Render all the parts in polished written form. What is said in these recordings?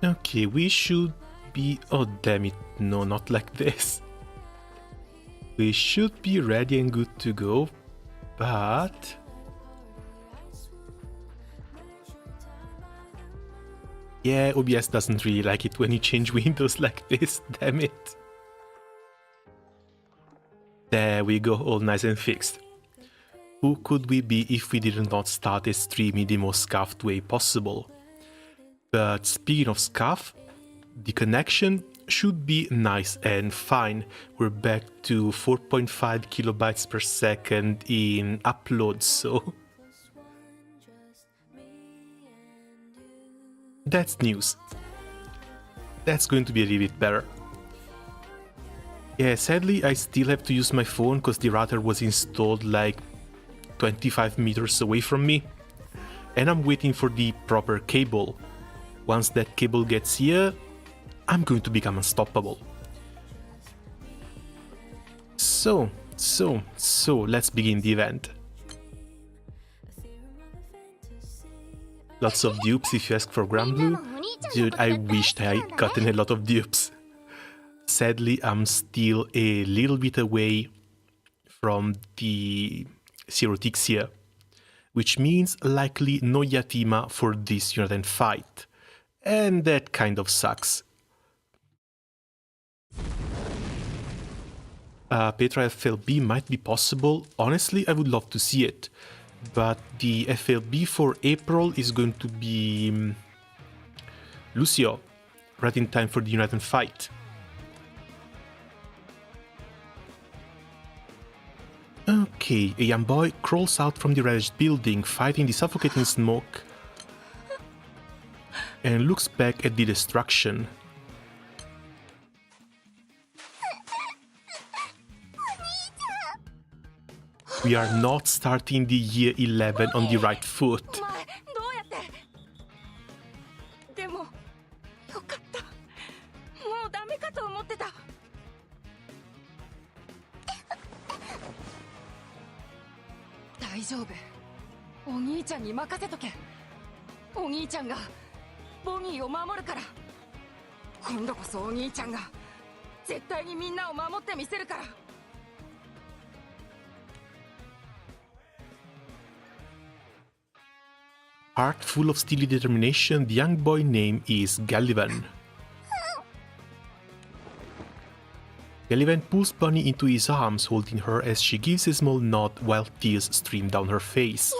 Okay, we should be... Oh, damn it. No, not like this. We should be ready and good to go, but... Yeah, OBS doesn't really like it when you change windows like this, damn it. There we go, all nice and fixed. Who could we be if we did not start a stream in the most scuffed way possible? But speaking of scuff, the connection should be nice and fine. We're back to 4.5 kilobytes per second in upload, so... That's news. That's going to be a little bit better. Yeah, sadly I still have to use my phone because the router was installed like 25 meters away from me. And I'm waiting for the proper cable. Once that cable gets here, I'm going to become unstoppable. So, let's begin the event. Lots of dupes if you ask for Granblue. Dude, I wished I had gotten a lot of dupes. Sadly, I'm still a little bit away from the Zero Ticks here, which means likely no Yatima for this Unite and Fight. And that kind of sucks. Petra FLB might be possible. Honestly, I would love to see it. But the FLB for April is going to be Lucio, right in time for the Unite and Fight. Okay, a young boy crawls out from the ravaged building, fighting the suffocating smoke, and looks back at the destruction. We are not starting the year 11 on the right foot. Heart full of steely determination, the young boy name is Gallivan. Gallivan pulls Bunny into his arms, holding her as she gives a small nod while tears stream down her face.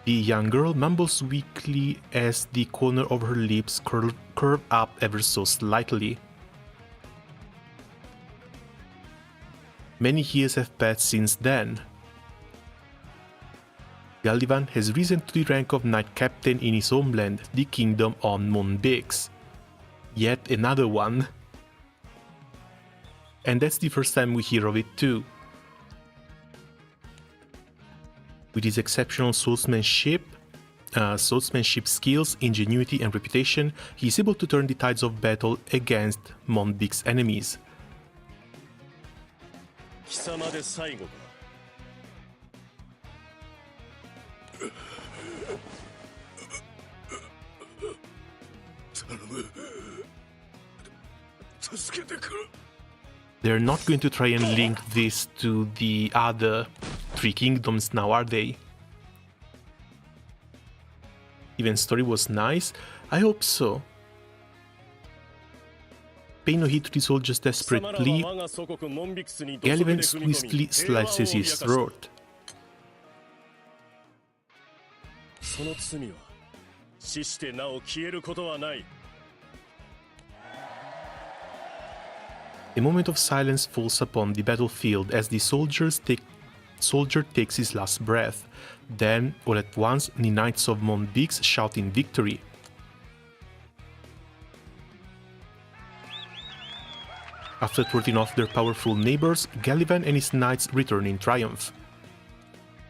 The young girl mumbles weakly as the corner of her lips curve up ever so slightly. Many years have passed since then. Gallivan has risen to the rank of Knight Captain in his homeland, the Kingdom on Monbix. Yet another one. And that's the first time we hear of it too. With his exceptional swordsmanship skills, ingenuity and reputation, he is able to turn the tides of battle against Monbix enemies. They're not going to try and link this to the other three kingdoms now, are they? Even story was nice? I hope so. Pay no heed to the soldier's desperate plea. Gallivan swiftly slices his throat. A moment of silence falls upon the battlefield as the soldier takes his last breath. Then, all at once, the Knights of Monbix shout in victory. After thwarting off their powerful neighbors, Gallivan and his knights return in triumph.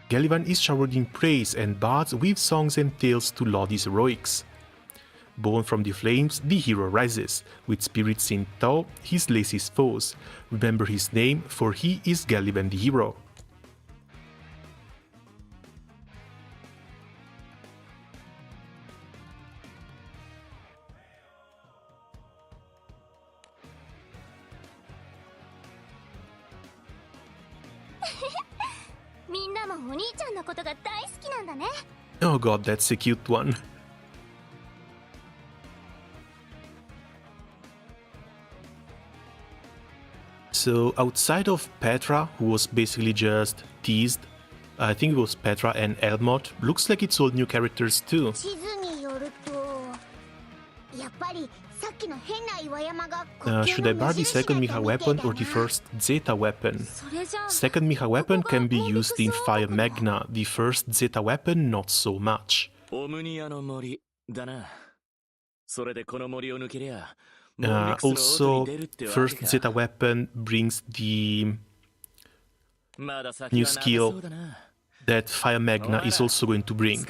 Gallivan is showered in praise and bards weave songs and tales to laud his heroics. Born from the flames, the hero rises. With spirits in tow, he slays his foes. Remember his name, for he is Gallivan the hero. みんなもお兄ちゃんのことが大好きなんだね。 Oh god, that's a cute one. So outside of Petra, who was basically just teased, I think it was Petra and Elmot, looks like it's all new characters too. 地図によるとやっぱりさっきの変な岩山が Should I bar the second Miha weapon or the first Zeta weapon? Second Miha weapon can be used in Fire Magna, the first Zeta weapon not so much. Also, first Zeta weapon brings the new skill that Fire Magna is also going to bring.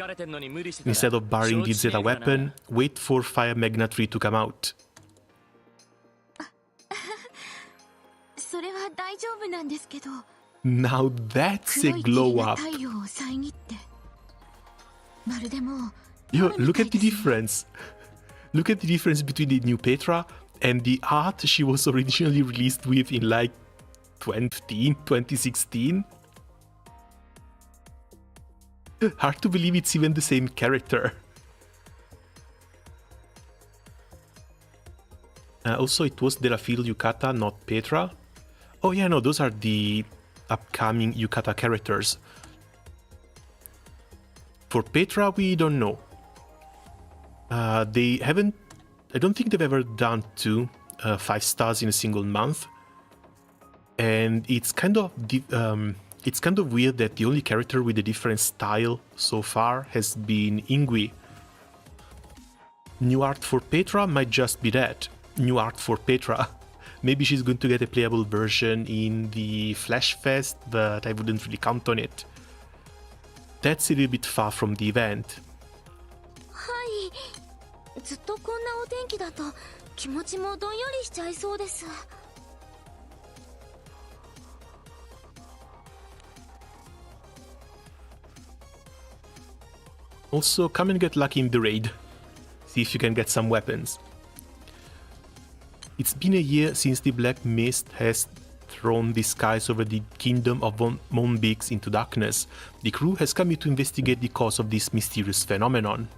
Instead of barring the Zeta weapon, wait for Fire Magna 3 to come out. Now that's a glow up. Yo, look at the difference. Look at the difference between the new Petra and the art she was originally released with in like 2016. Hard to believe it's even the same character. Also, it was Delafil Yukata, not Petra. Oh yeah, no, those are the upcoming Yukata characters. For Petra, we don't know. They haven't... I don't think they've ever done 5 stars in a single month. And it's kind of weird that the only character with a different style so far has been Ingui. New art for Petra might just be that. New art for Petra. Maybe she's going to get a playable version in the Flash Fest, but I wouldn't really count on it. That's a little bit far from the event. Also, come and get lucky in the raid. See if you can get some weapons. It's been a year since the Black Mist has thrown the skies over the kingdom of Monbix into darkness. The crew has come here to investigate the cause of this mysterious phenomenon.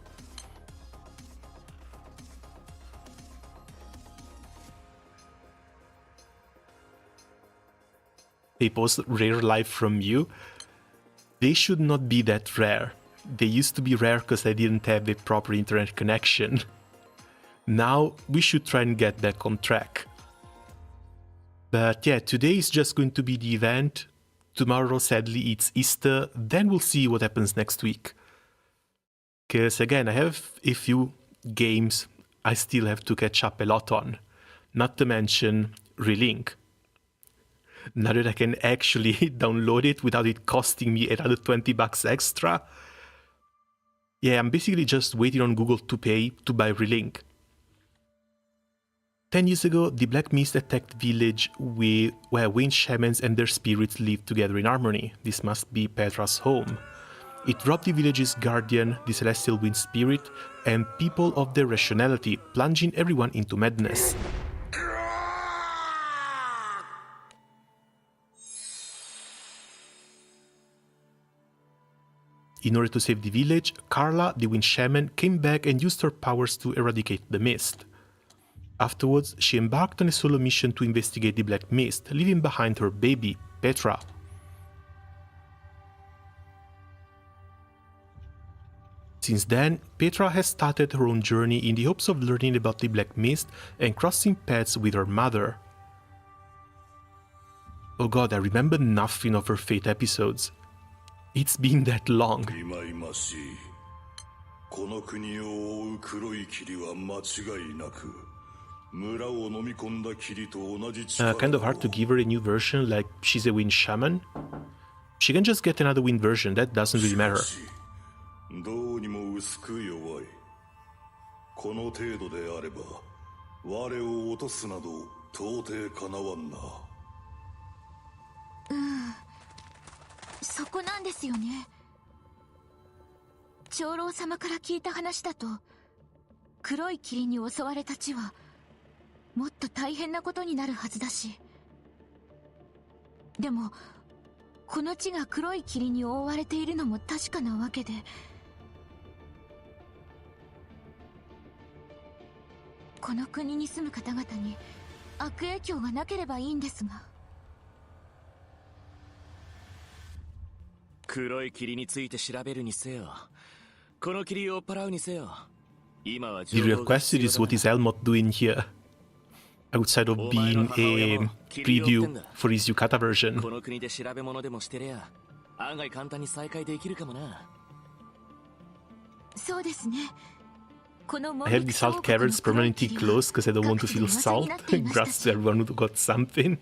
They post rare life from you. They should not be that rare. They used to be rare because I didn't have a proper internet connection. Now we should try and get back on track. But yeah, today is just going to be the event. Tomorrow, sadly, it's Easter. Then we'll see what happens next week. Because again, I have a few games I still have to catch up a lot on. Not to mention Relink. Now that I can actually download it without it costing me another $20 extra. Yeah, I'm basically just waiting on Google to pay to buy Relink. 10 years ago, the Black Mist attacked village where wind shamans and their spirits live together in harmony. This must be Petra's home. It robbed the village's guardian, the celestial wind spirit, and people of their rationality, plunging everyone into madness. In order to save the village, Carla, the wind shaman, came back and used her powers to eradicate the mist. Afterwards, she embarked on a solo mission to investigate the Black Mist, leaving behind her baby, Petra. Since then, Petra has started her own journey in the hopes of learning about the Black Mist and crossing paths with her mother. Oh god, I remember nothing of her Fate episodes. It's been that long. Kind of hard to give her a new version, like she's a wind shaman. She can just get another wind version, that doesn't really matter. この地が黒い霧に覆われているのも確かなわけで、この国に住む方々に悪影響がなければいいんですが。黒い霧について調べるにせよ、この霧を追っ払うにせよ、今は The real question is, what is Elmot doing here? Outside of being a preview for his Yukata version. この国で調べ物でもしてりゃ案外簡単に再会できるかもな。そうですね。この I have the salt caverns permanently closed because I don't want to feel salt. Congrats to everyone who got something.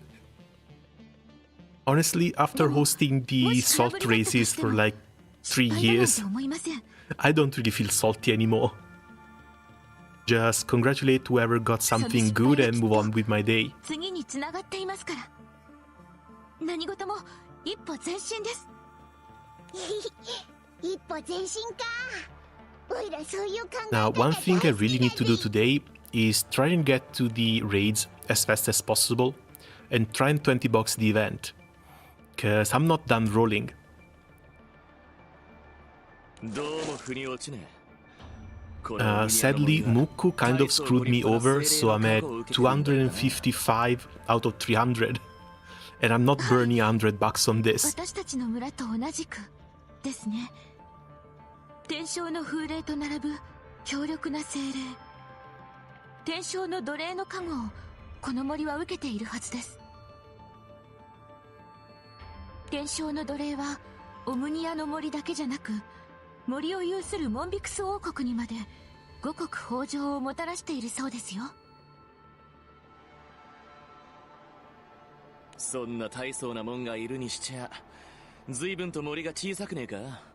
Honestly, after hosting the salt races for like 3 years, I don't really feel salty anymore. Just congratulate whoever got something good and move on with my day. 次に繋がっていますから。何事も一歩前進です。一歩前進か。Now, one thing I really need to do today is try and get to the raids as fast as possible and try and 20 box the event, cause I'm not done rolling. Sadly, Muku kind of screwed me over, so I'm at 255 out of 300, and I'm not burning $100 on this. 私たちの村と同じくですね。天正の風霊と並ぶ強力な精霊、天正の奴隷の加護をこの森は受けているはずです。天正の奴隷はオムニアの森だけじゃなく、森を有するモンビクス王国にまで五穀豊穣をもたらしているそうですよ。そんな大層なもんがいるにしちゃ、随分と森が小さくねえか。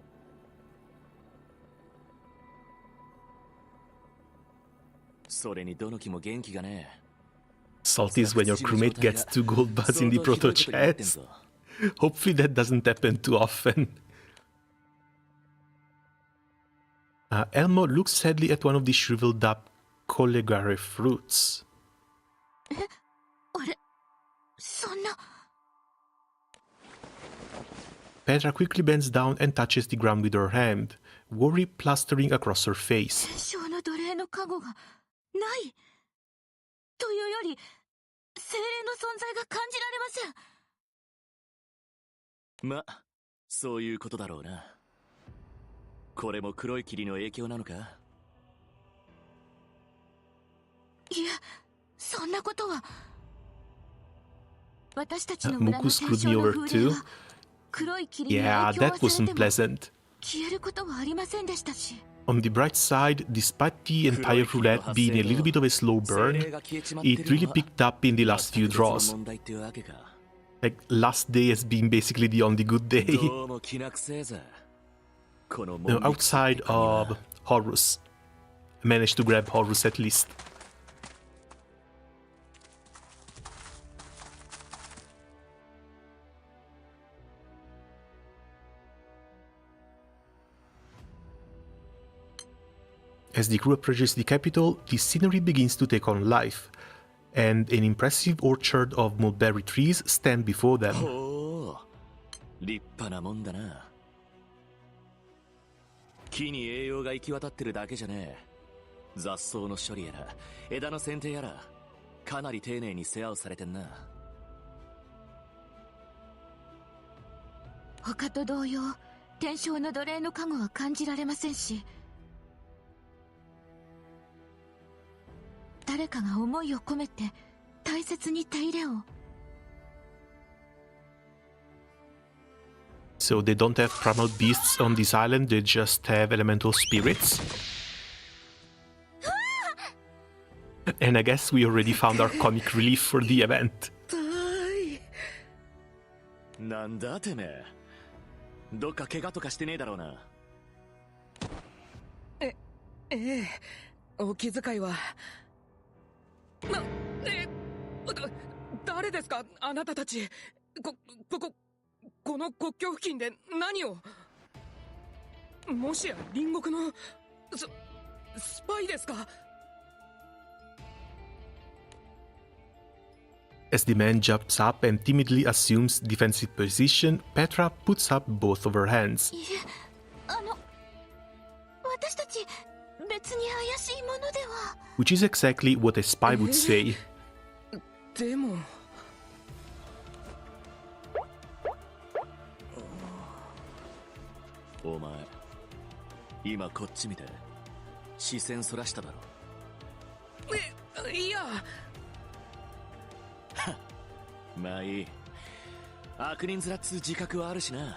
それにどの木も元気がねえ。Salty is when your crewmate gets 2 gold bars in the proto chest. Hopefully that doesn't happen too often. Elmo looks sadly at one of the shriveled up Collegare fruits. あれ、そんな。Petra quickly bends down and touches the ground with her hand, worry plastering across her face. 天正の奴隷の加護がないというより、精霊の存在が感じられません。ま、そういうことだろうな。これも黒い霧の影響なのか。いえ、そんなことは。私たちの村の天正の風霊は黒い霧に影響はされても消えることはありませんでしたし。On the bright side, despite the entire roulette being a little bit of a slow burn, it really picked up in the last few draws. Like, last day has been basically the only good day. Now, outside of Horus. I managed to grab Horus at least. As the crew approaches the capital, the scenery begins to take on life, and an impressive orchard of mulberry trees stand before them. 立派なもんだな。木に栄養が行き渡ってるだけじゃねえ。雑草の処理やら枝の剪定やらかなり丁寧に世話をされてんな。他と同様、天正の奴隷の加護は感じられませんし、誰かが思いを込めて大切に手入れを。So they don't have primal beasts on this island, they just have elemental spirits. And I guess we already found our comic relief for the event. なんだてめえ。どっか怪我とかしてねえだろうな。ええ、お気遣いは。誰ですか、あなたたち。この国境付近で何を。もしや隣国のスパイですか。As the man jumps up and timidly assumes defensive position, Petra puts up both of her hands. いえ、私たち別に怪しいものでは。Which is exactly what a spy would say. でもお前今こっち見て視線そらしただろ。いやまあいい。悪人面っつう自覚はあるしな。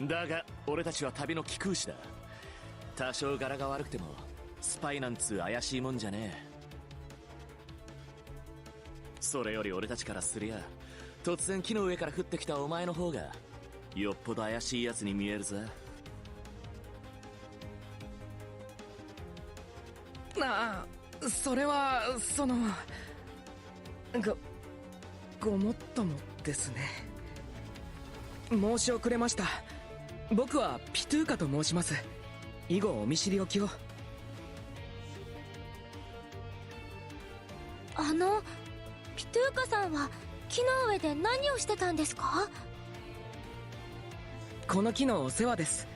だが俺たちは旅の貴空士だ。多少柄が悪くてもスパイなんつう怪しいもんじゃねえ。それより俺たちからすりゃ突然木の上から降ってきたお前の方がよっぽど怪しいやつに見えるぜ。ああ、それはそのごもっともですね。申し遅れました。僕はピトゥーカと申します。以後お見知りおきを。ピトゥーカさんは木の上で何をしてたんですか？この木のお世話です。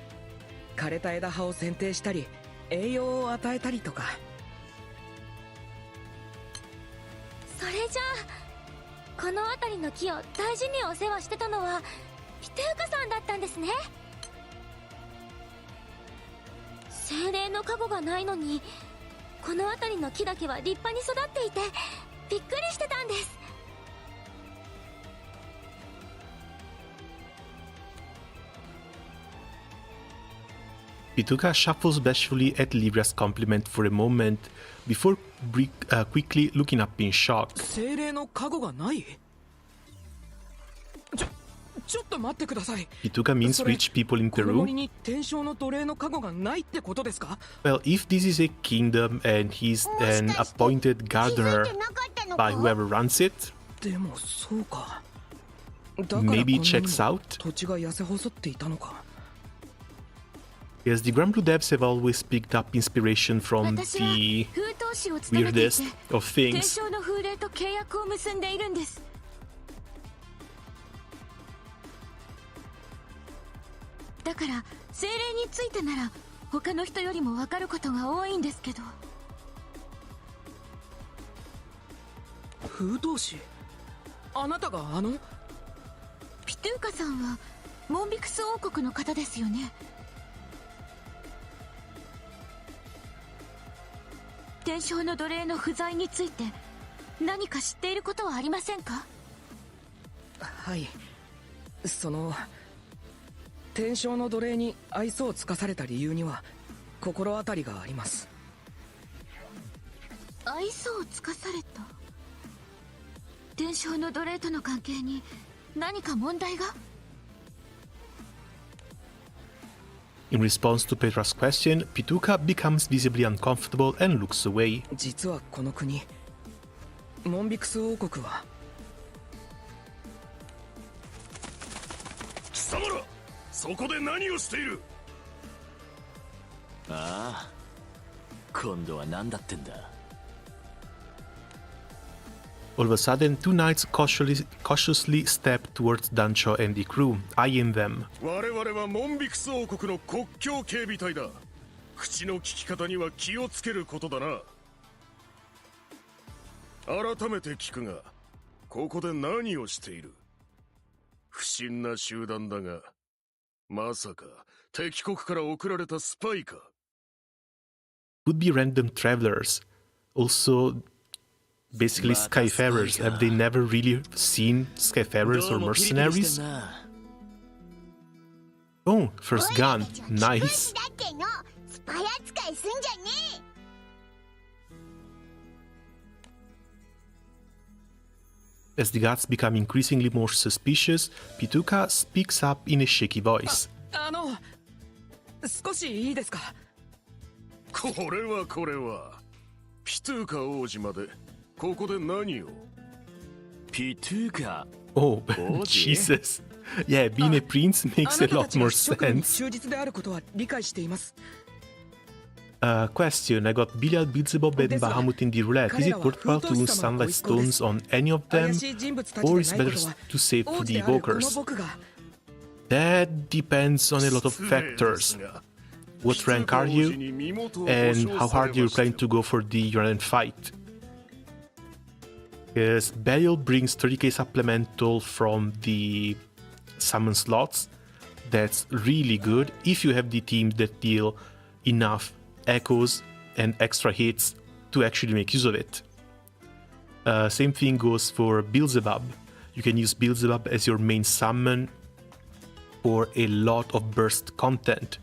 枯れた枝葉を剪定したり栄養を与えたりとか。それじゃあこの辺りの木を大事にお世話してたのはピトゥーカさんだったんですね。精霊の加護がないのにこの辺りの木だけは立派に育っていてびっくりしてたんです。Pituka shuffles bashfully at Livra's compliment for a moment before quickly looking up in shock. 精霊の加護がない？ちょっと待ってください。 Pituka means rich people in この Peru. 森に天正の奴隷の加護がないってことですか？ Well, if this is a kingdom and he's an appointed gardener by whoever runs it, でもそうか。だから maybe こんなに checks も out. 土地が痩せ細っていたのか。 Yes, the Granblue devs have always picked up inspiration from 私は the 風当士を務めていて weirdest of 天 things. 正の風霊と契約を結んでいるんです。だから精霊についてなら他の人よりも分かることが多いんですけど。風当士？あなたがピトゥーカさんはモンビクス王国の方ですよね。天正の奴隷の不在について何か知っていることはありませんか？はい。天正の奴隷に愛想を尽かされた理由には心当たりがあります。愛想を尽かされた？天正の奴隷との関係に何か問題が？ In response to Petra's question, Pituka becomes visibly uncomfortable and looks away. 実はこの国、モンビクス王国は。貴様ら、そこで何をしている？ああ、今度は何だってんだ。 All of a sudden, two knights cautiously step towards Dancho and the crew, eyeing them. 我々はモンビクス王国の国境警備隊だ。口の利き方には気をつけることだな。改めて聞くが、ここで何をしている？不審な集団だが、まさか敵国から送られたスパイか？ Could be random travelers. Also, basically Skyfarers. Have they never really seen Skyfarers or mercenaries? Oh, first gun. Nice. だってのスパイ扱いすんじゃね As the guards become increasingly more suspicious, Pituka speaks up in a shaky voice. 少しいいですか？これはピトゥーカ王子までここで何を？ピトゥーカ。 Oh, Oh, Jesus. Yeah, being a prince makes a lot more 職務に sense. 忠実であることは理解しています。Question, I got Billiard, Beelzebub and Bahamut in the roulette. Is it worthwhile to use Sunlight Stones on any of them, or is it better to save for the evokers? That depends on a lot of factors. What rank are you, and how hard you're planning to go for the Uranus fight. Because Burial brings 30k supplemental from the summon slots. That's really good if you have the teams that deal enough echoes and extra hits to actually make use of it. Same thing goes for Beelzebub. You can use Beelzebub as your main summon for a lot of burst content,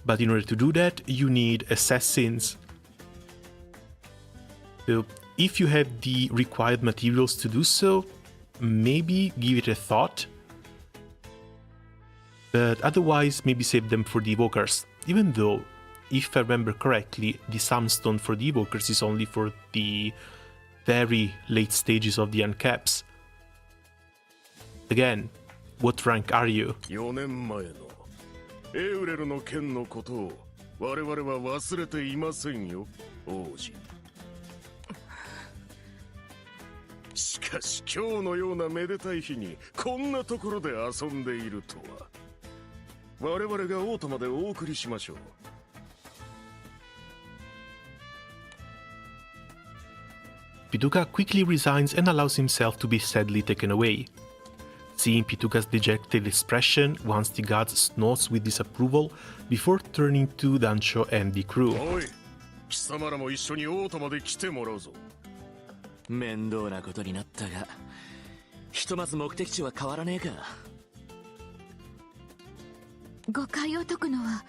but in order to do that you need assassins. So if you have the required materials to do so, maybe give it a thought, but otherwise maybe save them for the evokers, even though, if I remember correctly, the Sunstone for the evokers is only for the very late stages of the uncaps. Again, what rank are you? 4年前のエウレルの件のことを我々は忘れていませんよ、王子。しかし今日のようなめでたい日にこんなところで遊んでいるとは。我々がオートまでお送りしましょう。Pituca quickly resigns and allows himself to be sadly taken away. Seeing Pituca's dejected expression, once the god snorts with disapproval before turning to Dancho and the crew. おい、貴様らも一緒にオートまで来てもらうぞ。面倒なことになったが、ひとまず目的地は変わらねえか。誤解を解くのは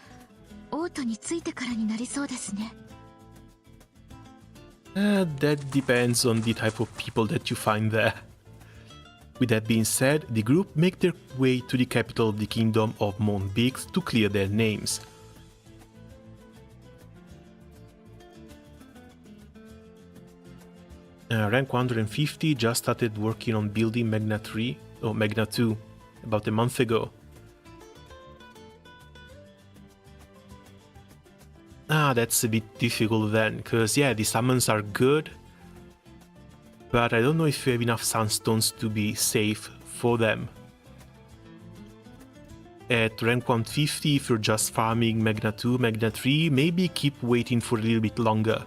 オートについてからになりそうですね。That depends on the type of people that you find there. With that being said, the group make their way to the capital of the kingdom of Montbix to clear their names. Rank 150 just started working on building Magna 3 or Magna 2 about a month ago. That's a bit difficult then, because yeah, the summons are good, but I don't know if you have enough Sunstones to be safe for them. At rank 150, if you're just farming Magna 2, Magna 3, maybe keep waiting for a little bit longer.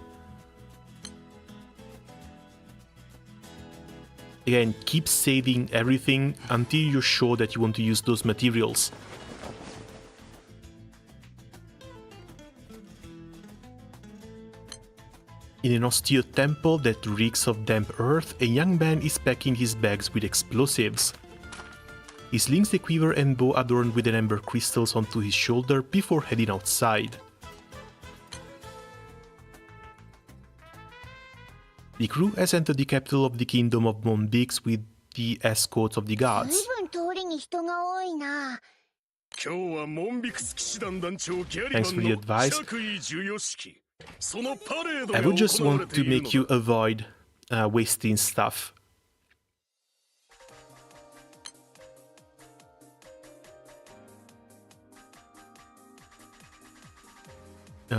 Again, keep saving everything until you're sure that you want to use those materials. In an austere temple that reeks of damp earth, a young man is packing his bags with explosives. He slings the quiver and bow adorned with amber crystals onto his shoulder before heading outside. The crew has entered the capital of the kingdom of Montbix with the escorts of the guards. 随分通りに人が多いな。今日はモンビクス騎士団団長ギャリ Thanks for the バンの advice. 爵位授与式。そのパレード I が would just 行われ want て to いる make の you だ。 avoid wasting stuff.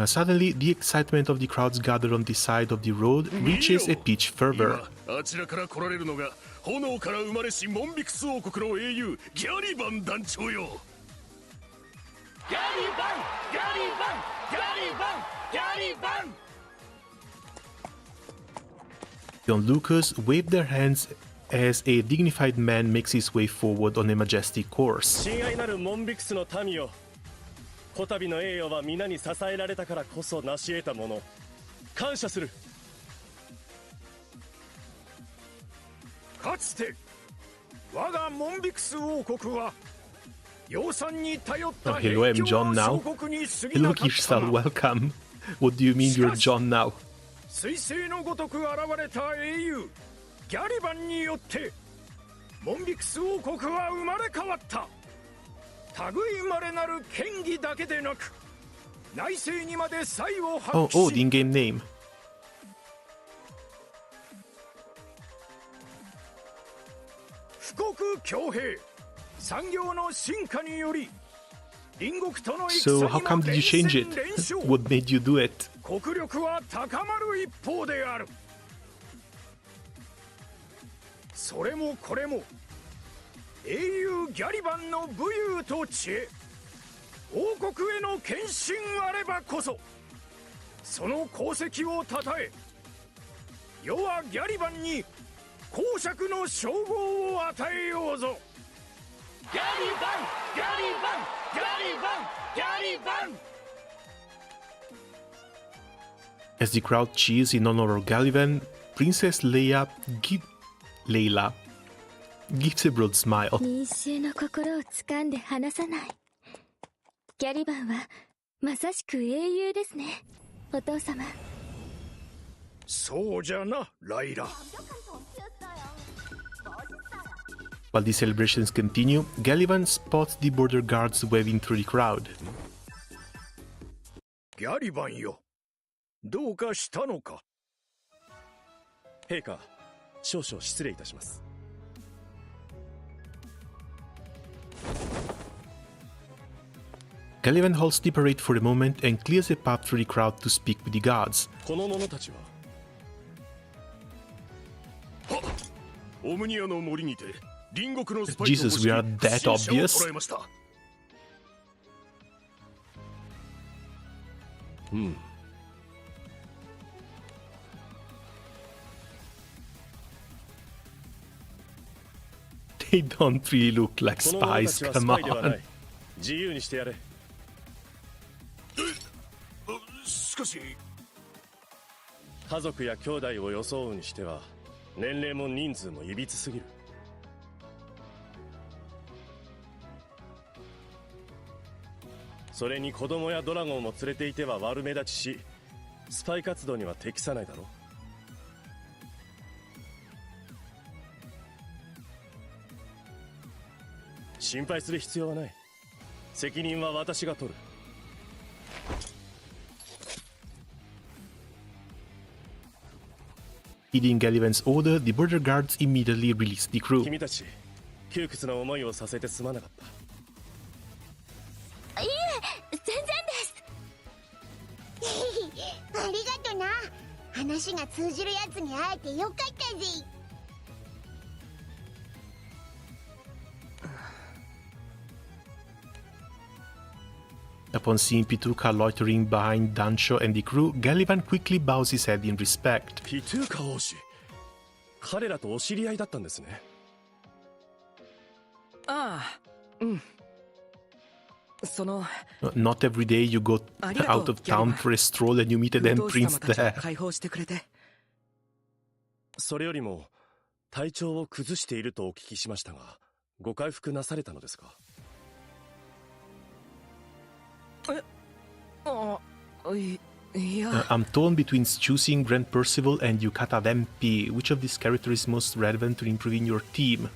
Suddenly, the excitement of the crowds gathered on the side of the road reaches a pitch fervor. 今あちらから来られるのが炎から生まれしモンビクス王国の英雄ギャリバン団長よ。ギャリバンギャリバンギャリバンギャリバン The onlookers wave their hands as a dignified man makes his way forward on a majestic horse. 親愛なるモンビクスの民よ、こたびの栄誉は皆に支えられたからこそ成し得たもの。感謝する。かつて我がモンビクス王国は養蚕に頼った Hello, I'm John now. 小国に過ぎ Hello, なかった Kirstall, が welcome. What do you mean you're John now? 彗星のごとく現れた英雄ギャリバンによってモンビクス王国は生まれ変わった。類まれなる権威だけでなく内政にまで才を発揮し Oh, the in-game name. 富国強兵産業の進化により隣国との戦 So に how も come did you change 連 it? 戦連勝 What made you do it? こ国力は高まる一方である。それもこれも英雄ギャリバンの武勇と知恵、王国への献身あればこそ、その功績をたたえ、世はギャリバンに公爵の称号を与えようぞ。ギャリバンギャリバンギャリバンギャリバン。 As the crowd cheers in honor of Galivan, Princess Leia gives a broad smile. 民衆の心を掴んで離さない。ギャリバンはまさしく英雄ですね、お父様。そうじゃな、ライラ。 While the celebrations continue, Galivan spots the border guards waving through the crowd. ギャリバンよ、どうかしたのか。陛下、少々失礼いたします。Galivan halts the parade for a moment and clears a path through the crowd to speak with the guards. この者たちはオムニアの森にて隣国のスパイと Jesus, we are that 不審者を obvious? 捕らえました。They don't really look like この者た spies, ちはス come パイではな on. い。自由にしてやれ。しかし家族や兄弟を装うにしては年齢も人数もいびつすぎる。それに子供やドラゴンも連れていては悪目立ちし、スパイ活動には適さないだろう。心配する必要はない。責任は私が取る。Heeding Galivan's order, the border guards immediately release the crew. 君たち窮屈な思いをさせてすまなかった。いえ、全然です。ありがとな。話が通じるやつに会えてよかったぜ。Upon seeing Pituca loitering behind Dancho and the crew, Galivan quickly bows his head in respect. ピトゥーカ王子、彼らとお知り合いだったんですね。ああ、うん。その Not every day you go out of town for a stroll and you meet an 不動 prince 様たちを there. 解放してくれて。それよりも体調を崩しているとお聞きしましたが、ご回復なされたのですか？いや、 I'm torn between choosing Grand Percival and Yukata Vempi. Which of these characters is most relevant to improving your team?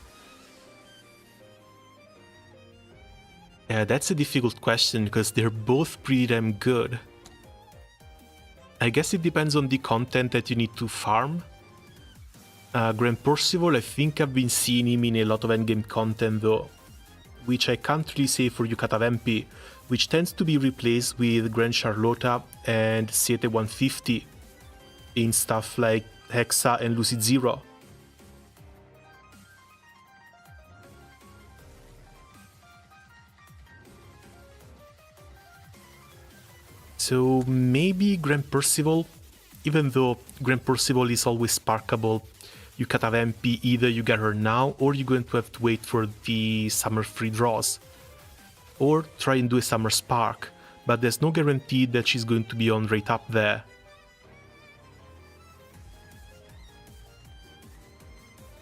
That's a difficult question because they're both pretty damn good. I guess it depends on the content that you need to farm. Grand Percival, I think I've been seeing him in a lot of endgame content though, which I can't really say for Yukata Vempi, which tends to be replaced with Grand Charlotta and Siete 150 in stuff like Hexa and Lucid Zero. So maybe Grand Percival, even though Grand Percival is always sparkable, Yukata Vempi, either you get her now or you're going to have to wait for the summer free draws. Or try and do a summer spark, but there's no guarantee that she's going to be on right up there.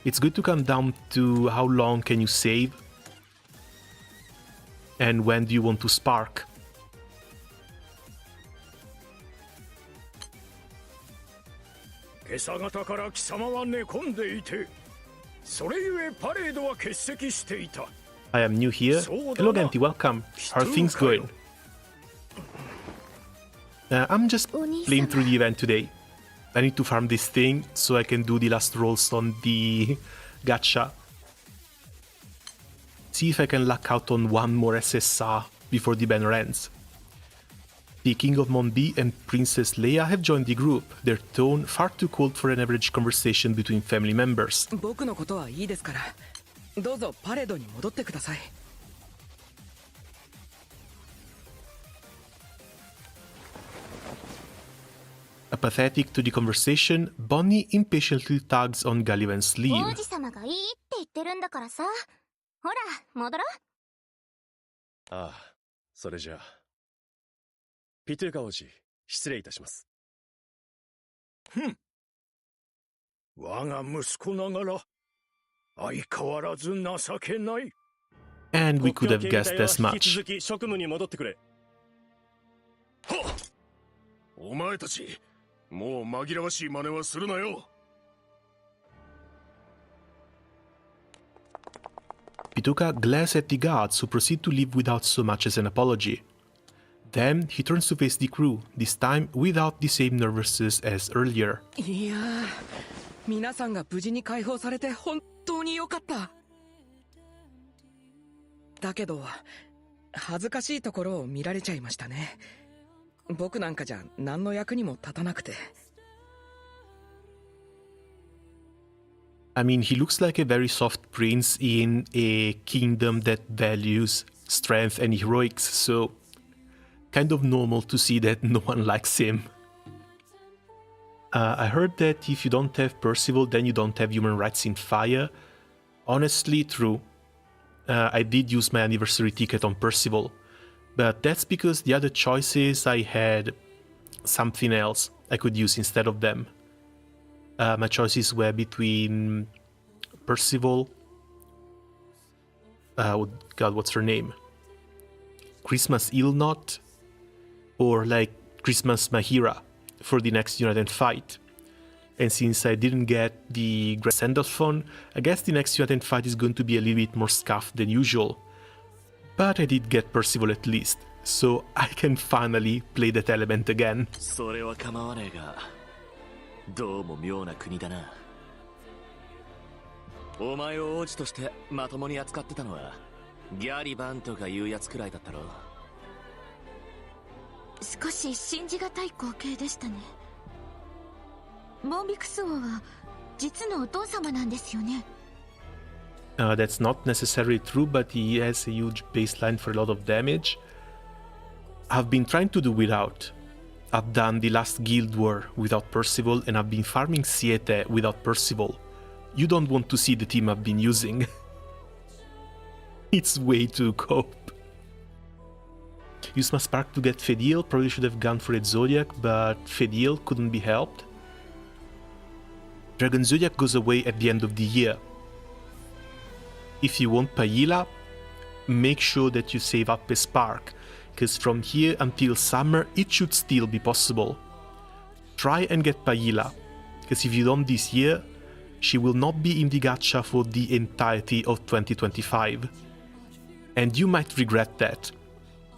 It's going to come down to how long can you save and when do you want to spark. I am new here. Hello Genti, welcome. How are things going? I'm just playing through the event today. I need to farm this thing so I can do the last rolls on the gacha. See if I can luck out on one more SSR before the banner ends. The King of Monbi and Princess Leia have joined the group, their tone far too cold for an average conversation between family members. 僕のことはいいですからどうぞパレードに戻ってください Apathetic to the conversation, Bonnie impatiently tugs on Gallivan's sleeve. 王子様がいいって言ってるんだからさ。ほら、戻ろう。ああ、それじゃあ。ピトゥーカ王子、失礼いたします。我が息子ながら相変わらず情けない。 And we could have guessed as 引き much. 続き職務に戻ってくれ。はっ、お前たちもう紛らわしい真似はするなよ。 Pituka glares at the guards who proceed to leave without so much as an apology. Then he turns to face the crew, this time without the same nervousness as earlier. いやー皆さんが無事に解放されて本当に良かっただけど恥ずかしいところを見られちゃいましたね僕なんかじゃ何の役にも立たなくて I mean, he looks like a very soft prince in a kingdom that values strength and heroics, so kind of normal to see that no one likes him. I heard that if you don't have Percival, then you don't have human rights in Fire. Honestly, true. I did use my anniversary ticket on Percival, but that's because the other choices I had something else I could use instead of them. My choices were between Percival, oh god, what's her name? Christmas Illnot, or like Christmas Mahira for the next United fight. And since I didn't get the Grand Send-off, I guess the next United fight is going to be a little bit more scuffed than usual. But I did get Percival at least, so I can finally play that element again. それは構わねえがどうも妙な国だなお前を王子としてまともに扱ってたのはギャリバンとかいうやつくらいだったろ少し信じがたい光景でしたね。モンビクス王は実のお父様なんですよね。That's not necessarily true, but he has a huge baseline for a lot of damage. I've been trying to do without. I've done the last Guild War without Percival, and I've been farming Siete without Percival. You don't want to see the team I've been using. It's way too cope. Used my Spark to get Fediel, probably should have gone for it Zodiac, but Fediel couldn't be helped. Dragon Zodiac goes away at the end of the year. If you want Paila, make sure that you save up a Spark, because from here until summer it should still be possible. Try and get Paila, because if you don't this year, she will not be in the gacha for the entirety of 2025. And you might regret that.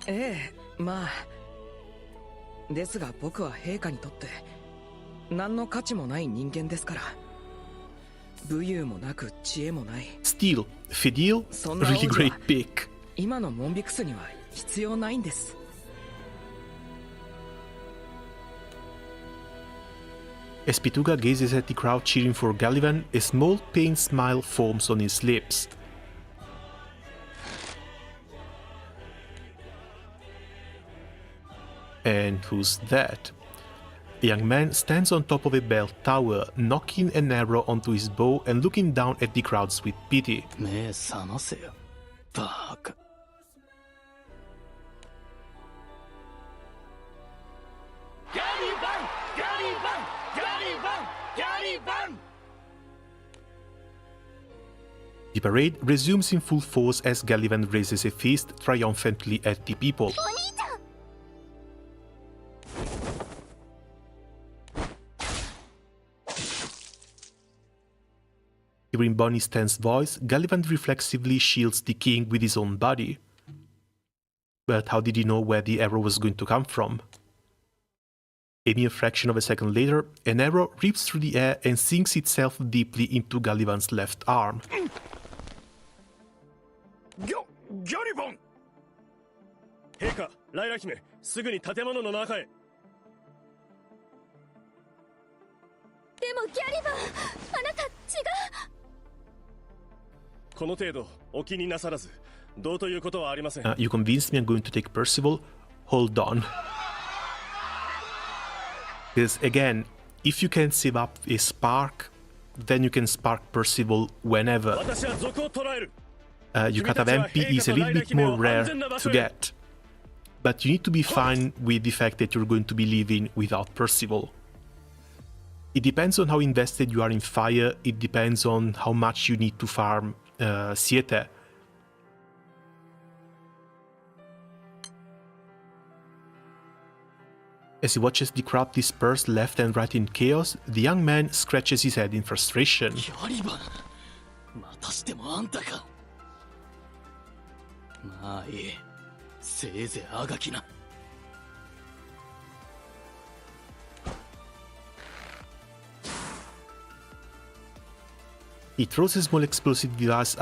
ええ、まあですが僕は陛下にとって何の価値もない人間ですから武勇もなく知恵もない Still, Fediel, really great pick. 今のモンビクスには必要ないんです As Pituga gazes at the crowd cheering for Gallivan, a small pained smile forms on his lips. And who's that? A young man stands on top of a bell tower, knocking an arrow onto his bow and looking down at the crowds with pity. 目覚ませよバカ The parade resumes in full force as Gallivan raises a fist triumphantly at the people. Hearing Bonnie's tense voice, Gallivan reflexively shields the king with his own body. But how did he know where the arrow was going to come from? A mere fraction of a second later, an arrow rips through the air and sinks itself deeply into Gallivan's left arm. ギャリバン陛下、ライラ姫、すぐに建物の中へ。でもギャリバン、あなた違う。この程度お気になさらず、どうということはありません。You convinced me I'm going to take Percival. Hold on. Because again, if you can save up a spark, then you can spark Percival whenever. 私は賊を捕らえる。 Yukata Vampi is a little bit more rare to get. But you need to be fine with the fact that you're going to be leaving without Percival. It depends on how invested you are in fire, it depends on how much you need to farm Siete. As he watches the crowd disperse left and right in chaos, the young man scratches his head in frustration. ギャリバン、またしてもあんたか。まあいい、せいぜいあがきな。He throws a small explosive device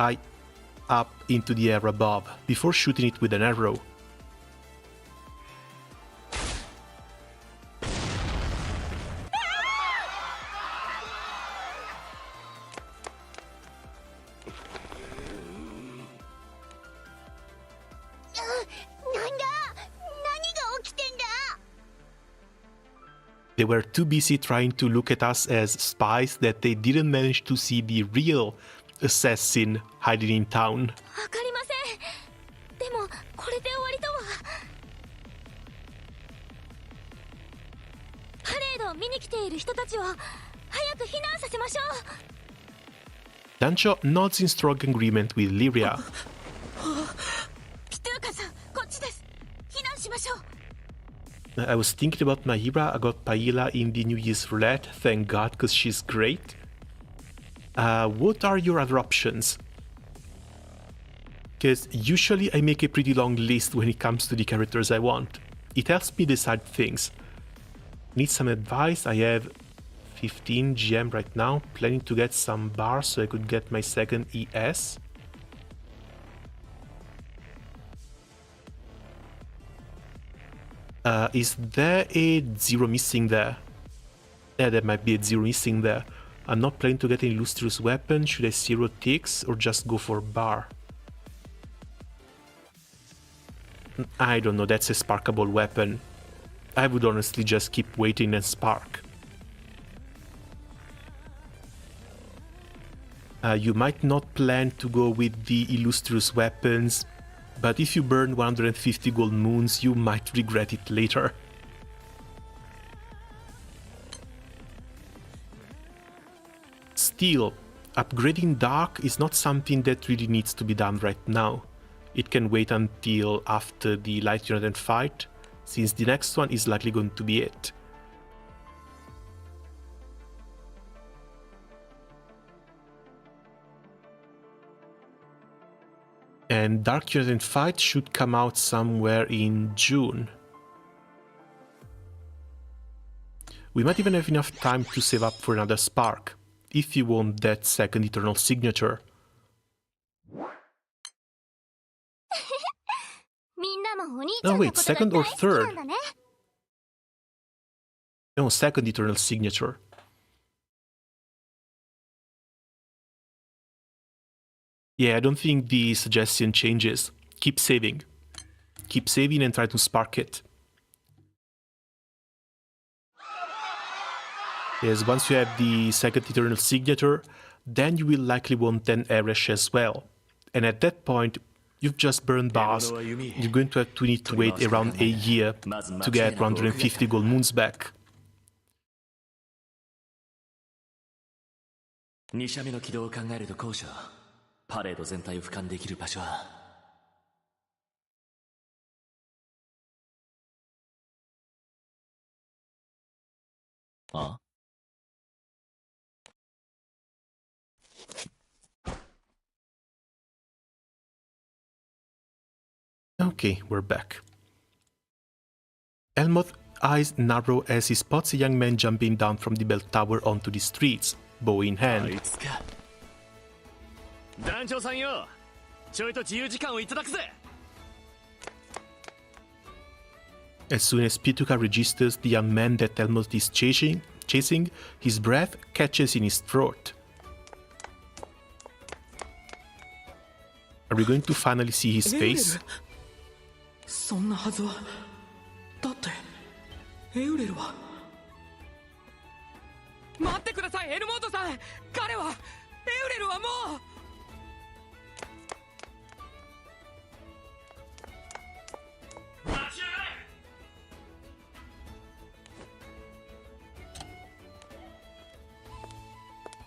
up into the air above, before shooting it with an arrow. They were too busy trying to look at us as spies that they didn't manage to see the real assassin hiding in town. わかりません。でもこれで終わりとは。パレードを見に来ている人たちを早く避難させましょう。 Dancho nods in strong agreement with Lyria. ピトゥーカさん、こっちです。避難しましょう。 I was thinking about Mahira. I got Paila in the New Year's Roulette, thank God, because she's great. What are your other options? Because usually I make a pretty long list when it comes to the characters I want. It helps me decide things. Need some advice? I have 15 GM right now, planning to get some bars so I could get my second ES. Is there a 0 missing there? Yeah, there might be a 0 missing there. I'm not planning to get an illustrious weapon. Should I 0 ticks or just go for bar? I don't know, that's a sparkable weapon. I would honestly just keep waiting and spark. You might not plan to go with the illustrious weapons, but if you burn 150 gold moons, you might regret it later. Still, upgrading Dark is not something that really needs to be done right now. It can wait until after the Light Unit fight, since the next one is likely going to be it. And Dark Unit fight should come out somewhere in June. We might even have enough time to save up for another spark, if you want that second Eternal Signature. Oh wait, second or third? No, second Eternal Signature. Yeah, I don't think the suggestion changes. Keep saving. Keep saving and try to spark it. Yes, once you have the second Eternal Signature, then you will likely want an Eresh as well. And at that point, you've just burned bars. You're going to have to need to wait around a year to get 150 gold moons back. 2社目の軌道を考えると後者、パレード全体を俯瞰できる場所は。あ？ Okay, we're back. Elmoth eyes narrow as he spots a young man jumping down from the bell tower onto the streets, bow in hand. 団長さんよ、ちょいと自由時間をいただくぜ。As soon as Pituca registers the young man that Helmut is chasing, his breath catches in his throat. Are we going to finally see his face? そんなはずは。だってエウレルは。待ってください、エルモートさん。彼はエウレルはもう。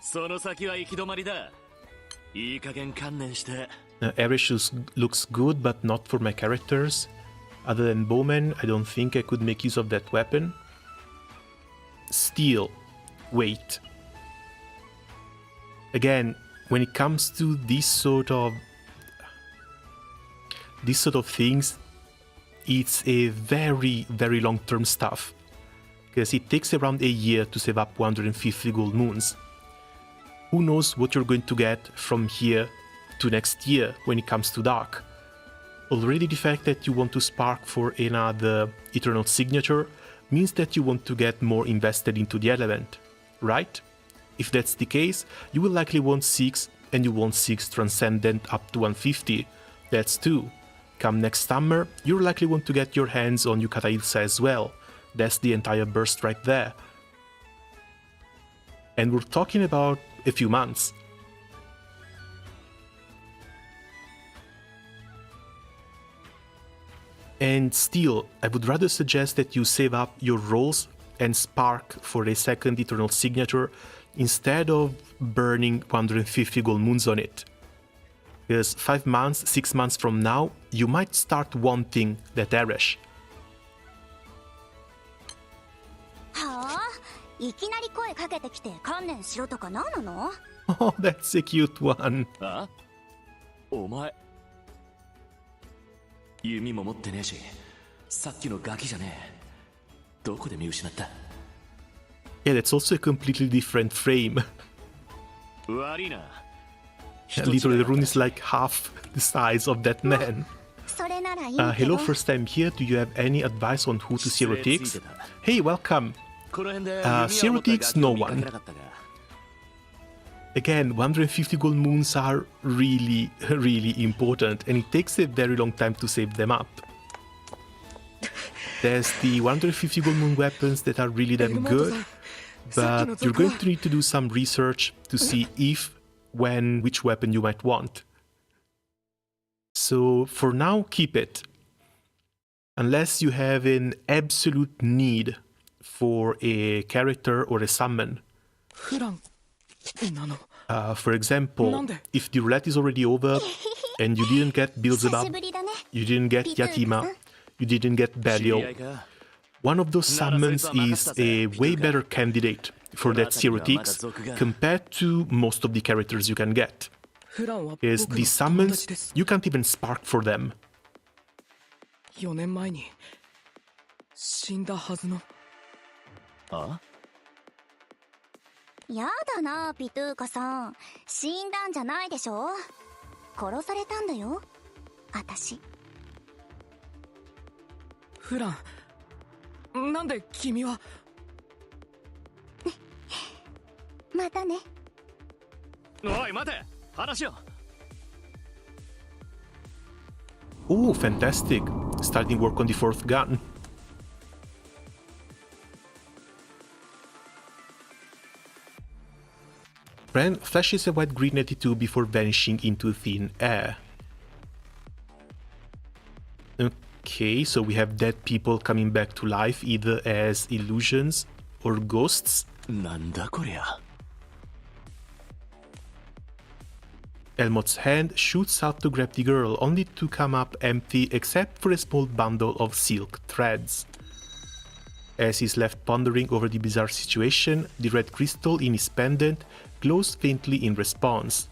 その先は行き止まりだ。いい加減観念して。Erish looks good, but not for my characters. Other than Bowman, I don't think I could make use of that weapon. Steel. Wait. Again, when it comes to this sort of things, it's a very, very long-term stuff. Because it takes around a year to save up 150 gold moons. Who knows what you're going to get from here to next year when it comes to Dark. Already the fact that you want to spark for another Eternal Signature means that you want to get more invested into the element, right? If that's the case, you will likely want 6, and you want 6 Transcendent up to 150. That's 2. Come next summer, you'll likely want to get your hands on Yukata Ilsa as well. That's the entire burst right there. And we're talking about a few months. And still, I would rather suggest that you save up your rolls and spark for a second Eternal Signature instead of burning 150 gold moons on it. Because 5 months, 6 months from now, you might start wanting that Erish. はあ、いきなり声かけてきて観念しろとか何なの？ Oh, that's a cute one. あ？お前。弓も持ってねえし、さっきのガキじゃねえ。どこで見失った？ Yeah, that's also a completely different frame. 悪いな。Literally, the rune is like half the size of that man. それならいいけど。 Hello, first time here. Do you have any advice on who to zero ticks? Hey, welcome. Zero ticks, no one. Again, 150 gold moons are really, really important, and it takes a very long time to save them up. There's the 150 gold moon weapons that are really damn good, but you're going to need to do some research to see if, when, which weapon you might want. So for now, keep it. Unless you have an absolute need for a character or a summon. For example, if the roulette is already over and you didn't get Beelzebub, you didn't get Yatima, you didn't get Belial, one of those summons is a way better candidate for that zero ticks compared to most of the characters you can get. Because these summons, you can't even spark for them. 4年前に死んだはずの。あ？やだな、ピトゥーカさん。死んだんじゃないでしょ。殺されたんだよ、私。フラン、なんで君は。またね。おい、待て、話を。Oh, fantastic. Starting work on the 4th gun. Ren flashes a white green 82 before vanishing into thin air. Okay, so we have dead people coming back to life either as illusions or ghosts. なんだこりゃ。Elmot's hand shoots out to grab the girl, only to come up empty except for a small bundle of silk threads. As he's left pondering over the bizarre situation, the red crystal in his pendant glows faintly in response.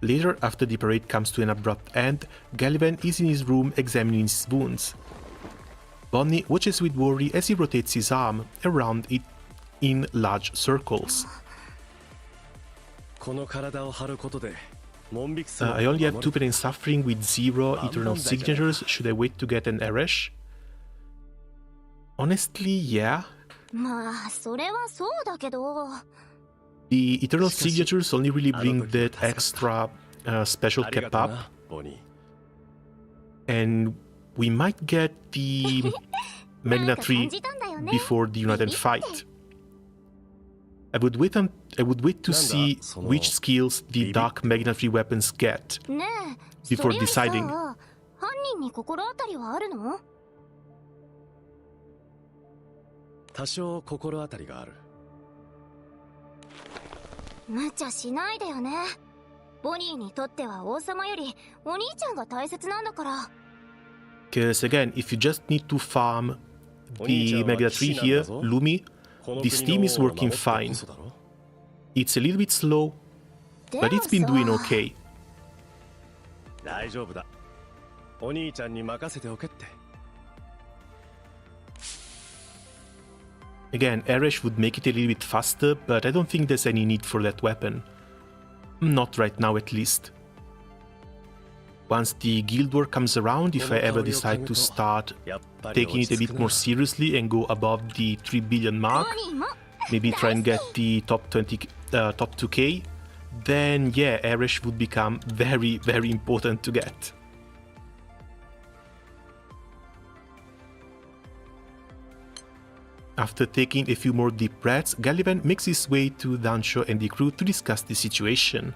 Later, after the parade comes to an abrupt end, Gallivan is in his room examining his wounds. Bonnie watches with worry as he rotates his arm around it in large circles. この体を張ることで I only have 2 pain and suffering with 0 eternal signatures. Should I wait to get an Eresh? Honestly, yeah. まあそれはそうだけど The eternal signatures only really bring that extra special cap up. And we might get the Magna Tree before the United fight. I would wait to see which skills the Dark Magna Tree weapons get ねえ before それよりさ deciding. 犯人に心当たりはあるの？多少心当たりがある。無茶しないでよね。ボニーにとっては王様よりお兄ちゃんが大切なんだから。 Because again, if you just need to farm the Magna Tree here, Lumi, this team is working fine. It's a little bit slow, but it's been doing okay. 大丈夫だ。お兄ちゃんに任せておけって。 Again, Eresh would make it a little bit faster, but I don't think there's any need for that weapon. Not right now, at least. Once the Guild War comes around, if I ever decide to start taking it a bit more seriously and go above the 3 billion mark, maybe try and get the top 2k, then yeah, Eresh would become very, very important to get. After taking a few more deep breaths, Gullivan makes his way to Dancho and the crew to discuss the situation.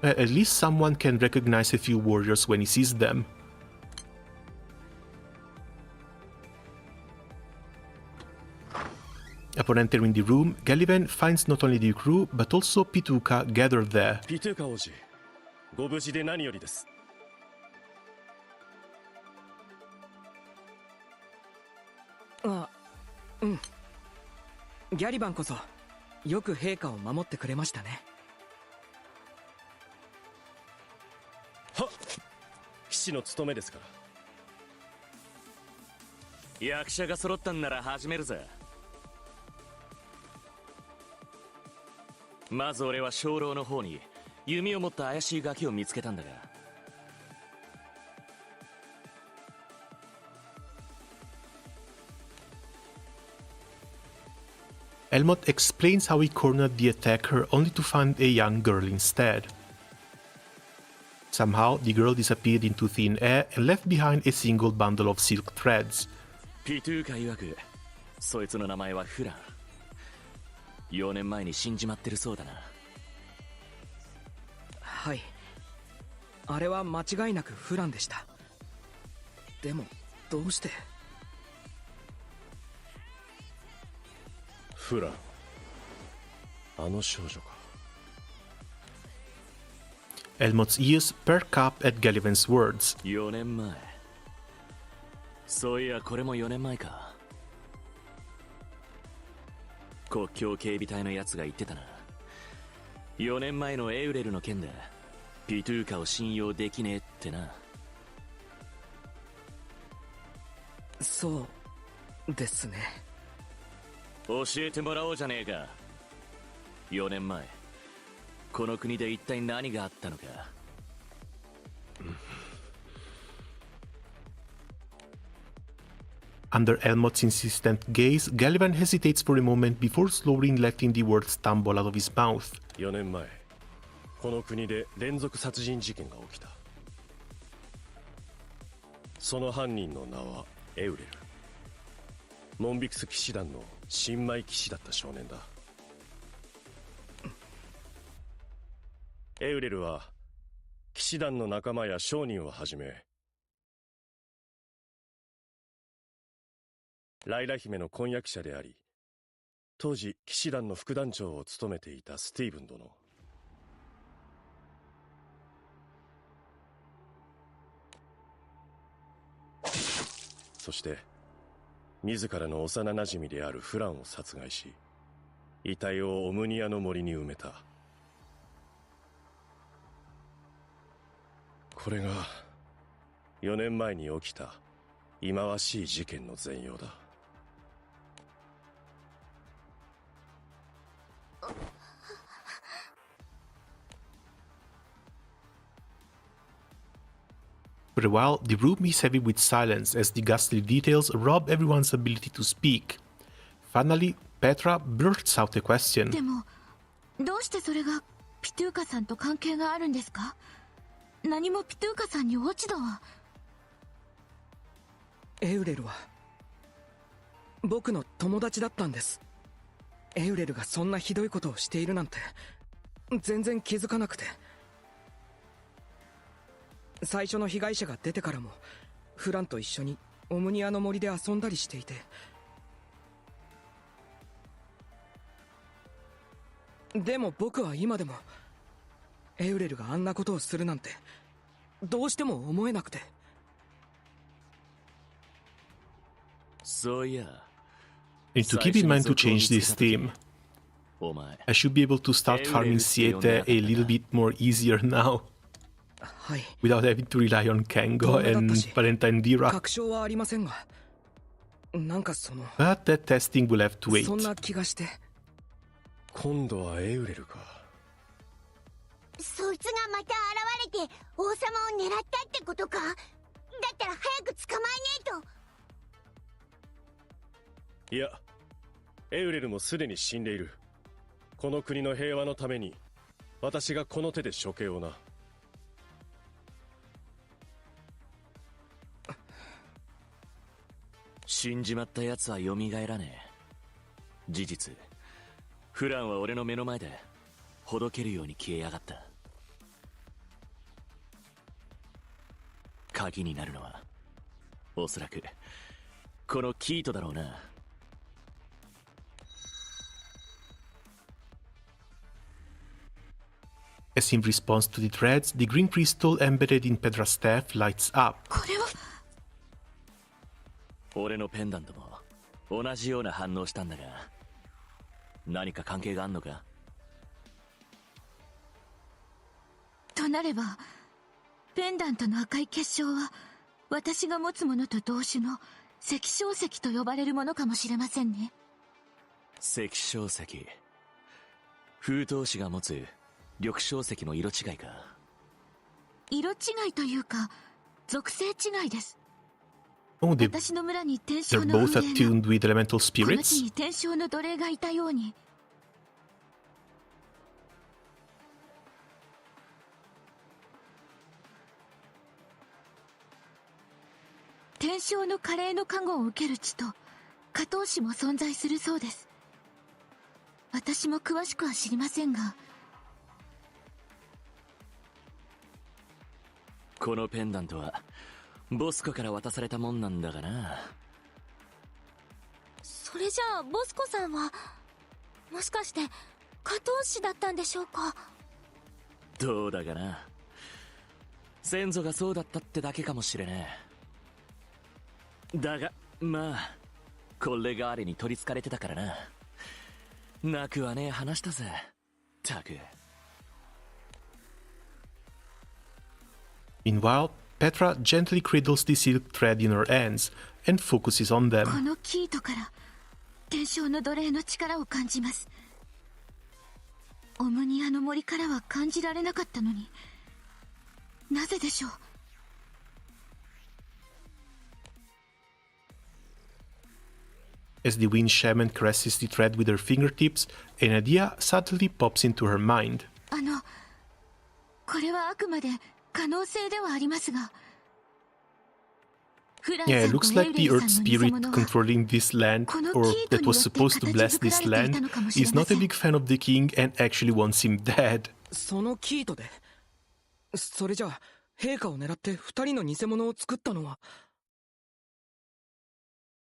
At least someone can recognize a few warriors when he sees them. Upon entering the room, Gullivan finds not only the crew, but also Pituka gathered there. Pituka 王子、ご無事で何よりです。 あ、うん。ギャリバンこそよく陛下を守ってくれましたね。はっ、騎士の務めですから。役者が揃ったんなら始めるぜ。まず俺は鐘楼の方に弓を持った怪しいガキを見つけたんだが。 Elmot explains how he cornered the attacker only to find a young girl instead. Somehow, the girl disappeared into thin air and left behind a single bundle of silk threads. ピトゥーカ曰く、そいつの名前はフラン。4年前に死んじまってるそうだな。はい。あれは間違いなくフランでした。でも、どうして？ フラン、あの少女か。 Elmot's ears perk up at Gullivan's words. 4年前。そういやこれも4年前か。国境警備隊のやつが言ってたな。4年前のエウレルの件でピトゥーカを信用できねえってな。そうですね。 教えてもらおうじゃねえか。4年前この国で一体何があったのか。Under Elmot's insistent gaze, Gullivan hesitates for a moment before slowly letting the words tumble out of his mouth. 4年前この国で連続殺人事件が起きた。その犯人の名はエウレル。モンビクス騎士団の新米騎士だった少年だ。エウレルは騎士団の仲間や商人をはじめライラ姫の婚約者であり、当時騎士団の副団長を務めていたスティーブン殿。そして自らの幼なじみであるフランを殺害し、遺体をオムニアの森に埋めた。これが4年前に起きた忌まわしい事件の全容だ。For a while, the room is heavy with silence as the ghastly details rob everyone's ability to speak. Finally, Petra blurts out a question. でもどうしてそれがピトゥーカさんと関係があるんですか？何もピトゥーカさんに落ち度は。エウレルは僕の友達だったんです。エウレルがそんなひどいことをしているなんて全然気づかなくて、最初の被害者が出てからもフランと一緒にオムニアの森で遊んだりしていて、でも僕は今でもエウレルがあんなことをするなんてどうしても思えなくて。そういや、 I need to keep in mind to change this theme. お前 I should be able to start farming Siete a little bit more easier now, はい、 without having to rely on Kengo and Valentine Dira. 確証はありませんが、なんかその But that testing will have to wait. そんな気がして。今度はエウレルか。そいつがまた現れて王様を狙ったってことか？だったら早く捕まえねえと。いや、エウレルもすでに死んでいる。この国の平和のために私がこの手で処刑をな。死んじまった奴は蘇らねえ。事実、フランは俺の目の前でほどけるように消えやがった。鍵になるのはおそらくこのキートだろうな。As in response to the threats, the green crystal embedded in Petra's staff lights up. これは俺のペンダントも同じような反応したんだが、何か関係があんのか？となればペンダントの赤い結晶は私が持つものと同種の赤小石と呼ばれるものかもしれませんね。赤小石、風闘士が持つ緑小石の色違いか？色違いというか属性違いです。 Oh, 私の村に天 they're 正の both 風霊 attuned with elemental この地 spirits? に天正の奴隷がいたように、天正の華麗の加護を受ける地と下等市も存在するそうです。私も詳しくは知りませんが、このペンダントはボスコから渡されたもんなんだがな。それじゃあボスコさんはもしかして加藤氏だったんでしょうか？どうだかな。先祖がそうだったってだけかもしれねえ。だがまあこれ代わりに取りつかれてたからな。なくはねえ話だぜ。たく。Meanwhile, Petra gently cradles the silk thread in her hands and focuses on こ them. のキートから天正の奴隷の力を感じます。オムニアの森からは感じられなかったのに、なぜでしょう。As the wind shaman caresses the thread with her fingertips, an idea suddenly pops into her mind. これはあくまで可能性ではありますが、フラン Yeah, さ it んと looks エ like ウレ the イさん earth の偽 spirit 物は controlling this land, or that was supposed to bless this land, is not a big fan of the king and actually wants him dead. そのキートで、それじゃあ陛下を狙って二人の偽物を作ったのは。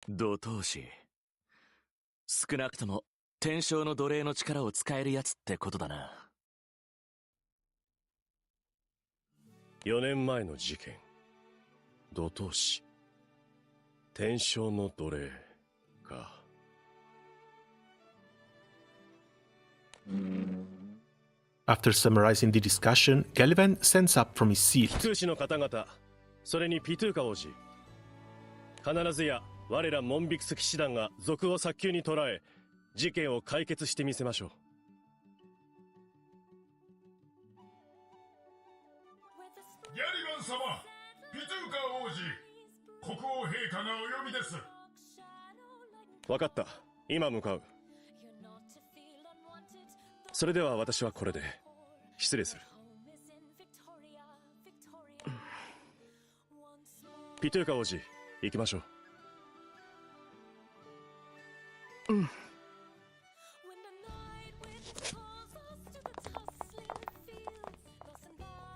怒涛士、少なくとも天正の奴隷の力を使えるやつってことだな。4年前の事件、怒涛士、天正の奴隷か。After summarizing the discussion, Galivan stands up from his seat. 通士の方々、それにピトゥーカ王子、必ずや我らモンビクス騎士団が賊を早急に捕らえ、事件を解決してみせましょう。ギャリバン様、ピトゥカ王子、国王陛下がお呼びです。分かった。今向かう。それでは私はこれで失礼する。ピトゥーカ王子、行きましょう。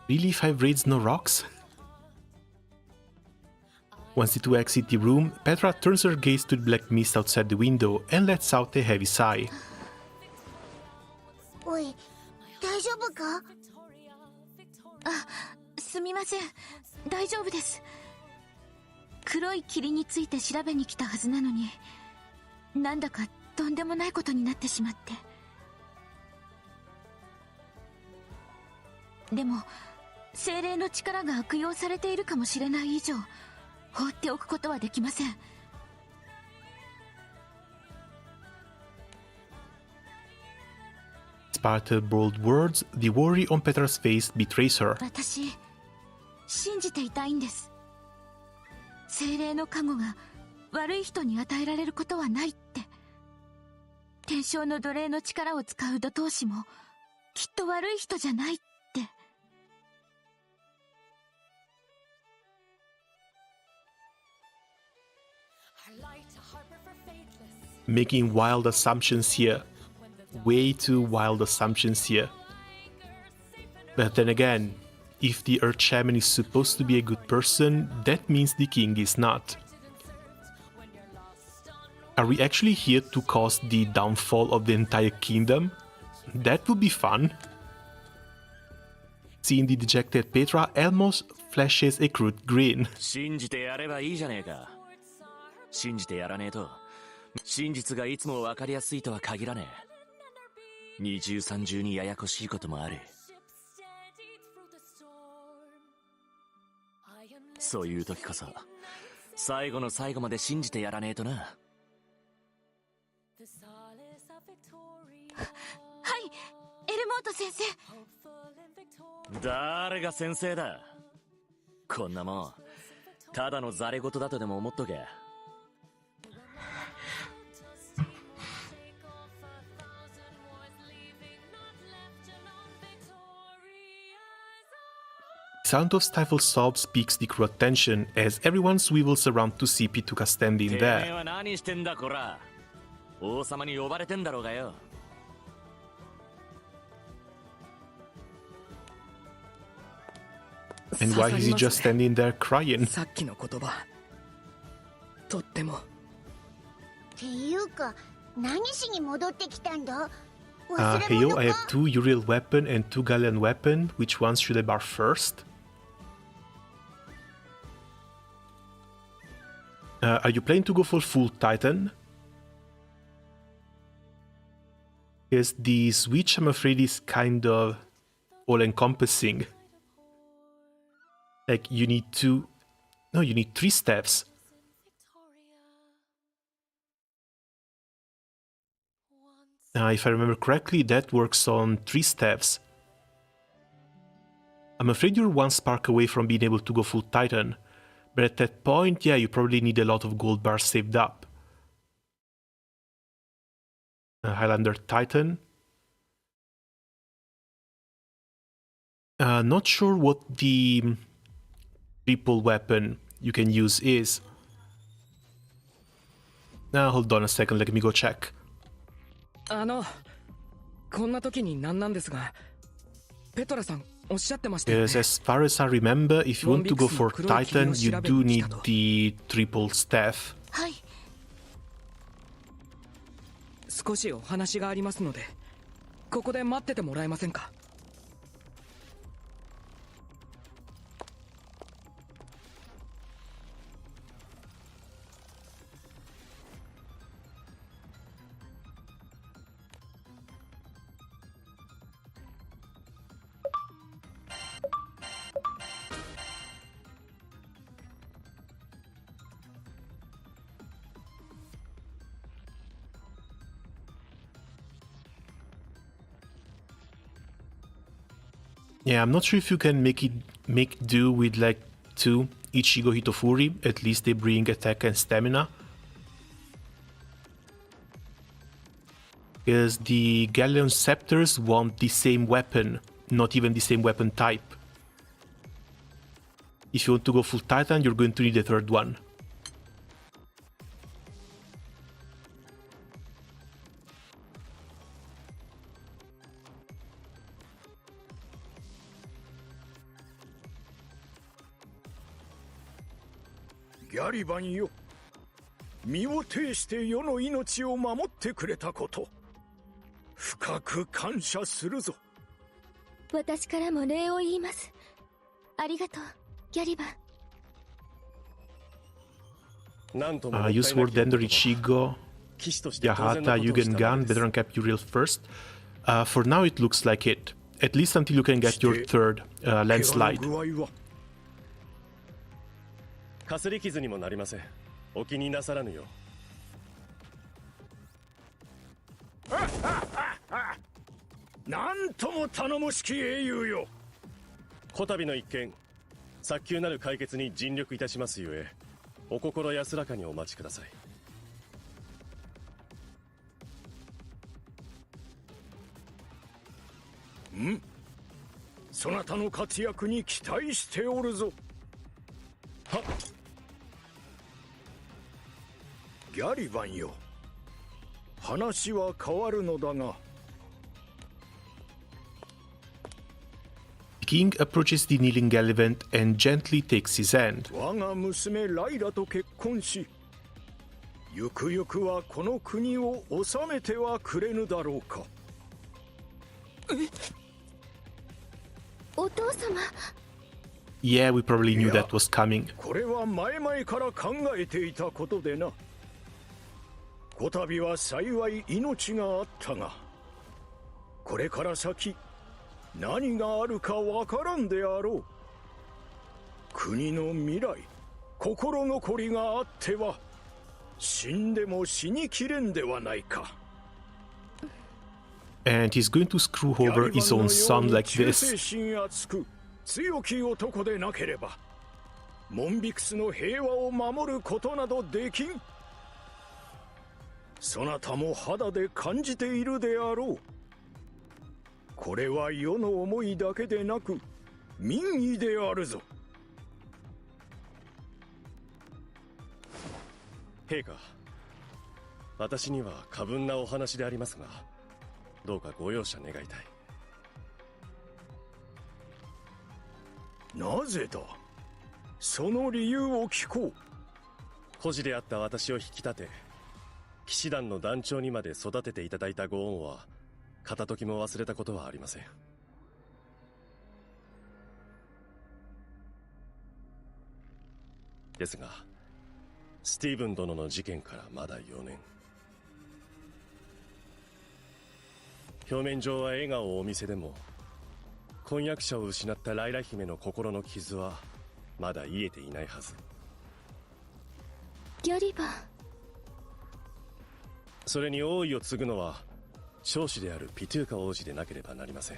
Really, 5 raids, no rocks? Once the two exit the room, Petra turns her gaze to the black mist outside the window and lets out a heavy sigh. おい、大丈夫か？すみません、大丈夫です。黒い霧について調べに来たはずなのに、なんだかとんでもないことになってしまって。でも精霊の力が悪用されているかもしれない以上、放っておくことはできません。Despite her bold words, the worry on Petra's face betrays her. 私、信じていたいんです。精霊の加護が悪い人に与えられることはないって。天正の奴隷の力を使う土闘士もきっと悪い人じゃないって。Making wild assumptions here. Way too wild assumptions here. But then again, if the Earth Shaman is supposed to be a good person, that means the king is not. Are we actually here to cause the downfall of the entire kingdom? That would be fun. Seeing the dejected Petra, Elmos flashes a crude grin. 信じてやればいいじゃねえか。信じてやらねえと、真実がいつも分かりやすいとは限らねえ。二重三重にややこしいこともある。そういう時こそ最後の最後まで信じてやらねえとな。はい、エルモート先生。誰が先生だ。こんなもんただのザレ言だとでも思っとけ。Sound of stifled sobs piques the crew attention as everyone swivels around to see Pituka standing てめえ there. は何してんだこら。王様に呼ばれてんだろうがよ。And why is he just standing there crying? さっきの言葉、とっても。っていうか、何しに戻ってきたんだ？ Hey yo, I have 2 Uriel weapon and 2 Galleon weapon. Which ones should I bar first? Are you planning to go for full Titan? Because the switch, I'm afraid, is kind of all-encompassing. Like, you need 2... No, you need 3 steps. If I remember correctly, that works on 3 steps. I'm afraid you're 1 spark away from being able to go full Titan. But at that point, yeah, you probably need a lot of gold bars saved up. Highlander Titan. Not sure what the triple weapon you can use is. Hold on a second, let me go check. こんな時になんなんですが、ペトラさんおっしゃってましたよね。Yes, as far as I remember, if you want to go for Titan, you do need the triple staff. はい。少しお話がありますので、ここで待っててもらえませんか。Yeah, I'm not sure if you can make do with like 2 Ichigo Hitofuri, at least they bring attack and stamina. Because the Galleon Scepters want the same weapon, not even the same weapon type. If you want to go full Titan, you're going to need a third one. Garibanよ、身を挺して世の命を守ってくれたこと、深く感謝するぞ。私からも礼を言います。ありがとう、ギャリバン。You swore Dender Ichigo, Yahata, Yugen Gun, Veteran Cap Uriel first. For now it looks like it. At least until you can get your third landslide. かすり傷にもなりません。お気になさらぬよ。なんとも頼もしき英雄よ。こたびの一件、早急なる解決に尽力いたしますゆえ、お心安らかにお待ちください。ん？そなたの活躍に期待しておるぞ。はっ。ギャリバンよ、話は変わるのだが。The king approaches the kneeling elephant and gently takes his hand. 我が娘ライラと結婚し、ゆくゆくはこの国を治めてはくれぬだろうか。お父様。Yeah, we probably knew that was coming. これは前々から考えていたことでな。こたびは幸い命があったが、これから先何があるかわからんであろう。国の未来、心残りがあっては死んでも死にきれんではないか。And he's going to screw over his own son like this. 忠誠心厚く強き男でなければモンビクスの平和を守ることなどできん。そなたも肌で感じているであろう。これは世の思いだけでなく民意であるぞ。陛下、私には過分なお話でありますが、どうかご容赦願いたい。なぜだ？その理由を聞こう。孤児であった私を引き立て、騎士団の団長にまで育てていただいたご恩は片時も忘れたことはありません。ですが、スティーブン殿の事件からまだ4年。表面上は笑顔をお見せでも、婚約者を失ったライラ姫の心の傷はまだ癒えていないはず。ギャリバン。それに王位を継ぐのは長子であるピトゥーカ王子でなければなりません。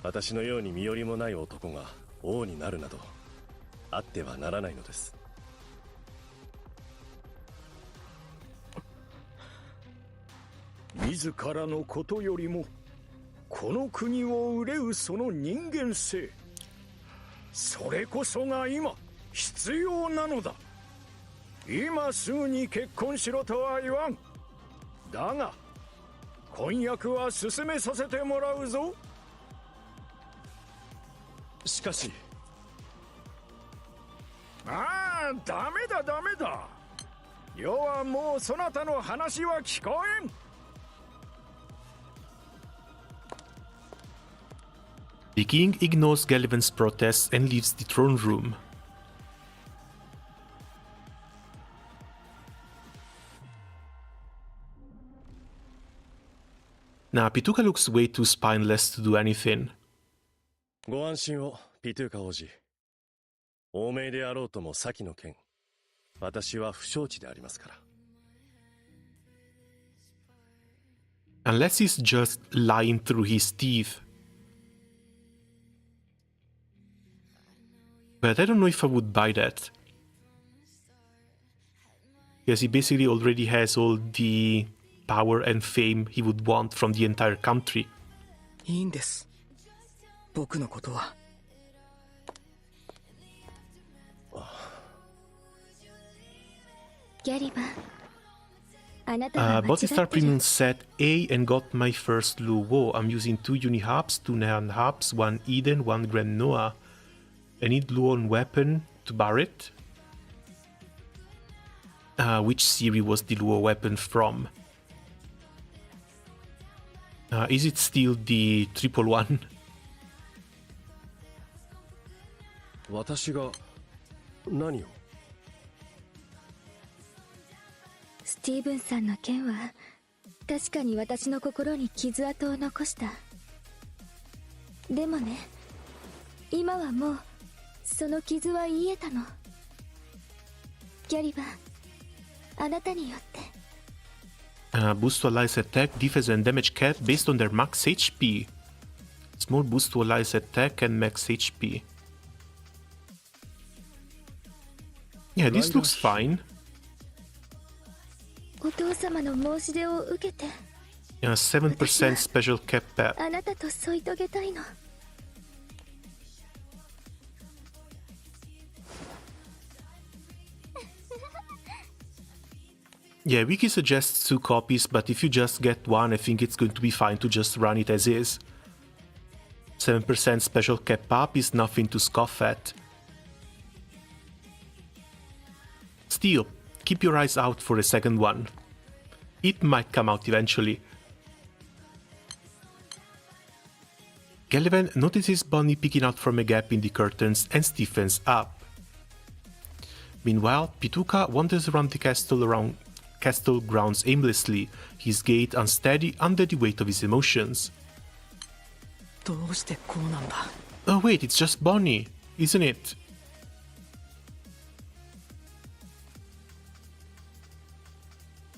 私のように身寄りもない男が王になるなどあってはならないのです。自らのことよりもこの国を憂うその人間性、それこそが今必要なのだ。今すぐに結婚しろとは言わん。だが婚約は進めさせてもらうぞ。しかし。ああ、ダメだダメだ。世はもうそなたの話は聞こえん。The king ignores Gallivant's protests and leaves the throne room. Now, Pituca looks way too spineless to do anything. ご安心を、ピトゥーカ王子。王命であろうとも先の件、私は不承知でありますから。Unless he's just lying through his teeth. But I don't know if I would buy that. Because he basically already has all the power and fame he would want from the entire country. いいんです。僕のことは。ギャリバン、あなたは間違ってる。Body Star Premium set A and got my first Luo. I'm using 2 Uni Hubs, 2 Nehan Hubs, 1 Eden, 1 Grand Noah. I need Luo and weapon to bar it. Which series was the Luo weapon from? Is it still the 111? 私が何を？スティーブンさんの件は確かに私の心に傷跡を残した。でもね、今はもうその傷は癒えたの。ギャリバン、あなたによって。Boost to allies attack, defense and damage cap based on their max HP. Small boost to allies attack and max HP. Yeah, this looks fine. お父様の申し出を受けて。7% special cap pad. あなたと添い遂げたいの。Yeah, Wiki suggests 2 copies, but if you just get one, I think it's going to be fine to just run it as is. 7% special cap up is nothing to scoff at. Still, keep your eyes out for a second one. It might come out eventually. Gallivan notices Bonnie peeking out from a gap in the curtains and stiffens up. Meanwhile, Pituka wanders around the castle grounds aimlessly, his gait unsteady under the weight of his emotions. どうしてこうなんだ。 Oh wait, it's just Bonnie, isn't it?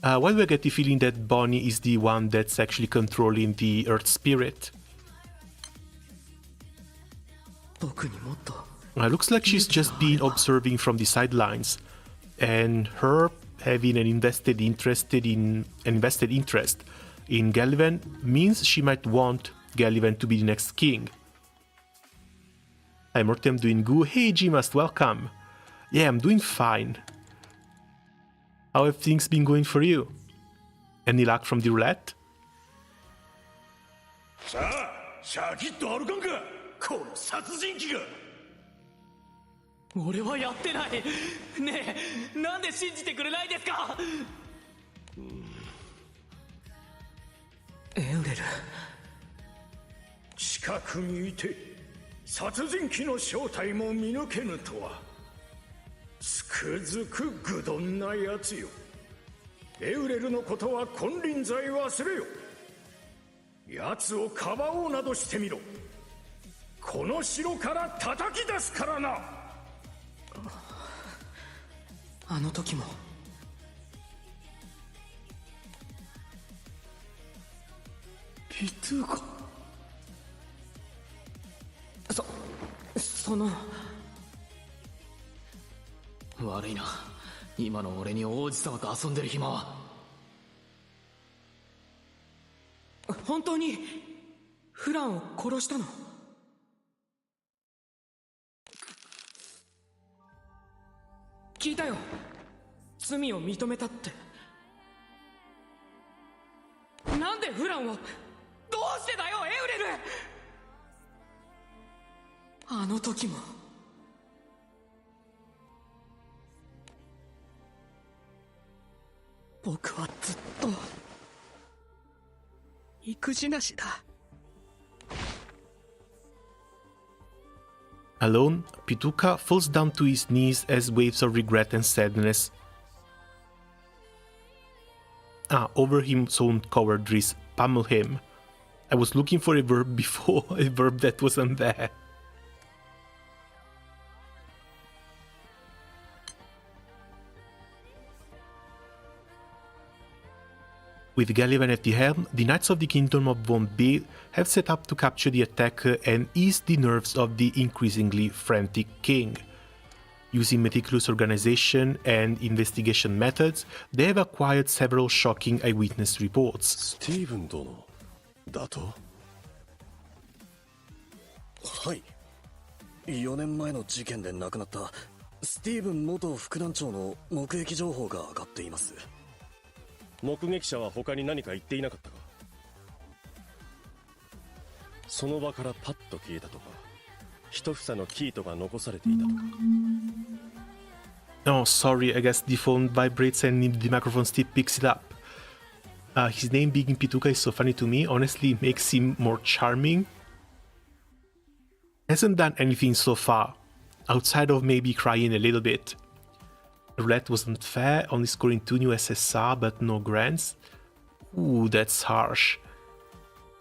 Why do I get the feeling that Bonnie is the one that's actually controlling the Earth Spirit? 僕にもっと。 Looks like she's just been observing from the sidelines, and her having an invested interest in Gallivan means she might want Gallivan to be the next king. Hi Mortem, doing good. Hey G-Must, welcome. Yeah, I'm doing fine. How have things been going for you? Any luck from the roulette? さあ、シャキッと歩かんか、この殺人鬼が。俺はやってない。ねえ、なんで信じてくれないですか？エウレル。近くにいて殺人鬼の正体も見抜けぬとはつくづく愚鈍なやつよ。エウレルのことは金輪際忘れよ。奴をかばおうなどしてみろ。この城から叩き出すからな。あの時もピトゥーカ。その悪いな、今の俺に王子様と遊んでる暇は。本当にフランを殺したの？聞いたよ、罪を認めたって。なんでフランを。どうしてだよエウレル。あの時も僕はずっと育児なしだ。Alone, Pituka falls down to his knees as waves of regret and sadness over him's own cowardice pummel him. I was looking for a verb before, a verb that wasn't there. With Gallivan at the helm, the Knights of the Kingdom of Von B have set up to capture the attacker and ease the nerves of the increasingly frantic king. Using meticulous organization and investigation methods, they have acquired several shocking eyewitness reports. スティーブン殿だと？はい。4年前の事件で亡くなったスティーブン元副団長の目撃情報が上がっています。目撃者は他に何か言っていなかったか？その場からパッと消えたとか、一房のキートが残されていたとか。Oh, sorry, I guess the phone vibrates and the microphone still picks it up. His name being Pituca is so funny to me, honestly it makes him more charming. Hasn't done anything so far, outside of maybe crying a little bit. Roulette wasn't fair, only scoring 2 new SSR but no grants. Ooh, that's harsh.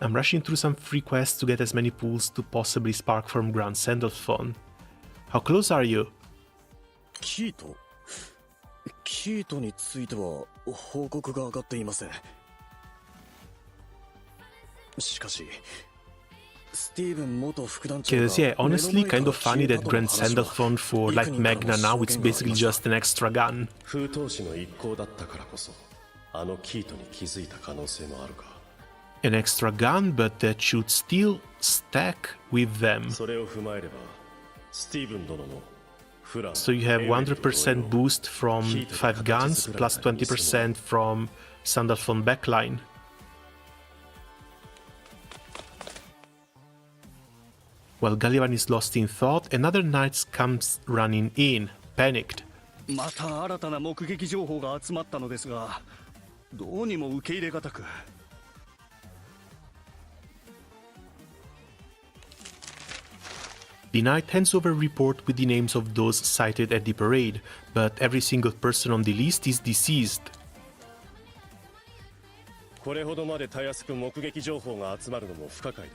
I'm rushing through some free quests to get as many pulls to possibly spark from Grand Sandalphon. How close are you? キートについては報告が上がっていません。しかし、スティーブン元副団長が Because yeah, honestly kind of funny that Grand Sandalphon for like Magna now it's basically just an extra gun. 風闘士の一行だったからこそ、あのキートに気づいた可能性もあるか。An extra gun, but that should still stack with them. それを踏まえれば、スティーブン殿の So you have 100% boost from 5 guns, plus 20% from Sandalphon backline. While Gullivan is lost in thought, another knight comes running in, panicked. また新たな目撃情報が集まったのですが、どうにも受け入れがたく。The knight hands over a report with the names of those cited at the parade, but every single person on the list is deceased. これほどまでたやすく目撃情報が集まるのも不可解だ。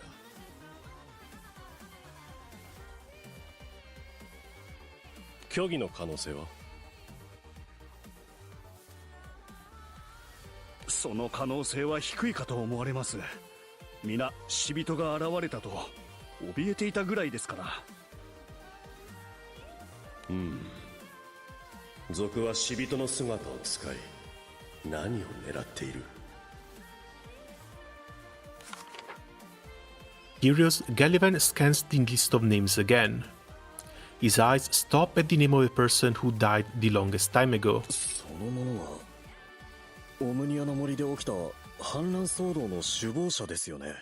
虚偽の可能性は？その可能性は低いかと思われます。皆死人が現れたと怯えていたぐらいですから。賊は死人の姿を使い、何を狙っている？ Curious, Gullivan scans the list of names again. His eyes stop at the name of a person who died the longest time ago. その者はオムニアの森で起きた反乱騒動の首謀者ですよね。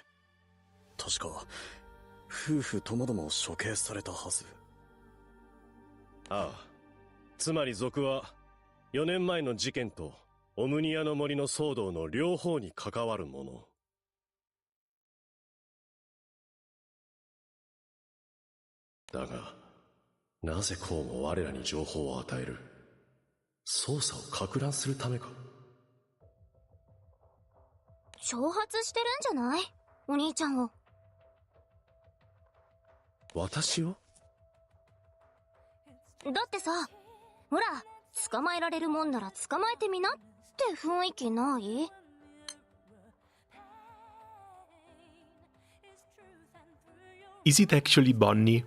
確か夫婦ともども処刑されたはず。ああ、つまり賊は4年前の事件とオムニアの森の騒動の両方に関わる者。だが、なぜこうも我らに情報を与える？捜査を攪乱するためか？挑発してるんじゃない？お兄ちゃんを。私を？だってさ、ほら、捕まえられるもんなら捕まえてみなって雰囲気ない？ Is it actually Bonnie?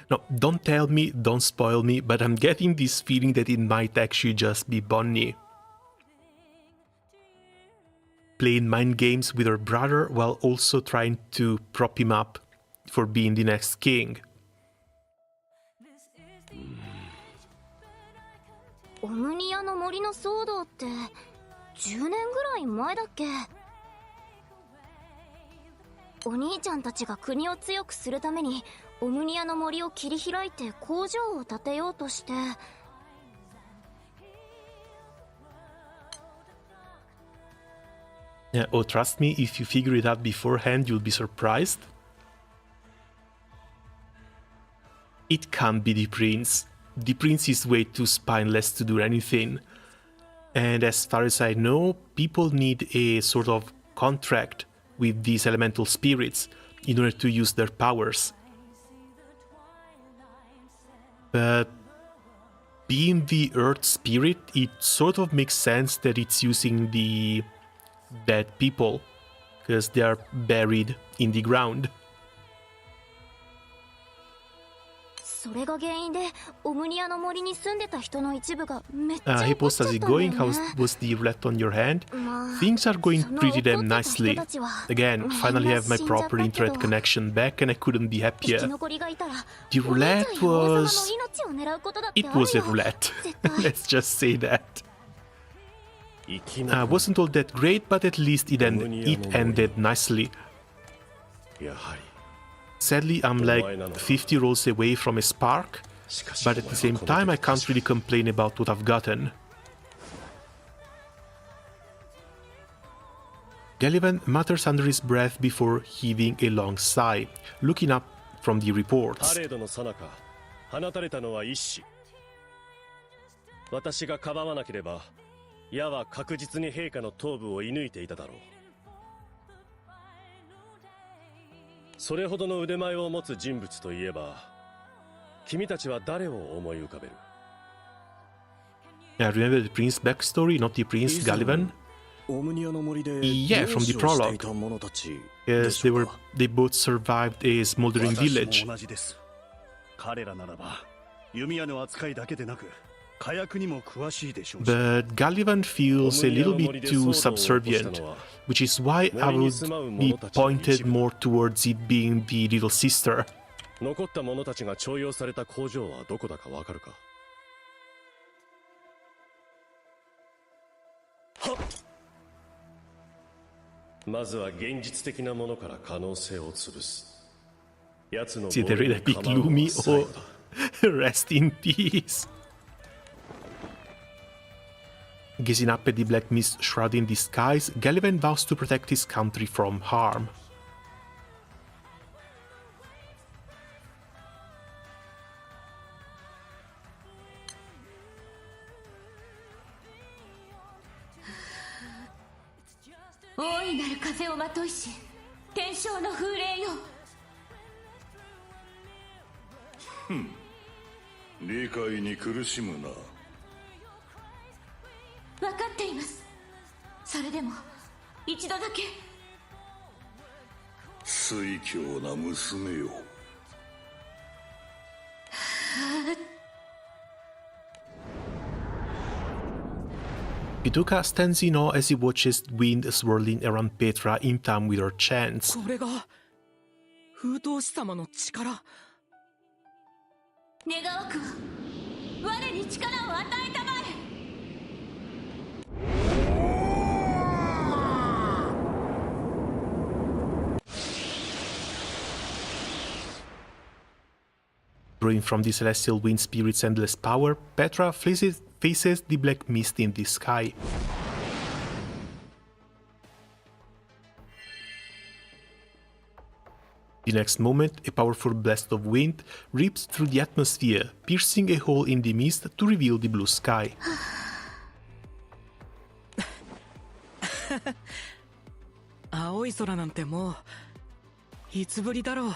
No, don't tell me, don't spoil me, but I'm getting this feeling that it might actually just be Bonnie. Playing mind games with her brother while also trying to prop him up for being the next king. オムニアの森の騒動って10年ぐらい前だっけ？お兄ちゃんたちが国を強くするためにオムニアの森を切り開いて工場を建てようとして。Yeah, oh, trust me, if you figure it out beforehand, you'll be surprised. It can't be the prince. The prince is way too spineless to do anything. And as far as I know, people need a sort of contract with these elemental spirits in order to use their powers. But being the earth spirit, it sort of makes sense that it's using the dead people, because they are buried in the ground. それが原因でオムニアの森に住んでた人の一部がめっちゃ Hey 怒っ boss, ちゃっ how's た it んだよ going? ね。 How was the roulette on your hand? まあ Things are going その pretty 怒 damn ってた nicely. 人たちは Again, みん finally な have my 死んじゃった proper けど internet connection back and I couldn't be 生き happier. 残りがいたら The お姉 roulette ちゃんや王様の was... 命を狙うことだって It ある was a よ roulette. 絶対 Let's just say that. 生き残る Wasn't all that great, but at least it ended nicely. やはり Sadly, I'm like 50 rolls away from a spark, しかし but at the same time, I can't really complain about what I've gotten. Gullivan mutters under his breath before heaving a long sigh, looking up from the パ reports. レードの最中放たれたのは一子。私がかばわなければ矢は確実に陛下の頭部を射抜いていただろう。それほどの腕前を持つ人物といえば君たちは誰を思い浮かべる？ Remember the prince backstory, not the prince Gullivan? オムニアの森で Yeah, from the 漁師をしてい prologue. た者たち Yes, でしょうか。 they both survived a smoldering 私 village. も同じです。彼らならば弓矢の扱いだけでなく火薬にも詳しいでしょうし。 But Gullivan feels a little bit too subservient, which is why I would be pointed more towards it being the little sister. 残った者たちが徴用された工場はどこだかわかるか？はっ。まずは現実的なものから可能性を潰す。奴の It's either really big gloomy or rest in peace. Gazing up at the black mist shrouding the skies, Gullivan vows to protect his country from harm.「大いなる風をまといし天正の風鈴よ」。理解に苦しむな。分かっています。それでも一度だけ。酔狂な娘よ。Pituca stands in awe as he watches wind swirling around Petra in time with her chants. これが風闘師様の力。願わくは我に力を与えたまえ。Drawing from the celestial wind spirit's endless power, Petra faces the black mist in the sky. The next moment, a powerful blast of wind rips through the atmosphere, piercing a hole in the mist to reveal the blue sky. 青い空なんてもういつぶりだろう。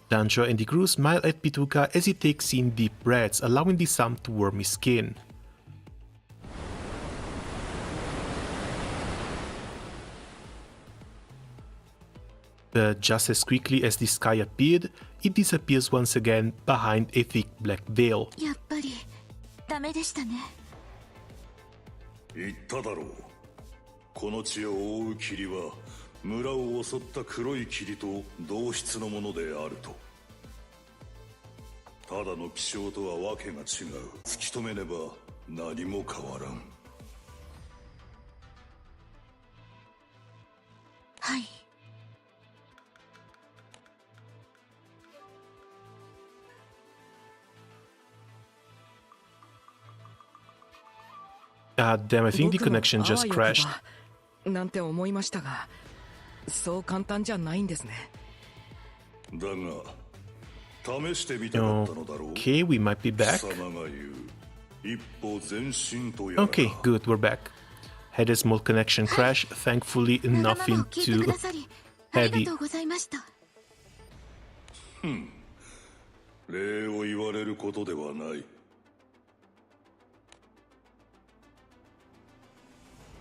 Dancho and the crew smile at Pituca as he takes in deep breaths, allowing the sun to warm his skin. But just as quickly as the sky appeared, it disappears once again behind a thick black veil. やっぱりダメでしたね。言っただろう。この地を覆う霧は村を襲った黒い霧と同質のものであると。ただの気象とはわけが違う。突き止めねば何も変わらん。はい。Damn, I think the connection just crashed. なんて思いましたが、そう簡単じゃないんですね。だが試してみたかったのだろう。Okay, we might be back. 貴様が言う一歩前進とやら。 Okay, good, we're back. Had a small connection crash, thankfully わがまま nothing を聞いてく too ださりあり heavy. がとうございました。礼を言われることではない。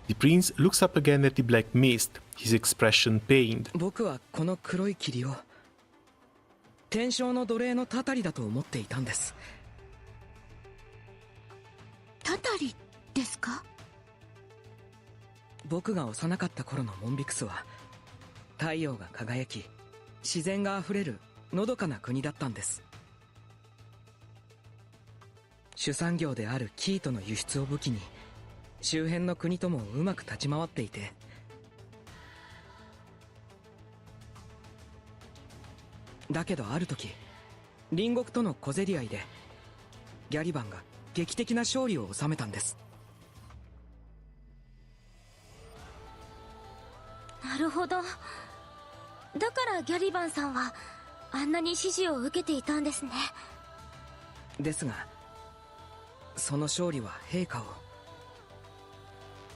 The prince looks up again at the black mist, his expression pained. 僕はこの黒い霧を天正の奴隷のたたりだと思っていたんです。たたりですか？僕が幼かった頃のモンビクスは太陽が輝き自然があふれるのどかな国だったんです。主産業である生糸の輸出を武器に周辺の国ともうまく立ち回っていて、だけどある時隣国との小競り合いでギャリバンが劇的な勝利を収めたんです。なるほど。だからギャリバンさんはあんなに支持を受けていたんですね。ですがその勝利は陛下を、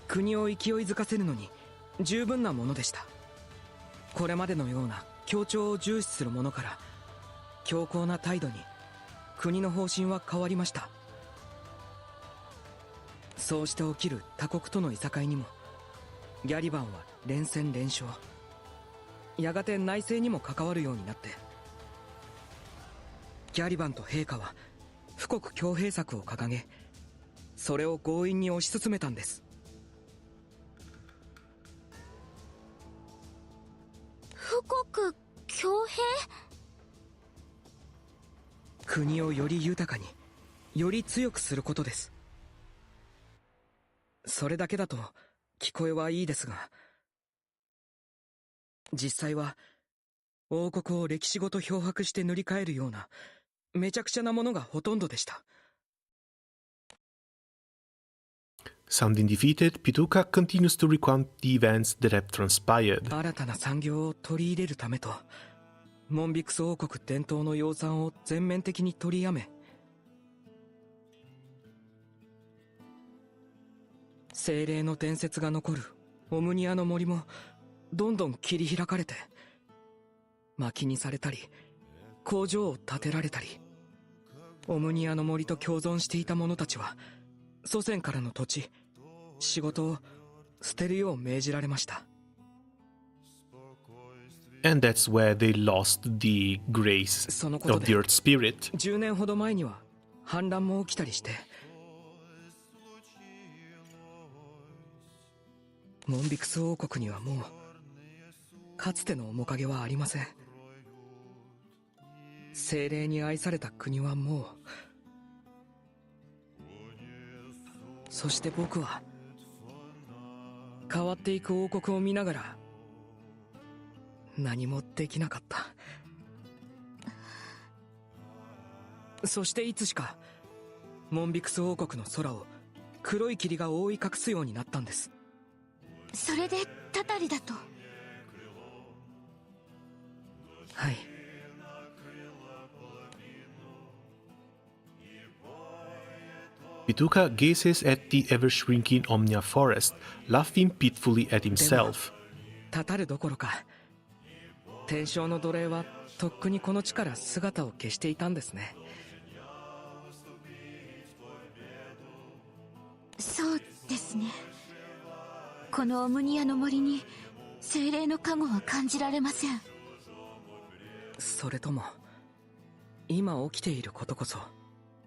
国を勢いづかせるのに十分なものでした。これまでのような協調を重視するものから強硬な態度に国の方針は変わりました。そうして起きる他国とのいさかいにもギャリバンは連戦連勝、やがて内政にも関わるようになって、ギャリバンと陛下は富国強兵策を掲げ、それを強引に推し進めたんです。富国強兵？国をより豊かにより強くすることです。それだけだと聞こえはいいですが、実際は王国を歴史ごと漂白して塗り替えるようなめちゃくちゃなものがほとんどでした。Sounding defeated, Pituca continues to recount the events that have transpired. 新たな産業を取り入れるためとモンビクス王国伝統の養蚕を全面的に取りやめ、精霊の伝説が残るオムニアの森もどんどん切り開かれて、薪にされたり工場を建てられたり、オムニアの森と共存していた者たちは祖先からの土地、仕事を捨てるよう命じられました。And that's where they lost the grace そのこと of で the Earth Spirit. 10年ほど前には反乱も起きたりして、モンビクス王国にはもうかつての面影はありません。精霊に愛された国はもう、そして僕は変わっていく王国を見ながら何もできなかった。そしていつしかモンビクス王国の空を黒い霧が覆い隠すようになったんです。それでたたりだと？はい。Pituca gazes at the ever-shrinking Omnia Forest, laughing pitifully at himself. たたるどころか天正の奴隷はとっくにこの地から姿を消していたんですね。そうですね。このオムニアの森に精霊の加護は感じられません。それとも今起きていることこそ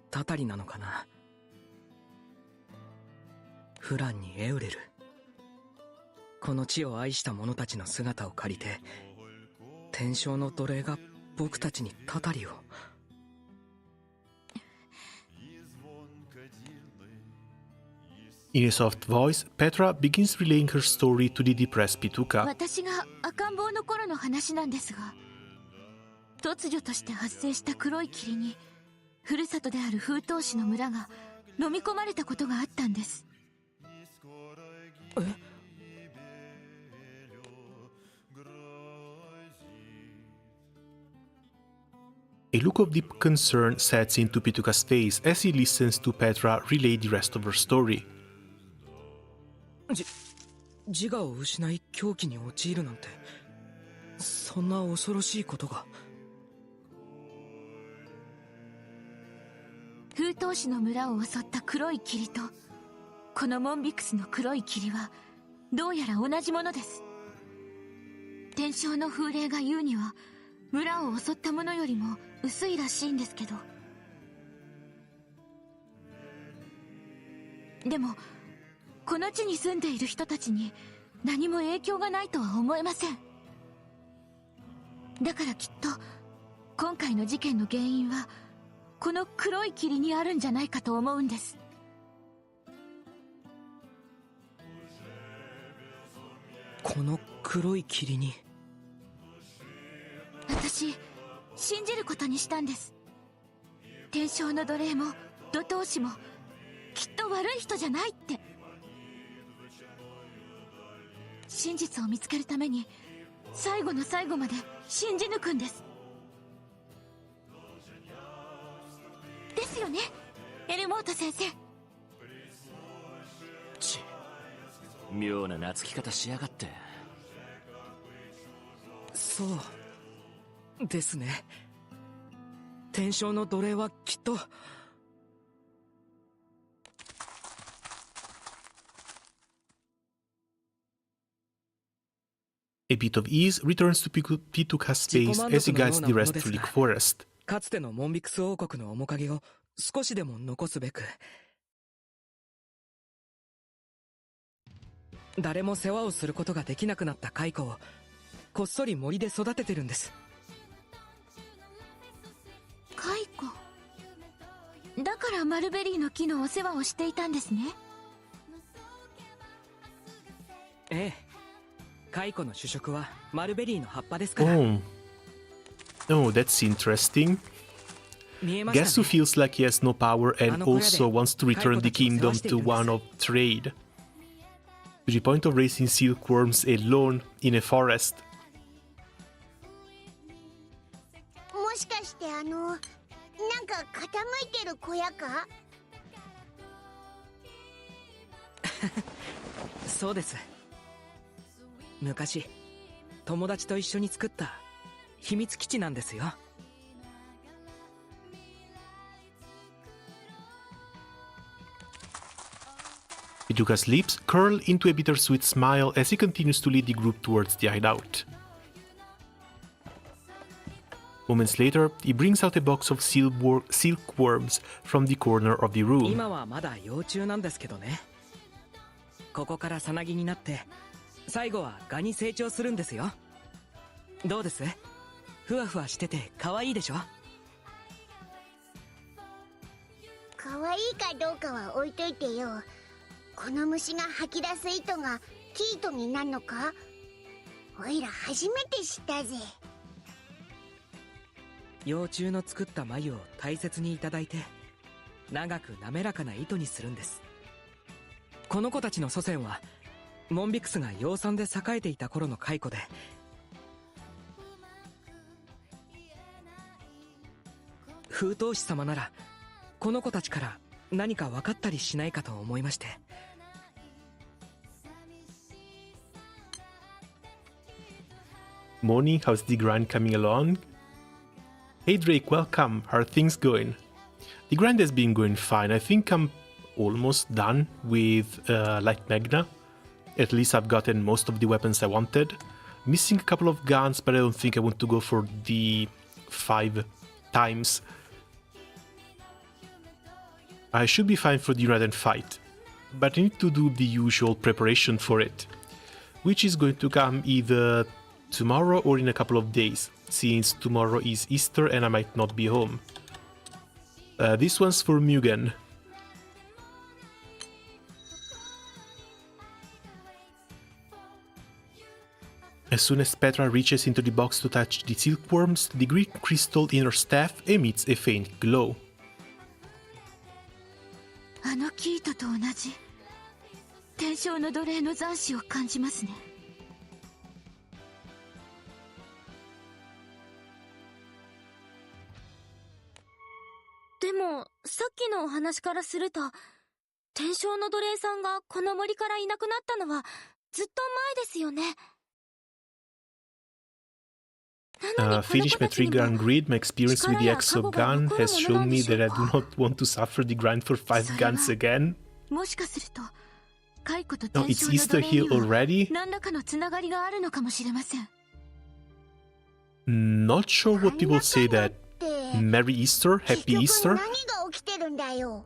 たたりなのかな。フランにエウレル、この地を愛した者たちの姿を借りて天正の奴隷が僕たちにたたりを。In a soft voice, Petra begins relaying her story to the depressed Pituca. 私が赤ん坊の頃の話なんですが、突如として発生した黒い霧にふるさとである風闘士の村が飲み込まれたことがあったんです。A look of deep concern sets into Pituca's face as he listens to Petra relay the rest of her story. 自我を失い狂気に陥るなんて、そんな恐ろしいことが。風闘士の村を襲った黒い霧とこのモンビクスの黒い霧はどうやら同じものです。天正の風霊が言うには村を襲ったものよりも薄いらしいんですけど、でもこの地に住んでいる人たちに何も影響がないとは思えません。だからきっと今回の事件の原因はこの黒い霧にあるんじゃないかと思うんです。この黒い霧に。私信じることにしたんです。天正の奴隷も土闘士もきっと悪い人じゃないって。真実を見つけるために最後の最後まで信じ抜くんです。ですよね、エルモート先生。妙な懐き方しやがって。そうですね。天正の奴隷はきっと。A bit of ease returns to Pituka's space as he guides the rest through the forest. かつてのモンビクス王国の面影を少しでも残すべく、誰も世話をすることができなくなった蚕をこっそり森で育ててるんです。蚕だからマルベリーの木のお世話をしていたんですね。ええ、蚕の主食はマルベリーの葉っぱですから。Oh, that's interesting. Guess who feels like he has no power and also wants to return the kingdom to one of trade? To the point of raising silkworms alone in a forest. もしかしてなんか傾いてる小屋か？そうです。昔友達と一緒に作った秘密基地なんですよ。Pituka's lips curl into a bittersweet smile as he continues to lead the group towards the hideout. Moments later, he brings out a box of silkworms from the corner of the room. 今はまだ幼虫なんですけどね。ここからさなぎになって最後は蛾に成長するんですよ。どうです？ふわふわしてて可愛いでしょ？可愛いかどうかは置いといてよ。この虫が吐き出す糸が生糸になるのか？おいら初めて知ったぜ。幼虫の作った繭を大切にいただいて長く滑らかな糸にするんです。この子たちの祖先はモンビクスが養蚕で栄えていた頃の蚕で、風当士様ならこの子たちから何か分かったりしないかと思いまして。Morning, how's the grind coming along? Hey Drake, welcome. How are things going? The grind has been going fine. I think I'm almost done with Light Magna. At least I've gotten most of the weapons I wanted. Missing a couple of guns, but I don't think I want to go for the 5 times. I should be fine for the United fight, but I need to do the usual preparation for it, which is going to come either tomorrow or in a couple of days, since tomorrow is Easter and I might not be home. This one's for Mugen. As soon as Petra reaches into the box to touch the silkworms, the green crystal in her staff emits a faint glow. あのキートと同じ天正の奴隷の残滓を感じますね。でもさっきのお話からすると天正の奴隷さんがこの森からいなくなったのはずっと前ですよね。Finish my trigger and grid. My experience with the Exo gun has shown me that I do not want to suffer the grind for 5 guns again. もしかすると解雇と No, 転 it's 生の Easter 奴隷 here には already? 何らかのつながりがあるのかもしれません。 Not sure what people say that. Merry Easter? 結 Happy 局 Easter? 何が起きてるんだよ。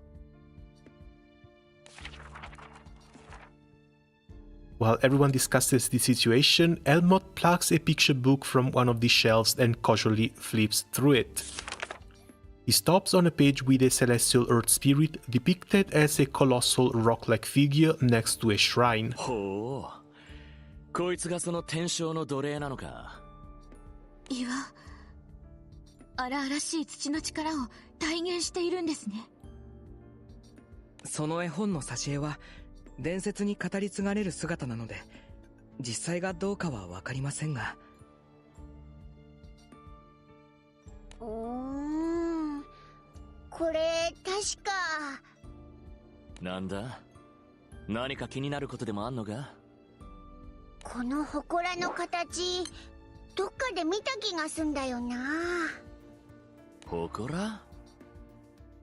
While everyone discusses the situation, Elmot plucks a picture book from one of the shelves and casually flips through it. He stops on a page with a celestial earth spirit depicted as a colossal rock-like figure next to a shrine. ほう、こいつがその天正の奴隷なのか。岩、荒々しい土の力を体現しているんですね。その絵本の挿絵は伝説に語り継がれる姿なので、実際がどうかは分かりませんが。これ確か。なんだ、何か気になることでもあんのか。この祠の形、どっかで見た気がすんだよな。祠っ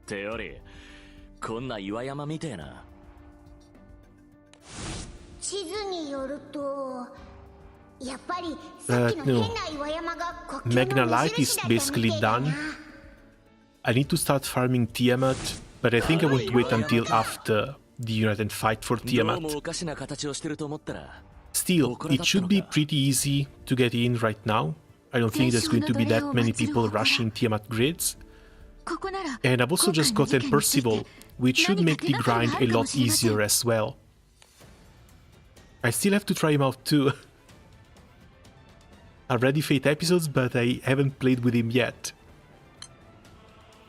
てよりこんな岩山みてえな。地図によると、やっぱりさっきの変な岩山が国境の目印だったみたいだな。I need to start farming Tiamat, but I think I want to wait until after the United fight for どうも Tiamat. おかしな形をしてると思ったら。 Still, it should be pretty easy to get in right now. I don't think there's going to be that many people rushing Tiamat grids. ここなら And I've also just gotten Percival, which should make the grind a lot easier as well. I still have to try him out too. I've read the Fate episodes, but I haven't played with him yet.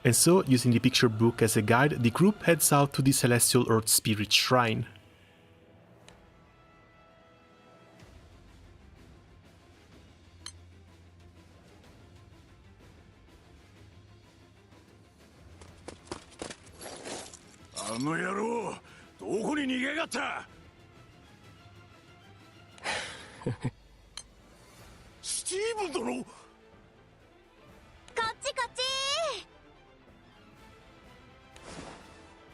And so, using the picture book as a guide, the group heads out to the Celestial Earth Spirit Shrine. Steve 殿、こっちこっち。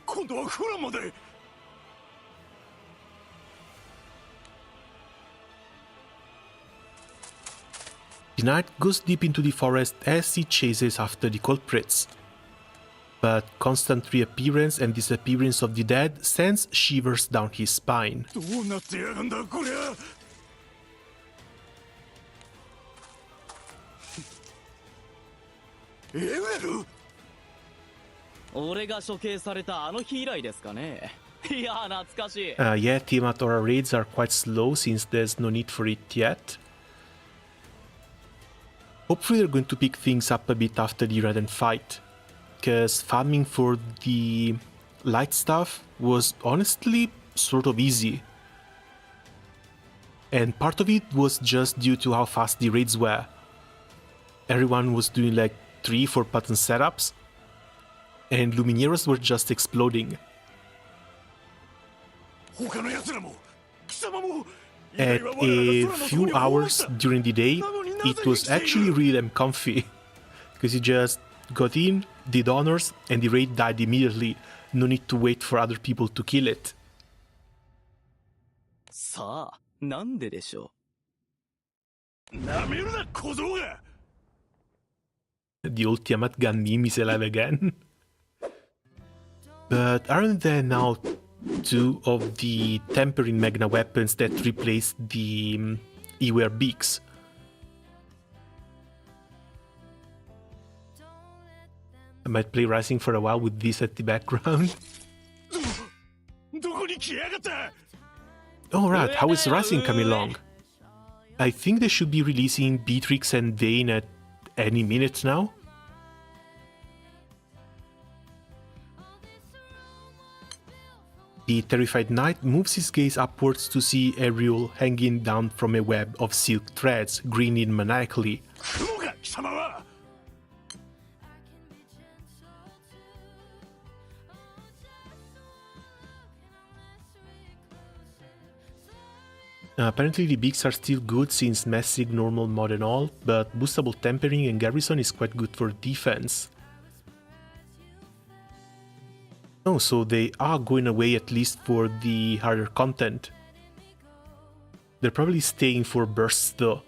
今度はフラまで。The knight goes deep into the forest as he chases after the culprits. But constant reappearance and disappearance of the dead sends shivers down his spine. どうなってやがんだこりゃ。エウェル？俺が処刑されたあの日以来ですかね。いや、懐かしい。Yeah, Tiamat Aura raids are quite slow since there's no need for it yet. Hopefully they're going to pick things up a bit after the Red fight, because farming for the light stuff was honestly sort of easy. And part of it was just due to how fast the raids were. Everyone was doing like 3-4 button setups, and Lumineras were just exploding. At a few hours during the day, it was actually really damn comfy, because you just got in, did honors, and the raid died immediately. No need to wait for other people to kill it. さあ、なんででしょう。なめるな、小僧が。 The old Tiamat gun meme is alive again. But aren't there now two of the Tempering Magna weapons that replace the Eware beaks? I might play Rising for a while with this at the background. Alright, how is Rising coming along? I think they should be releasing Beatrix and Vayne at any minute now. The terrified knight moves his gaze upwards to see Ariel hanging down from a web of silk threads, grinning maniacally. Apparently the beaks are still good since Messig, Normal, Mod and all, but boostable Tempering and Garrison is quite good for defense. Oh Oh, so they are going away at least for the harder content. They're probably staying for bursts though.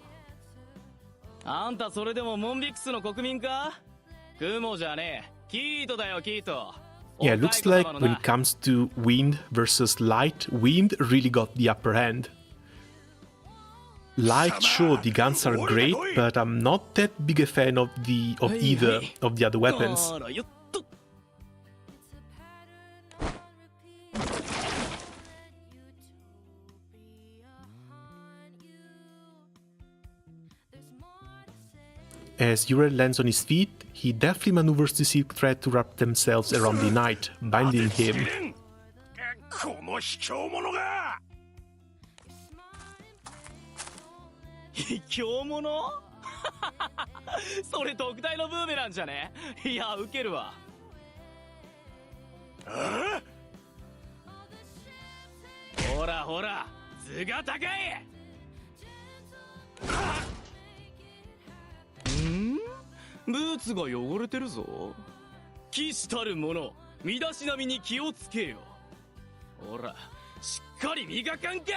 あんたそれでもモンビクスの国民か？クモじゃねえ、キートだよキート。 Yeah, it looks like when it comes to wind versus light, wind really got the upper hand. Light, sure, the guns are great, but I'm not that big a fan of either of the other weapons. As Uriel lands on his feet, he deftly maneuvers the silk thread to wrap themselves around the knight, binding him. この卑怯者が卑怯者それ特大のブーメランじゃね？いや、ウケるわ。ほらほら、図が高い。ブーツが汚れてるぞ。騎士たる者、身だしなみに気をつけよ。ほら、しっかり磨かんか。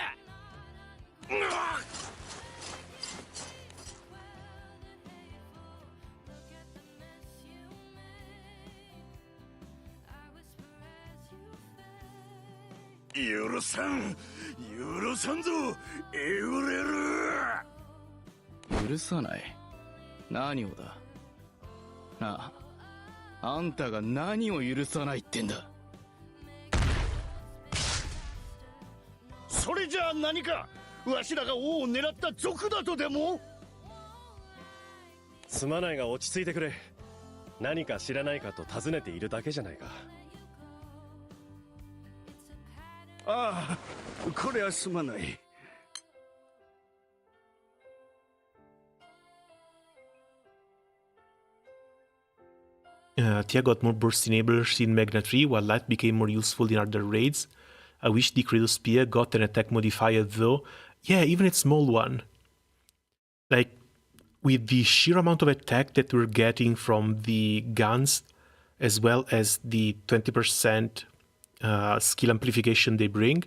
許さん、許さんぞ、エウレル。許さない。何をだ。なあ、あんたが何を許さないってんだ。それじゃあ何かわしらが王を狙った賊だとでも？すまないが落ち着いてくれ。何か知らないかと尋ねているだけじゃないか。ああ、これはすまない。Tia got more burst enablers in Magna 3, while Light became more useful in other raids. I wish the Cradle Spear got an attack modifier though. Yeah, even a small one. Like, with the sheer amount of attack that we're getting from the guns, as well as the 20% skill amplification they bring,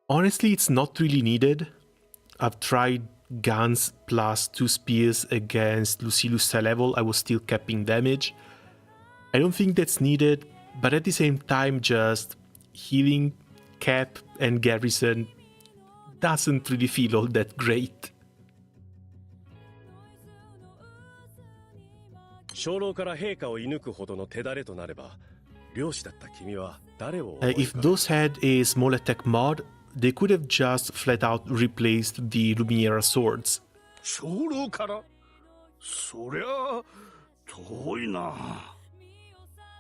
honestly, it's not really needed. I've tried guns plus 2 spears against Lucilius high level. I was still capping damage. I don't think that's needed, but at the same time, just healing, cap, and garrison doesn't really feel all that great. 鐘楼から陛下を射抜くほどの手だれとなれば、漁師だった君は誰を？ If those had a small attack mod, they could have just flat out replaced the Lumiera swords. 鐘楼から？そりゃ遠いな。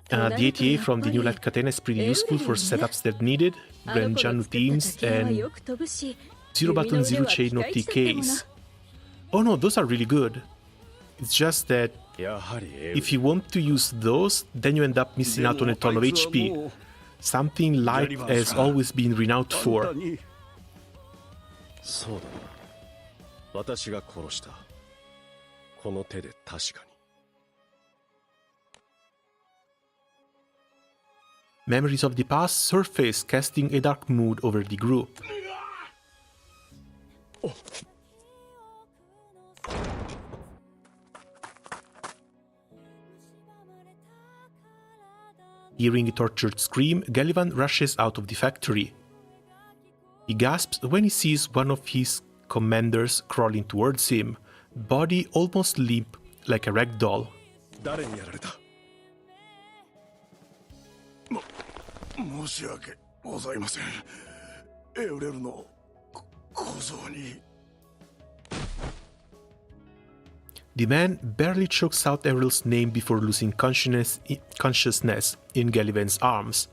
The ATA from the new light katana is pretty useful for setups that needed, Granblue themes, and 0 button 0 chain no TKs. Oh no, those are really good. It's just that if you want to use those, then you end up missing out on a ton of HP. Something Light has always been renowned for. そうだな。私が殺した。この手で確かに。Memories of the past surface, casting a dark mood over the group. Hearing a tortured scream, Galivan rushes out of the factory. He gasps when he sees one of his commanders crawling towards him, body almost limp like a ragdoll. 誰にやられた？申し訳ございません。エウレルの小僧に。The man barely chokes out Ariel's name before losing consciousness in Galivan's arms.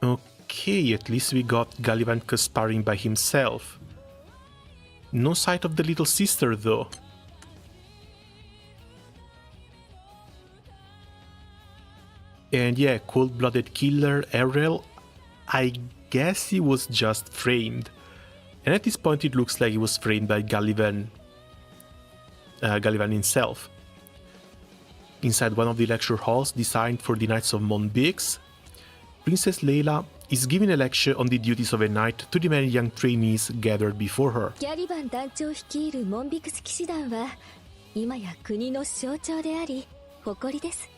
Okay, at least we got Galivan conspiring by himself. No sight of the little sister though. And yeah, cold-blooded killer Ariel, I guess he was just framed. And at this point it looks like he was framed by Galivan Galivan himself. Inside one of the lecture halls designed for the Knights of Monbix, Princess Leila is giving a lecture on the duties of a knight to the many young trainees gathered before her. ギャリバン団長率いるモンビクス騎士団は今や国の象徴であり誇りです。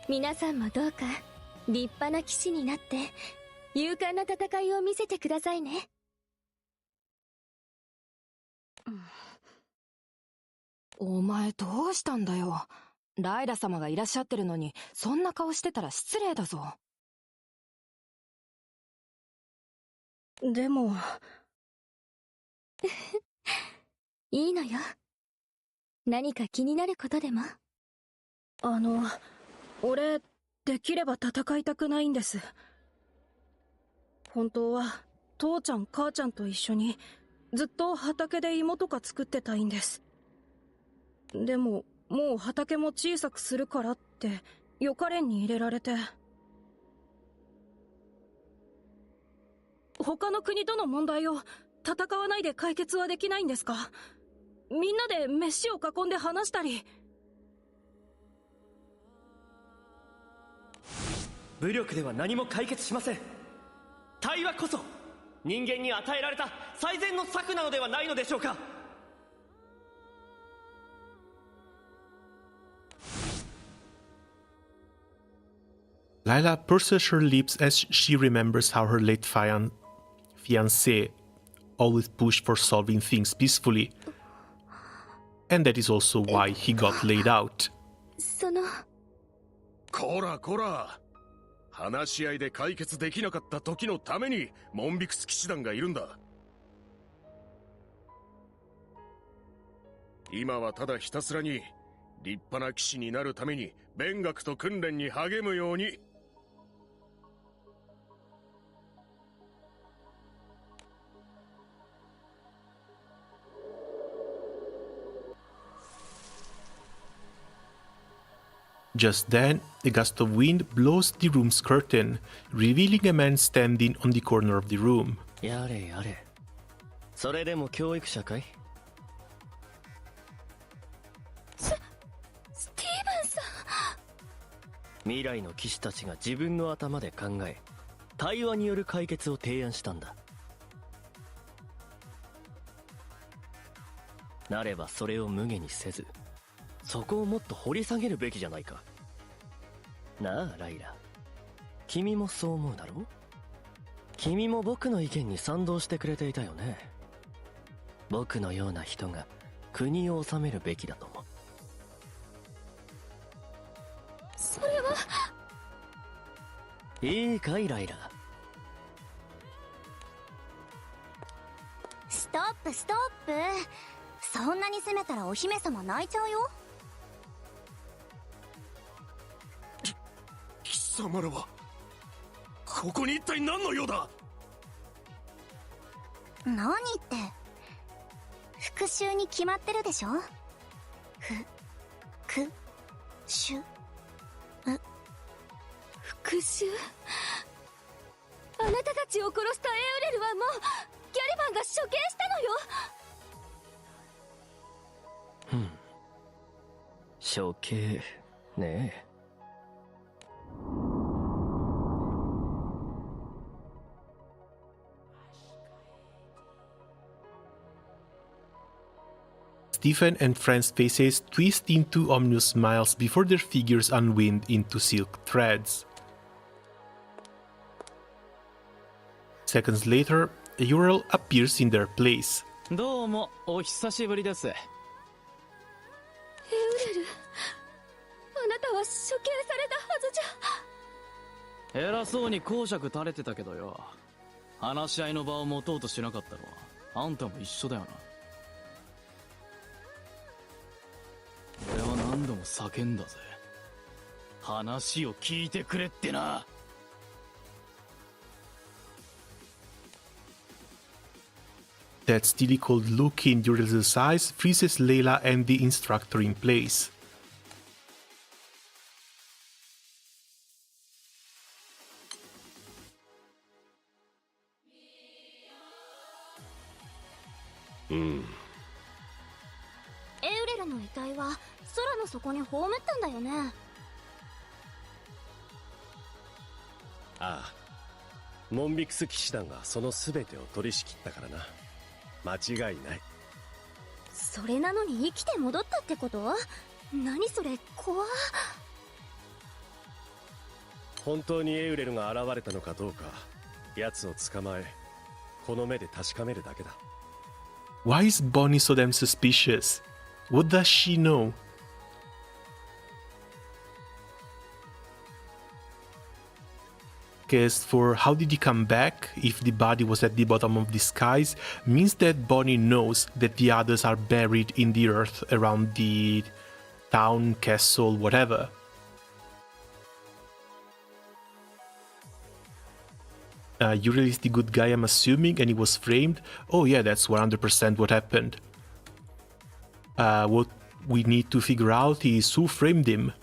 皆さんもどうか立派な騎士になって勇敢な戦いを見せてくださいね。お前どうしたんだよ。ライラ様がいらっしゃってるのにそんな顔してたら失礼だぞ。でもいいのよ。何か気になることでも。俺できれば戦いたくないんです。本当は父ちゃん母ちゃんと一緒にずっと畑で芋とか作ってたいんです。でももう畑も小さくするからって予科練に入れられて。他の国との問題を戦わないで解決はできないんですか？みんなで飯を囲んで話したり。武力では何も解決しません。対話こそ人間に与えられた最善の策なのではないのでしょうか。Lila purses her lips as she remembers how her late fiancé always pushed for solving things peacefully. And that is also why he got laid out. こらこら、話し合いで解決できなかった時のためにモンビクス騎士団がいるんだ。今はただひたすらに立派な騎士になるために勉学と訓練に励むように。Just then, a gust of wind blows the room's curtain, revealing a man standing on the corner of the room. やれやれ。それでも教育者かい？スティーブンさん。未来の騎士たちが自分の頭で考え、対話による解決を提案したんだ。なればそれを無下にせず、そこをもっと掘り下げるべきじゃないか。なあライラ、君もそう思うだろう？君も僕の意見に賛同してくれていたよね。僕のような人が国を治めるべきだと思う。それは。いいかいライラ。ストップストップ。そんなに責めたらお姫様泣いちゃうよ。貴様らはここに一体何の用だ？何って復讐に決まってるでしょ。復讐復讐？あなたたちを殺したエウレルはもうギャリバンが処刑したのよ。処刑ねえ。Stephen and friends' faces twist into ominous smiles before their figures unwind into silk threads. Seconds later, a Ural appears in their place. どうもお久しぶりです。エウレル、あなたは処刑されたはずじゃ。偉そうに講釈垂れてたけどよ、話し合いの場を持とうとしなかったのはあんたも一緒だよな。俺は何度も叫んだぜ、話を聞いてくれってな。That steely cold look in Ural's eyes freezes Layla and the instructor in place. の遺体は空の底に葬ったんだよね。ああ、モンビクス騎士団がその全てを取り仕切ったからな。間違いない。それなのに生きて戻ったってこと？何それ、怖っ。本当にエウレルが現れたのかどうか、奴を捕まえこの目で確かめるだけだ。 Why is Bonnie so damn suspicious? What does she know? Because for how did he come back if the body was at the bottom of the skies means that Bonnie knows that the others are buried in the earth around the town, castle, whatever. Uriel is the good guy, I'm assuming, and he was framed. Oh yeah, that's 100% what happened. What we need to figure out is who framed him.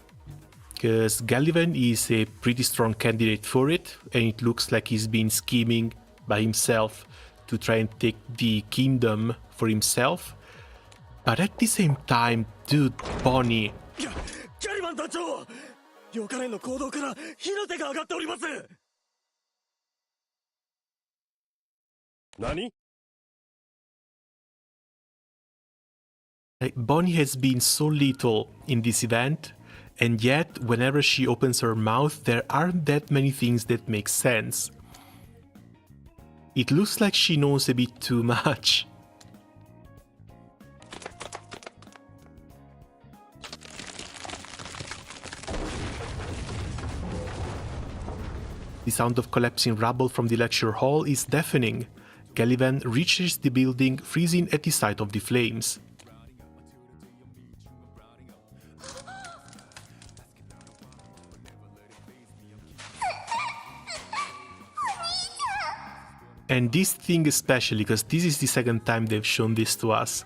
Because Gallivan is a pretty strong candidate for it, and it looks like he's been scheming by himself to try and take the kingdom for himself. But at the same time, dude, Bonnie... ギャリバン団長、ヨカレンの行動から火の手が上がっております。何？ Bonnie has been so little in this event, and yet whenever she opens her mouth there aren't that many things that make sense. It looks like she knows a bit too much. The sound of collapsing rubble from the lecture hall is deafening. Gallivan reaches the building, freezing at the sight of the flames. And this thing especially, because this is the second time they've shown this to us.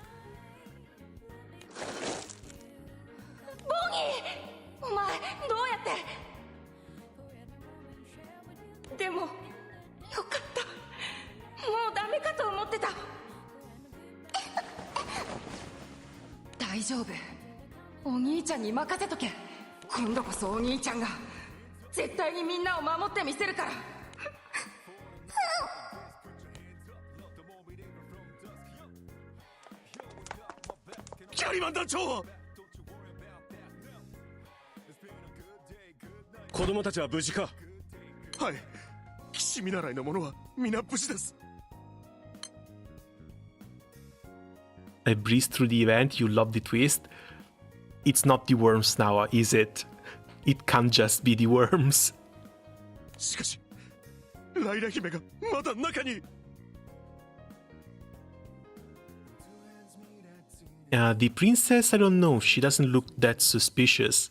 I breezed through the event, you love the twist. It's not the worms now, is it? It can't just be the worms. The princess, I don't know, she doesn't look that suspicious.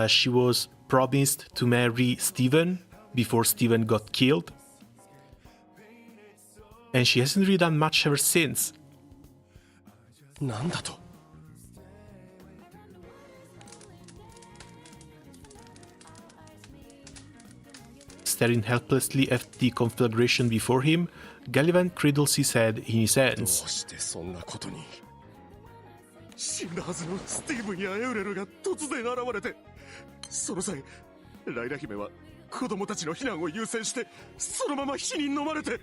She was promised to marry Steven before Steven got killed. And she hasn't really done much ever since. Staring helplessly at the conflagration before him, Gallivan cradles his head in his hands. 死んだはずのスティーブンやエウレルが突然現れて、その際ライラ姫は子供たちの避難を優先してそのまま火に飲まれて。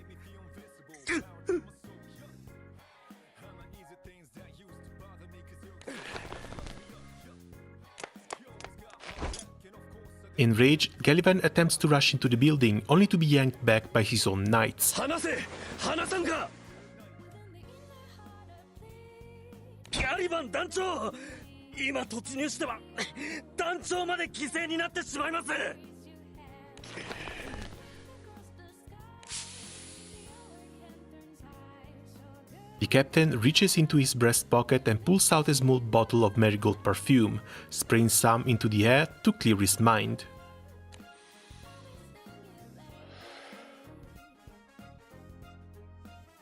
Enraged, Gallivan attempts to rush into the building, only to be yanked back by his own knights. 離せ、離さんか。ギャリバン団長、今突入しては団長まで犠牲になってしまいます。The captain reaches into his breast pocket and pulls out a small bottle of marigold perfume, spraying some into the air to clear his mind.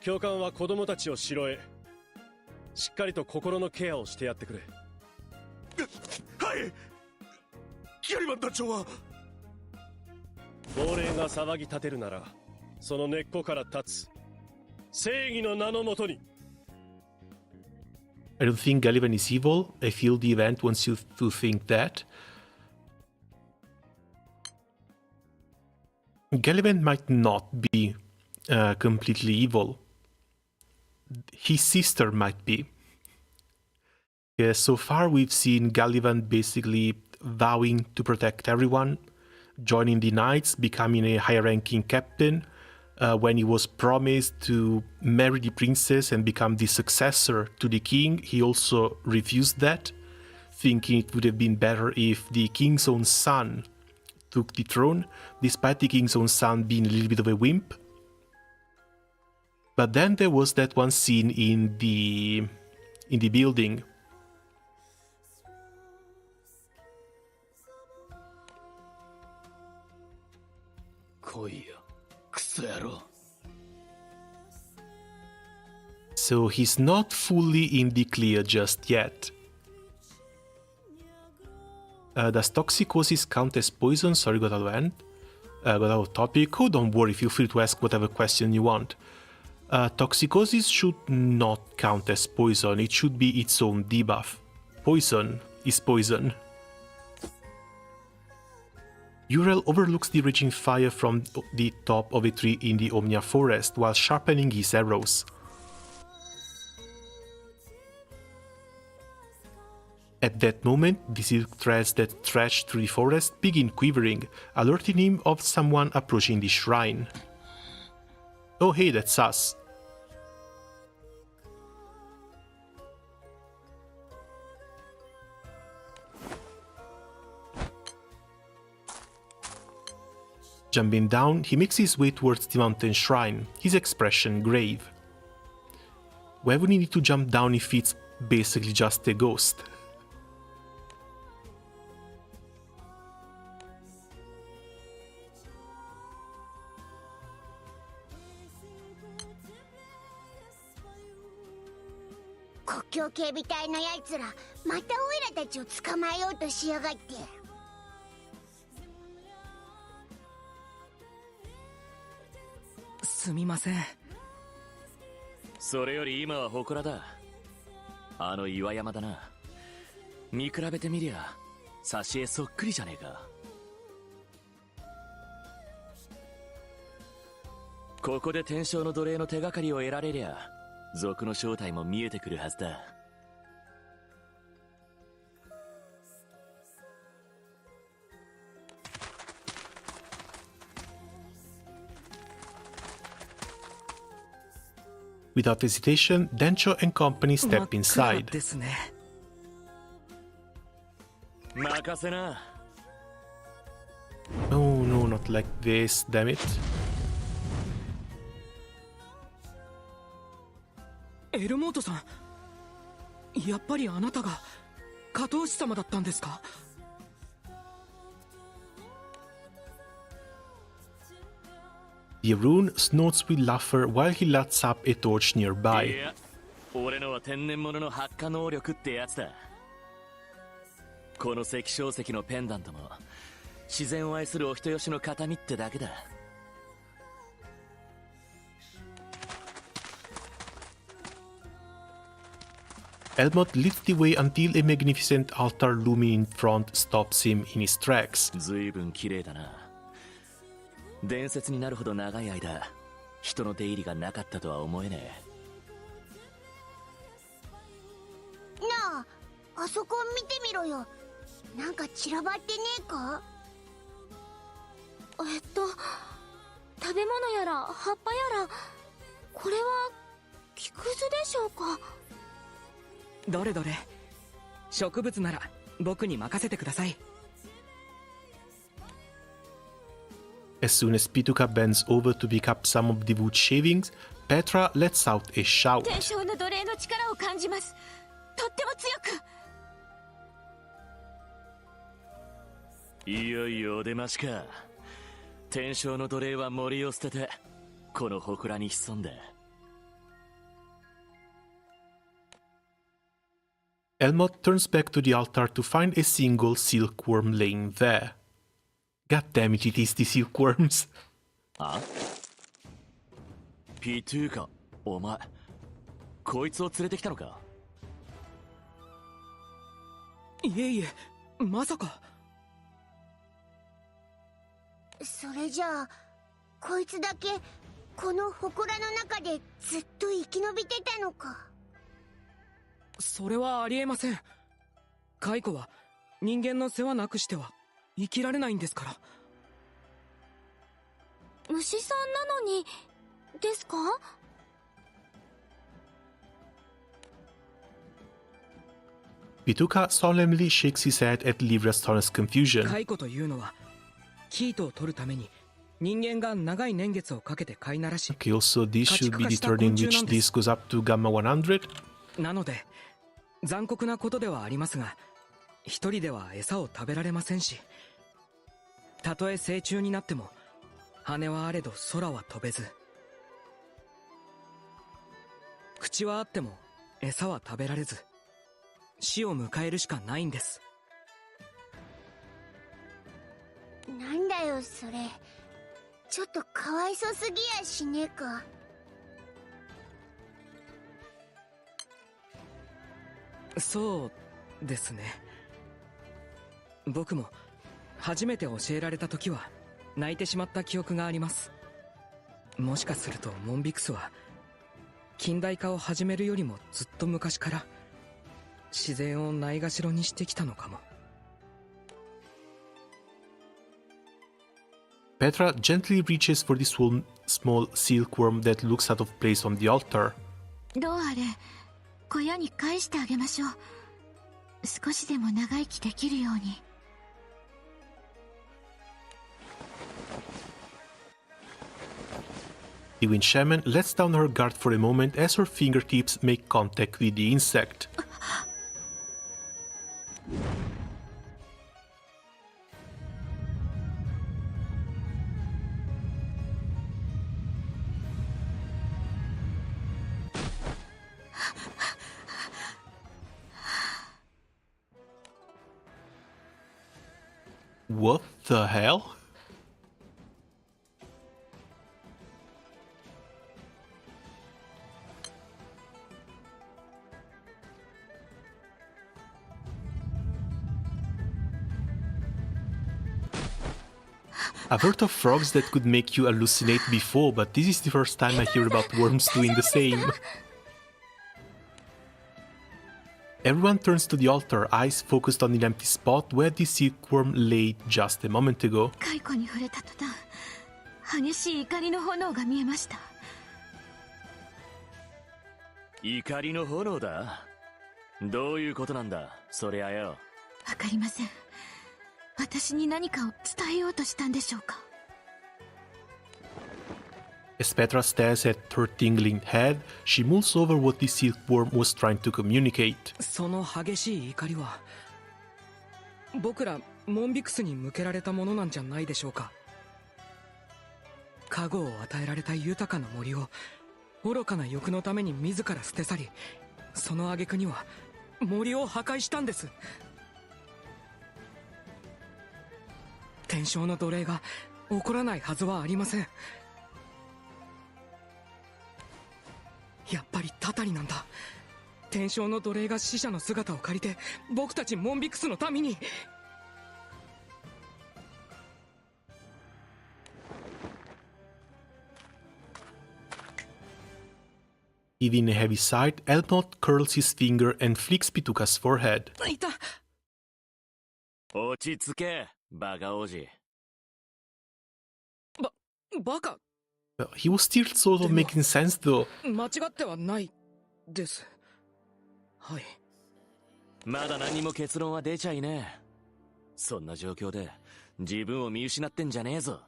教官は子供たちを城へ。しっかりと心のケアをしてやってくれ。はい。ギャリバン団長は。亡霊が騒ぎ立てるなら、その根っこから立つ正義の名のもとに。I don't think Gullivan is evil. I feel the event wants you to think that. Gullivan might not be completely evil. His sister might be. Yeah, so far we've seen Gullivan basically vowing to protect everyone, joining the knights, becoming a high-ranking captain. When he was promised to marry the princess and become the successor to the king, he also refused that, thinking it would have been better if the king's own son took the throne, despite the king's own son being a little bit of a wimp. But then there was that one scene in the building. So he's not fully in the clear just yet. Does toxicosis count as poison? Sorry, got out of topic. Oh, don't worry, feel free to ask whatever question you want. Toxicosis should not count as poison, it should be its own debuff. Poison is poison. Uriel overlooks the raging fire from the top of a tree in the Omnia forest while sharpening his arrows. At that moment, the silk threads that stretch through the forest begin quivering, alerting him of someone approaching the shrine. Oh hey, that's us. Jumping down, he makes his way towards the mountain shrine, his expression grave. Why would he need to jump down if it's basically just a ghost?国境警備隊のやつらまたオイラたちを捕まえようとしやがって。すみません。それより今は祠だ。あの岩山だな。見比べてみりゃ挿絵そっくりじゃねえか。ここで天正の奴隷の手がかりを得られりゃ族の正体も見えてくるはずだ。Without hesitation, Dencho and company step inside. ですね。任せな。Oh no, not like this, damn it. エルモートさん、やっぱりあなたが加藤氏様だったんですか？ The Rune snorts with laughter while he lights up a torch nearby. いや、俺のは天然物の発火能力ってやつだ。この赤小石のペンダントも自然を愛するお人よしの形見ってだけだ。Elmot leads the way until a magnificent altar looming in front stops him in his tracks. 随分綺麗だな。伝説になるほど長い間人の出入りがなかったとは思えねえ。なあ、あそこ見てみろよ。なんか散らばってねえか？食べ物やら葉っぱやら、これは木くずでしょうか？どれどれ、植物なら僕に任せてください。As soon as Pituca bends over to pick up some of the wood shavings, Petra lets out a shout. 天正の奴隷の力を感じます。とっても強く。いよいよお出ましか。天正の奴隷は森を捨ててこの祠に潜んで。Elmot turns back to the altar to find a single silkworm laying there. God damn it, it is the silkworms. あ？ピトゥーカ、お前こいつを連れてきたのか？いえいえ、まさか。それじゃあこいつだけこの祠の中でずっと生き延びてたのか。それはありえません。蚕は人間の世話なくしては生きられないんですから。虫さんなのにですか？Pituca solemnly shakes his head at Livra's confusion. 蚕というのは生糸を取るために人間が長い年月をかけて飼いならし、 Okay, also this should be the turn in which this goes up to Gamma 100. なので残酷なことではありますが、一人では餌を食べられませんし、たとえ成虫になっても羽はあれど空は飛べず、口はあっても餌は食べられず、死を迎えるしかないんです。なんだよそれ、ちょっとかわいそすぎやしねえか。そうですね。僕も初めて教えられた時は泣いてしまった記憶があります。もしかするとモンビクスは近代化を始めるよりもずっと昔から自然をないがしろにしてきたのかも。Petra gently reaches for the small silkworm that looks out of place on the altar. どうあれ小屋に返してあげましょう。少しでも長生きできるように。The wind shaman lets down her guard for a moment as her fingertips make contact with the insect. What the hell? I've heard of frogs that could make you hallucinate before, but this is the first time I hear about worms doing the same. Everyone turns to the altar, eyes focused on the empty spot where the silkworm lay just a moment ago. 蚕に触れた途端、激しい怒りの炎が見えました。怒りの炎だ。どういうことなんだそりゃよ。わかりません。私に何かを伝えようとしたんでしょうか。As Petra stares at her tingling head, she mulls over what the silkworm was trying to communicate. その激しい怒りは僕らモンビクスに向けられたものなんじゃないでしょうか。加護を与えられた豊かな森を愚かな欲のために自ら捨て去り、その挙句には森を破壊したんです。天正の奴隷が起こらないはずはありません。やっぱりタタリなんだ。天正の奴隷が死者の姿を借りて僕たちモンビクスの民に。Heaving a heavy sigh, Elnot curls his finger and flicks Pituca's forehead. いた。落ち着けバカ王子。バカ。He was still sort of making sense though. 間違ってはないです。はい。まだ何も結論は出ちゃいねえ。そんな状況で自分を見失ってんじゃねえぞ。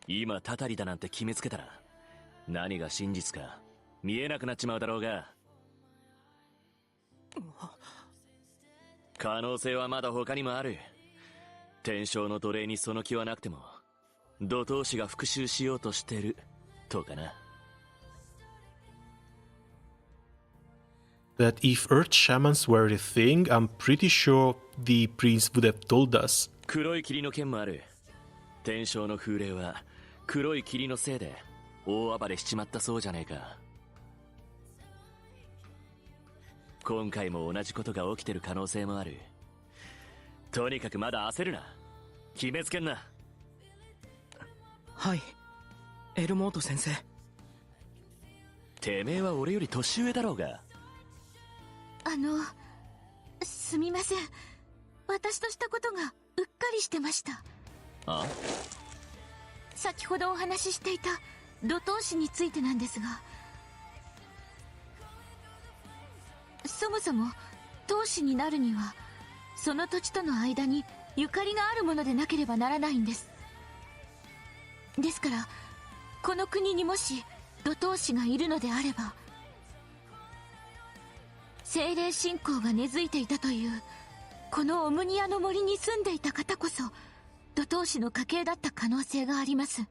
今タタリだなんて決めつけたら何が真実か見えなくなっちまうだろうが。可能性はまだ他にもある。天正の奴隷にその気はなくても怒涛師が復讐しようとしてるとかな。That if Earth shamans were a thing, I'm pretty sure the prince would have told us. 黒い霧の剣もある。天正の風霊は黒い霧のせいで大暴れしちまったそうじゃねえか。今回も同じことが起きてる可能性もある。とにかくまだ焦るな。決めつけんな。はい、エルモート先生。てめえは俺より年上だろうが。すみません。私としたことがうっかりしてました。あ？先ほどお話ししていた土投資についてなんですが、そもそも投資になるにはその土地との間にゆかりがあるものでなければならないんです。ですからこの国にもし土投資がいるのであれば、精霊信仰が根付いていたというこのオムニアの森に住んでいた方こそ土投資の家系だった可能性があります。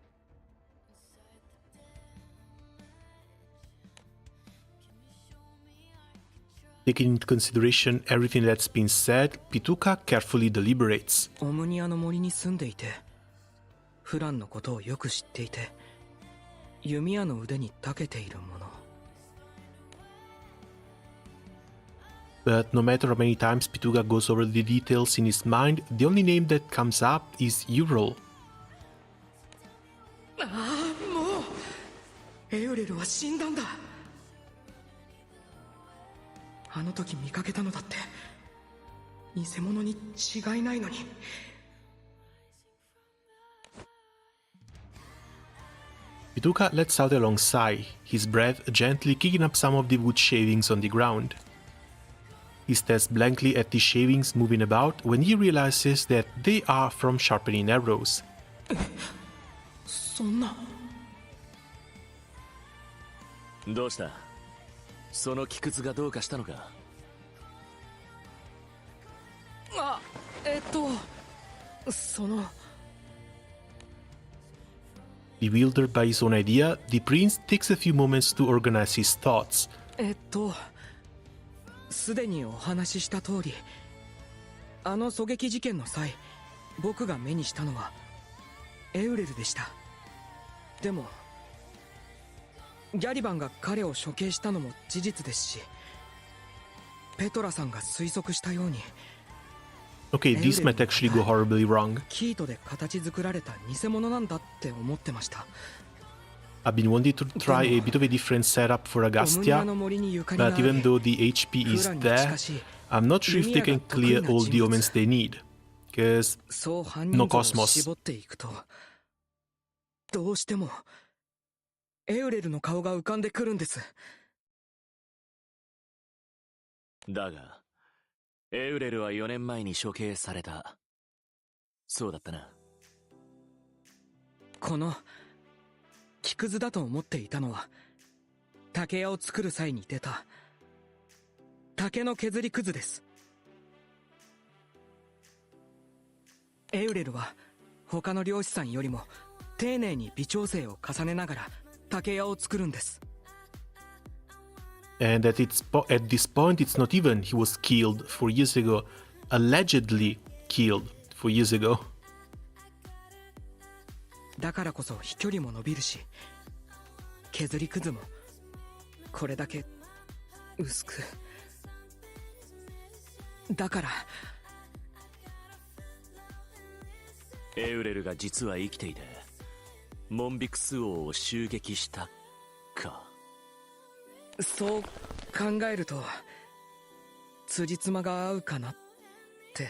Taking into consideration everything that's been said, Pituca carefully deliberates. オムニアの森に住んでいて、フランのことをよく知っていて、弓矢の腕に長けているもの。But no matter how many times Pituca goes over the details in his mind, the only name that comes up is Ural. ああ、もうエウレルは死んだんだ。あの時見かけたのだって偽物に違いないのに。Pituca lets out a long sigh, his breath gently kicking up some of the wood shavings on the ground. He stares blankly at the shavings moving about when he realizes that they are from sharpening arrows. そんな。どうした？その木くずがどうかしたのか？あ、その。Bewildered by his own idea, the prince takes a few moments to organize his thoughts. すでにお話しした通り、あの狙撃事件の際、僕が目にしたのはエウレルでした。でもギャリバンが彼を処刑したのも事実ですし、ペトラさんが推測したように、 Okay, this might actually go horribly wrong. キートで形作られた偽物なんだって思ってました。 I've been wanting to try a bit of a different setup for Agastya, but even though the HP is there, I'm not sure if they can clear all the omens they need, because no cosmos. どうしてもエウレルの顔が浮かんでくるんです。だがエウレルは4年前に処刑された。そうだったな。この木くずだと思っていたのは、竹屋を作る際に出た竹の削りくずです。エウレルは他の漁師さんよりも丁寧に微調整を重ねながら竹屋を作るんです。And at this point, it's not even he was killed 4 years ago, allegedly killed 4 years ago. だからこそ飛距離も伸びるし、削りくずもこれだけ薄く。だからエウレルが実は生きていてモンビクス王を襲撃したか。そう考えると辻褄が合うかなって。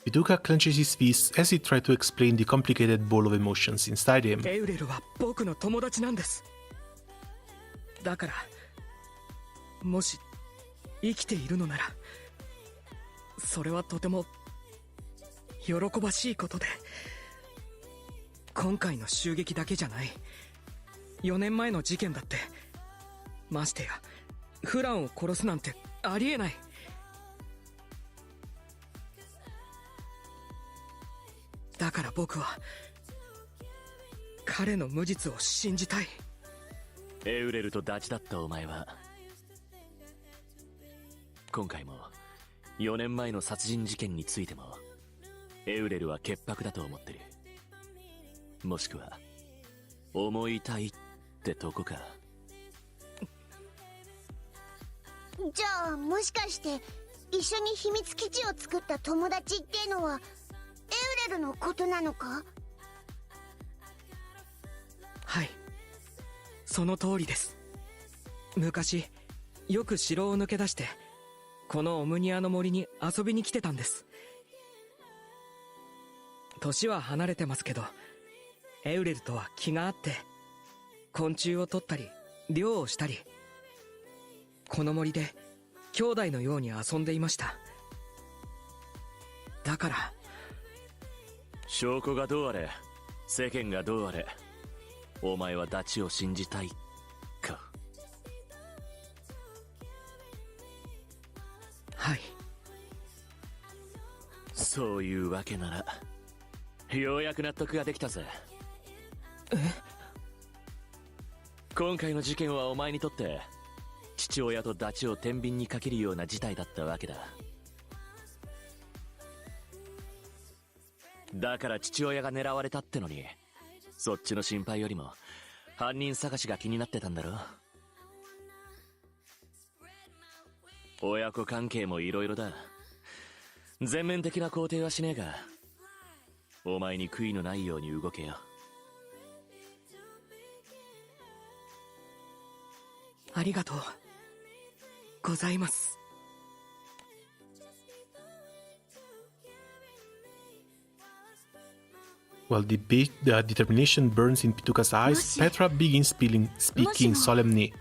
Pituca clenches his fists as he tries to explain the complicated ball of emotions inside him. エウレルは僕の友達なんです。だからもし生きているのなら、それはとても喜ばしいことで、今回の襲撃だけじゃない、4年前の事件だって、ましてやフランを殺すなんてありえない。だから僕は彼の無実を信じたい。エウレルとダチだったお前は今回も4年前の殺人事件についてもエウレルは潔白だと思ってる。もしくは思いたいってとこか。じゃあもしかして一緒に秘密基地を作った友達っていうのはエウレルのことなのか？はい、その通りです。昔よく城を抜け出してこのオムニアの森に遊びに来てたんです。年は離れてますけど、エウレルとは気があって昆虫を取ったり漁をしたり、この森で兄弟のように遊んでいました。だから。証拠がどうあれ世間がどうあれ、お前はダチを信じたいか？はい。そういうわけならようやく納得ができたぜ。今回の事件はお前にとって父親とダチを天秤にかけるような事態だったわけだ。だから父親が狙われたってのに、そっちの心配よりも犯人探しが気になってたんだろ。親子関係もいろいろだ。全面的な肯定はしねえが、お前に悔いのないように動けよ。ありがとうございます。While the determination burns in Pituka's eyes, Petra begins speaking solemnly.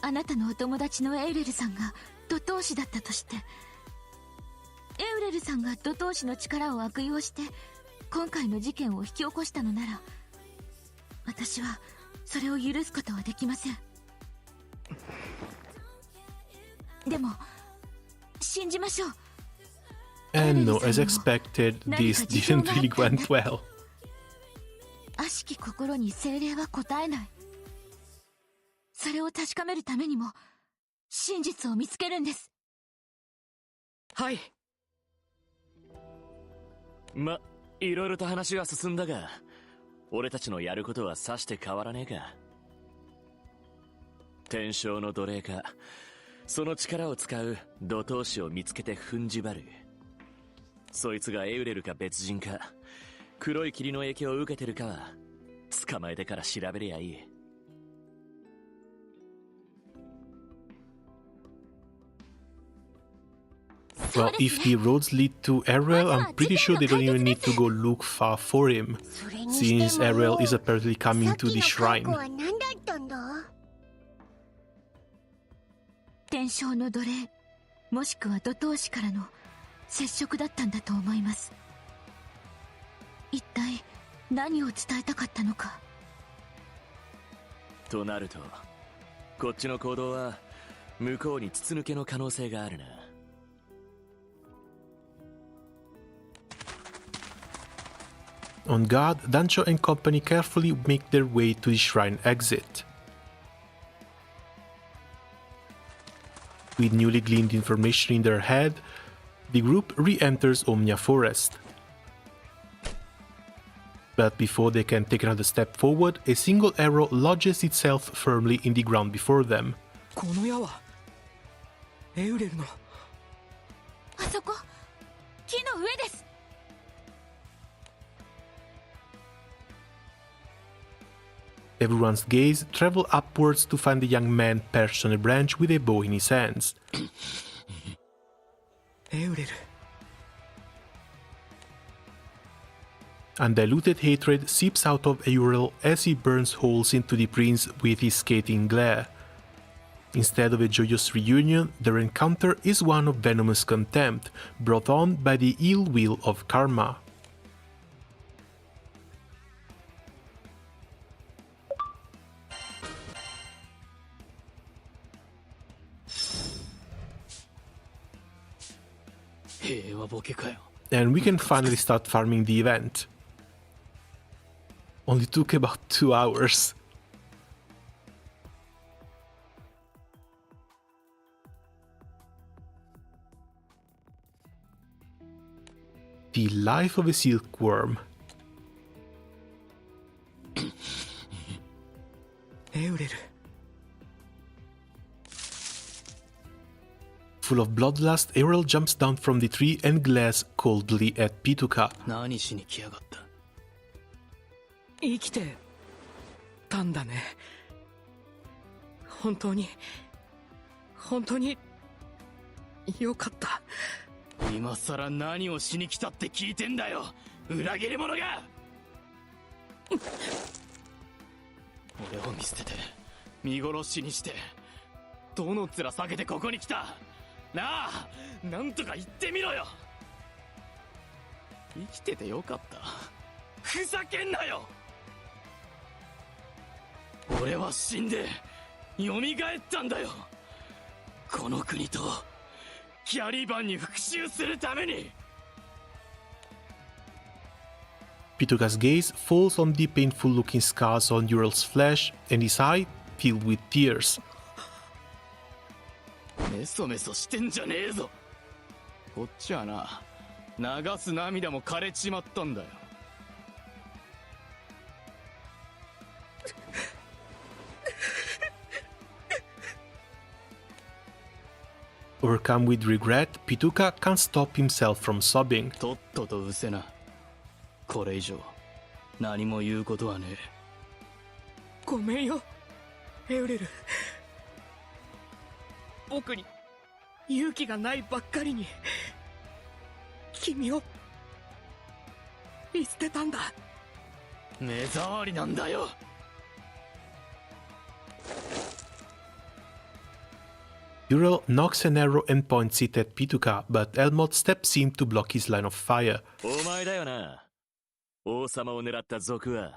あなたのお友達のエウレルさんがドトウシだったとして、エウレルさんがドトウシの力を悪用して今回の事件を引き起こしたのなら、私はそれを許すことはできません。でも信じましょう。 And no, as expected, this didn't really went well. 悪しき心に精霊は応えない。それを確かめるためにも真実を見つけるんです。はい。いろいろと話は進んだが、俺たちのやることはさして変わらねえか。天正の奴隷か、その力を使うドトウシを見つけて踏んじばる。そいつがエウレルか別人か、黒い霧の影響を受けてるかは捕まえてから調べりゃいい。Well, if the roads lead to Ariel, I'm pretty sure they don't even need to go look far for him, since Ariel is apparently coming to the shrine. 天正の奴隷、もしくはドトウシからの接触だったんだと思います。一体何を伝えたかったのか。となると、こっちの行動は向こうに筒抜けの可能性があるな。On guard, Dancho and company carefully make their way to the shrine exit. With newly gleaned information in their head, the group re-enters Omnia Forest. But before they can take another step forward, a single arrow lodges itself firmly in the ground before them. この矢はエウレルの。あそこ、木の上です。Everyone's gaze travel upwards to find the young man perched on a branch with a bow in his hands. エウレル。 Undiluted hatred seeps out of Aurel as he burns holes into the prince with his scathing glare. Instead of a joyous reunion, their encounter is one of venomous contempt, brought on by the ill will of karma. And we can finally start farming the event. Only took about 2 hours. The life of a silkworm. エウレル。Full of bloodlust, Aurel jumps down from the tree and glares coldly at Pituka. 何しに来やがった。生きてたんだね。本当によかった。今さら何をしに来たって聞いてんだよ、裏切り者が。俺を見捨てて見殺しにしてどの面下げてここに来た。なあ、なんとか言ってみろよ。生きててよかった。ふざけんなよ。俺は死んで蘇ったんだよ、この国とキャリバンに復讐するために。Pituka's gaze falls on the painful-looking scars on Aurel's flesh, and his eye filled with tears. メソメソしてんじゃねえぞ。こっちはな、流す涙も枯れちまったんだよ。Overcome with regret, Pituka can't stop himself from sobbing. とっとと失せな。これ以上何も言うことはねえ。ごめんよ、エウレル。僕に勇気がないばっかりに君を見捨てたんだ。目障りなんだよ。Aurel knocks an arrow and points it at Pituka, but Elmot steps in to block his line of fire. お前だよな、王様を狙った賊は。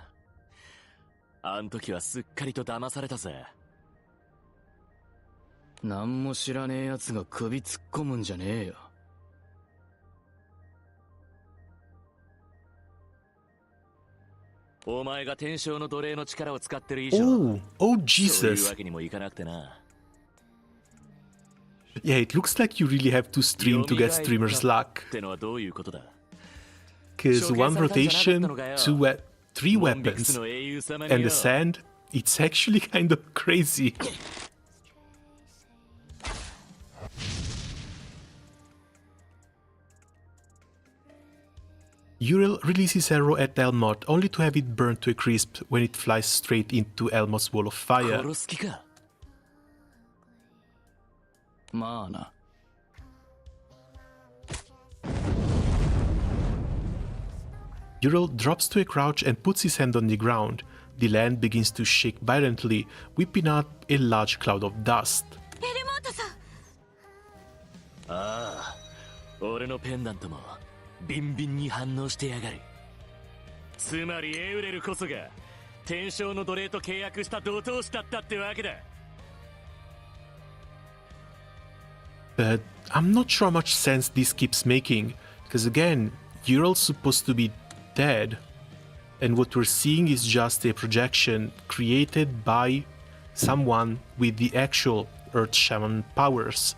あん時はすっかりと騙されたぜ。何も知らねえ奴が首突っ込むんじゃねえよ。お前が天正の奴隷の力を使ってる以上、Oh そういう Jesus. わけにもいかなくてな。Yeah, it looks like you really have to stream to get streamer's luck. ってのはどういうことだ。 Cause one rotation, three weapons, and the sand, it's actually kind of crazy. Aurel releases arrow at Elmot, only to have it burned to a crisp when it flies straight into Elmot's wall of fire. 殺す気か。まあな。Aurel drops to a crouch and puts his hand on the ground. The land begins to shake violently, whipping up a large cloud of dust. エルモートさん。ああ、俺のペンダントもビンビンに反応してやがる。つまりエウレルこそが天正の奴隷と契約した同等子だったってわけだ。But I'm not sure how much sense this keeps making, because again, Aurel's supposed to be dead, and what we're seeing is just a projection created by someone with the actual Earth Shaman powers.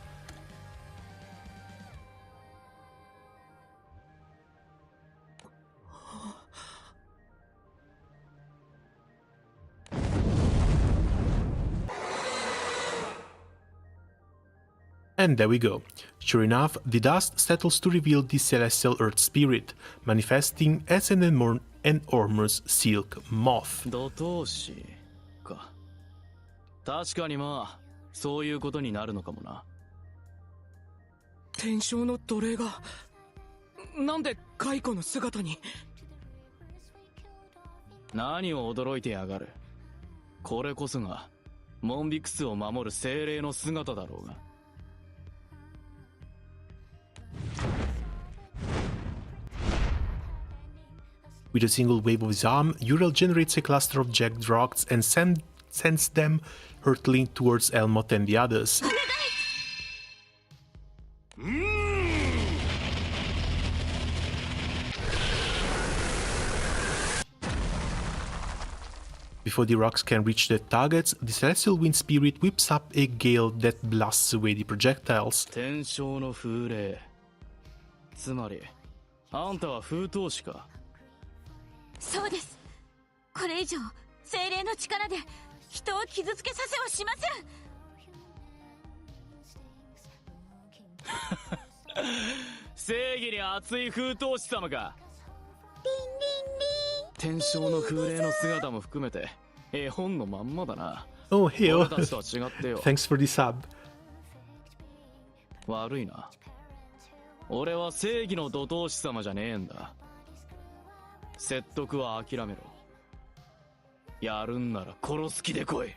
And there we go. Sure enough, the dust settles to reveal the celestial earth spirit, manifesting as an enormous silk moth. 土等子か。確かにまあ、そういうことになるのかもな。天正の奴隷がなんで蚕の姿に。何を驚いてやがる。これこそがモンビクスを守る精霊の姿だろうが。With a single wave of his arm, Aurel generates a cluster of jagged rocks and sends them hurtling towards Elmot and the others. Before the rocks can reach their targets, the celestial wind spirit whips up a gale that blasts away the projectiles. 天正の風霊。つまり、あんたは風闘士か。そうです。これ以上精霊の力で人を傷つけさせはしません。正義に熱い風闘士様か。天正の風霊の姿も含めて絵本のまんまだな。Oh, hey, oh. 俺たちとは違ってよ。 Thanks for the sub. 悪いな。俺は正義の怒涛師様じゃねえんだ。説得は諦めろ。やるんなら殺す気で来い。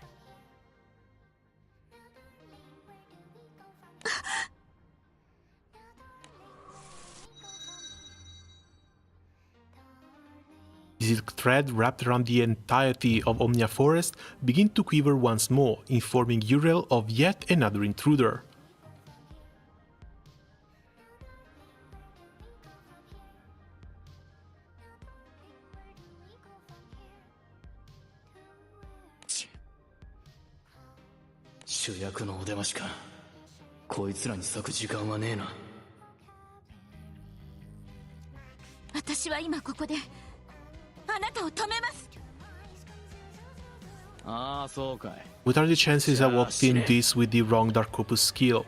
The silk thread wrapped around the entirety of Omnia Forest began to quiver once more, informing Uriel of yet another intruder. Ch. 主役のお出ましか。こいつらに割く時間はねえな。私は今ここであなたを止めます。ああ、そうかい。 What are the chances I walked in this with the wrong Dark Opus skill?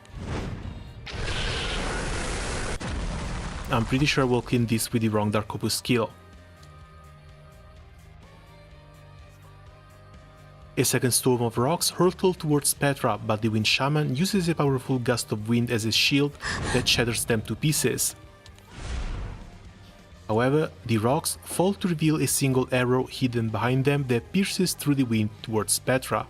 I'm pretty sure I walked in this with the wrong Dark Opus skill. A second storm of rocks hurtled towards Petra, but the Wind Shaman uses a powerful gust of wind as a shield that shatters them to pieces. However, the rocks fall to reveal a single arrow hidden behind them that pierces through the wind towards Petra.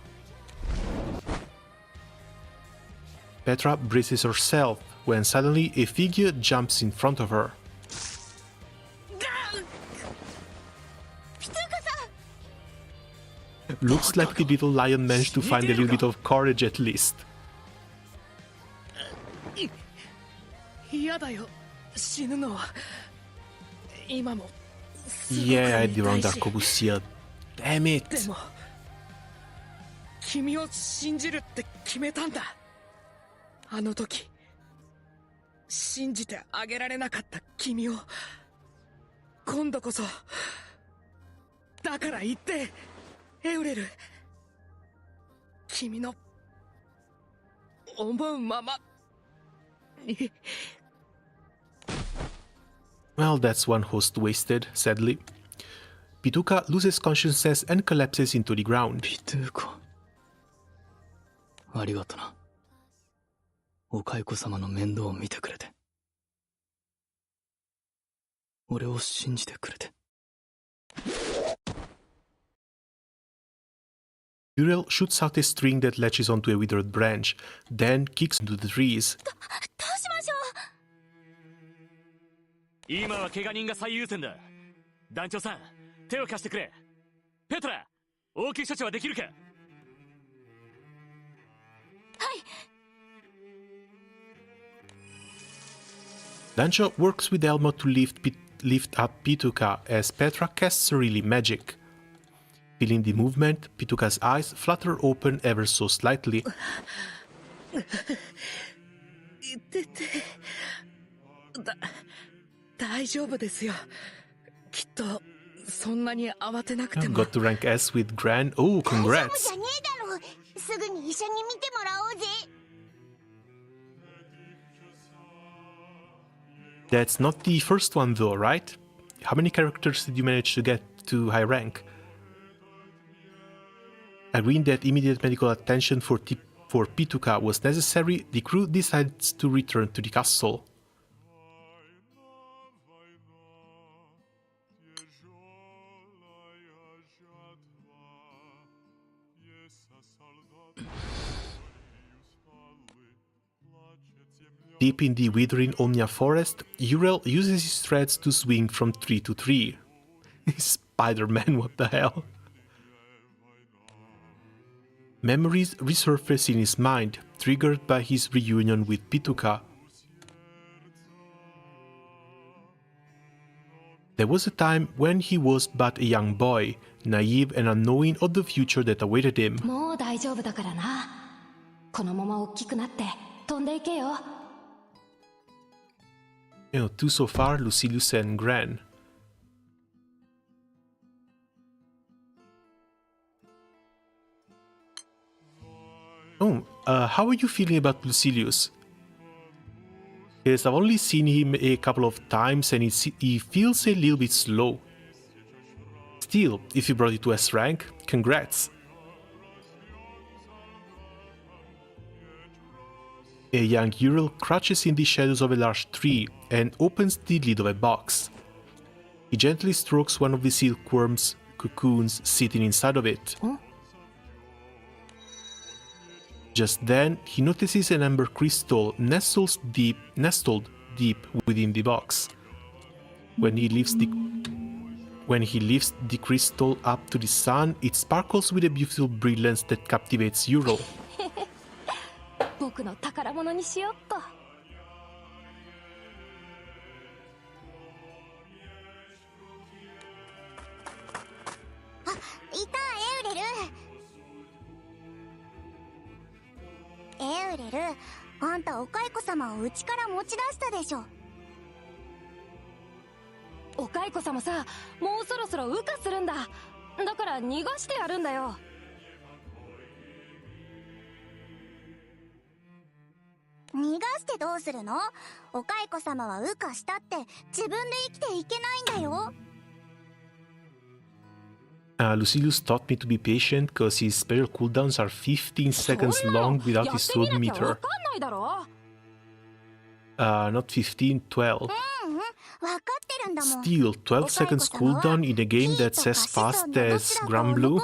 Petra braces herself when suddenly a figure jumps in front of her. Looks like the little lion managed to find a little bit of courage at least. 嫌だよ、死ぬのは。今も Yeah, I had the wrong Dark Opus seal. Damn it! でも君を信じるって決めたんだ。あの時信じてあげられなかった君を今度こそ。だから言って、エウレル。君の思うままに。 Well, that's one host wasted, sadly. Pituka loses consciousness and collapses into the ground. ピトゥーコ、ありがとな。お蚕様の面倒を見てくれて。俺を信じてくれて。Uriel shoots out a string that latches onto a withered branch, then kicks into the trees. どうしましょう。今は怪我人が最優先だ。団長さん、手を貸してくれ。ペトラ、応急処置はできるか。はい。Dancho works with Elmo to lift up Pituka as Petra casts Cerealy magic. Feeling the movement, Pituka's eyes flutter open ever so slightly. 大丈夫ですよ。きっとそんなに慌てなくても。 Got to rank S with Gran. Oh, 大丈夫 congrats! じゃねえだろ。すぐに医者に診てもらおうぜ。 That's not the first one though, right? How many characters did you manage to get to high rank? Agreeing that immediate medical attention for Pituka was necessary, the crew decides to return to the castle. Deep in the withering Omnia forest, Uriel uses his threads to swing from tree to tree. Spider-Man, what the hell? Memories resurface in his mind, triggered by his reunion with Pituka. There was a time when he was but a young boy, naive and unknowing of the future that awaited him. もう大丈夫だからな。このまま大きくなって飛んでいけよ。Two so far, Lucilius and Gran. Oh, how are you feeling about Lucilius? Because I've only seen him a couple of times and he feels a little bit slow. Still, if you brought it to S rank, congrats. A young Ural crouches in the shadows of a large tree and opens the lid of a box. He gently strokes one of the silkworm's cocoons sitting inside of it. Huh? Just then, he notices an amber crystal nestled deep within the box. When he lifts the crystal up to the sun, it sparkles with a beautiful brilliance that captivates Ural. 僕の宝物にしよっと。あ、いた、エウレル。あんたお蚕様をうちから持ち出したでしょ。お蚕様さ、もうそろそろ羽化するんだ。だから逃がしてやるんだよ。逃がしてどうするの？お蚕様は羽化したって自分で生きていけないんだよ。Lucilius taught me to be patient because his special cooldowns are 15 seconds long without his sword meter. Not 15, 12. Still, 12 seconds cooldown in a game that's as fast as Granblue?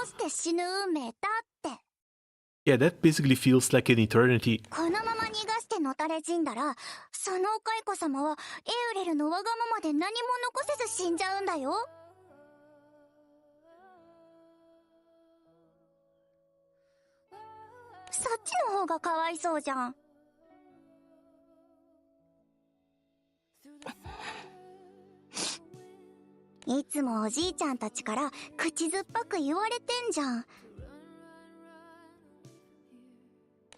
Yeah, that basically feels like an eternity. このまま逃がしてのたれ死んだら、そのお蚕様はエウレルのわがままで何も残せず死んじゃうんだよ。そっちの方がかわいそうじゃん。いつもおじいちゃんたちから口酸っぱく言われてんじゃん。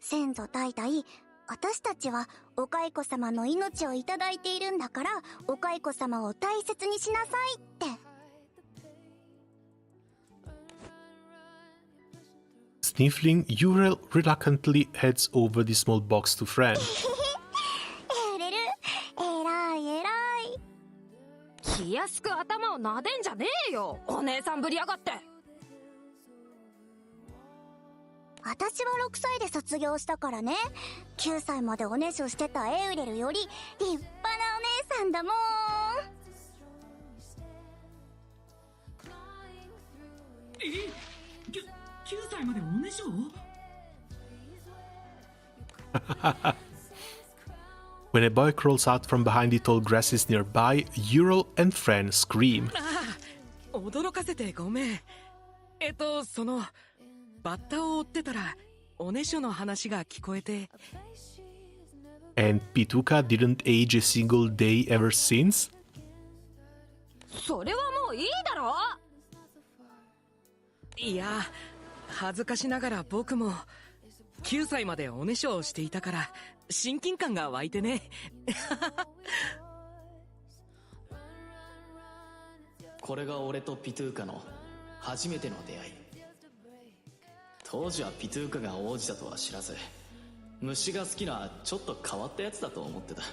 先祖代々、私たちはお蚕様の命をいただいているんだから、お蚕様を大切にしなさいって。Sniffling, Ural reluctantly heads over the small box to Fran. エレル、えらいえらい。気安く頭を撫でんじゃねえよ、お姉さんぶりやがって。私は6歳で卒業したからね。9歳までおねしょしてたエウレルより立派なお姉さんだもん。9歳までおねしょWhen a boy crawls out from behind the tall grasses nearby, Ural and Fran scream. 驚かせてごめん。そのバッタを追ってたらおねしょの話が聞こえて。And Pituca didn't age a single day ever since? それはもういいだろ。いや、恥ずかしながら僕も9歳までおねしょをしていたから親近感が湧いてね。これが俺とピトゥーカの初めての出会い。当時はピトゥーカが王子だとは知らず、虫が好きなちょっと変わったやつだと思ってた。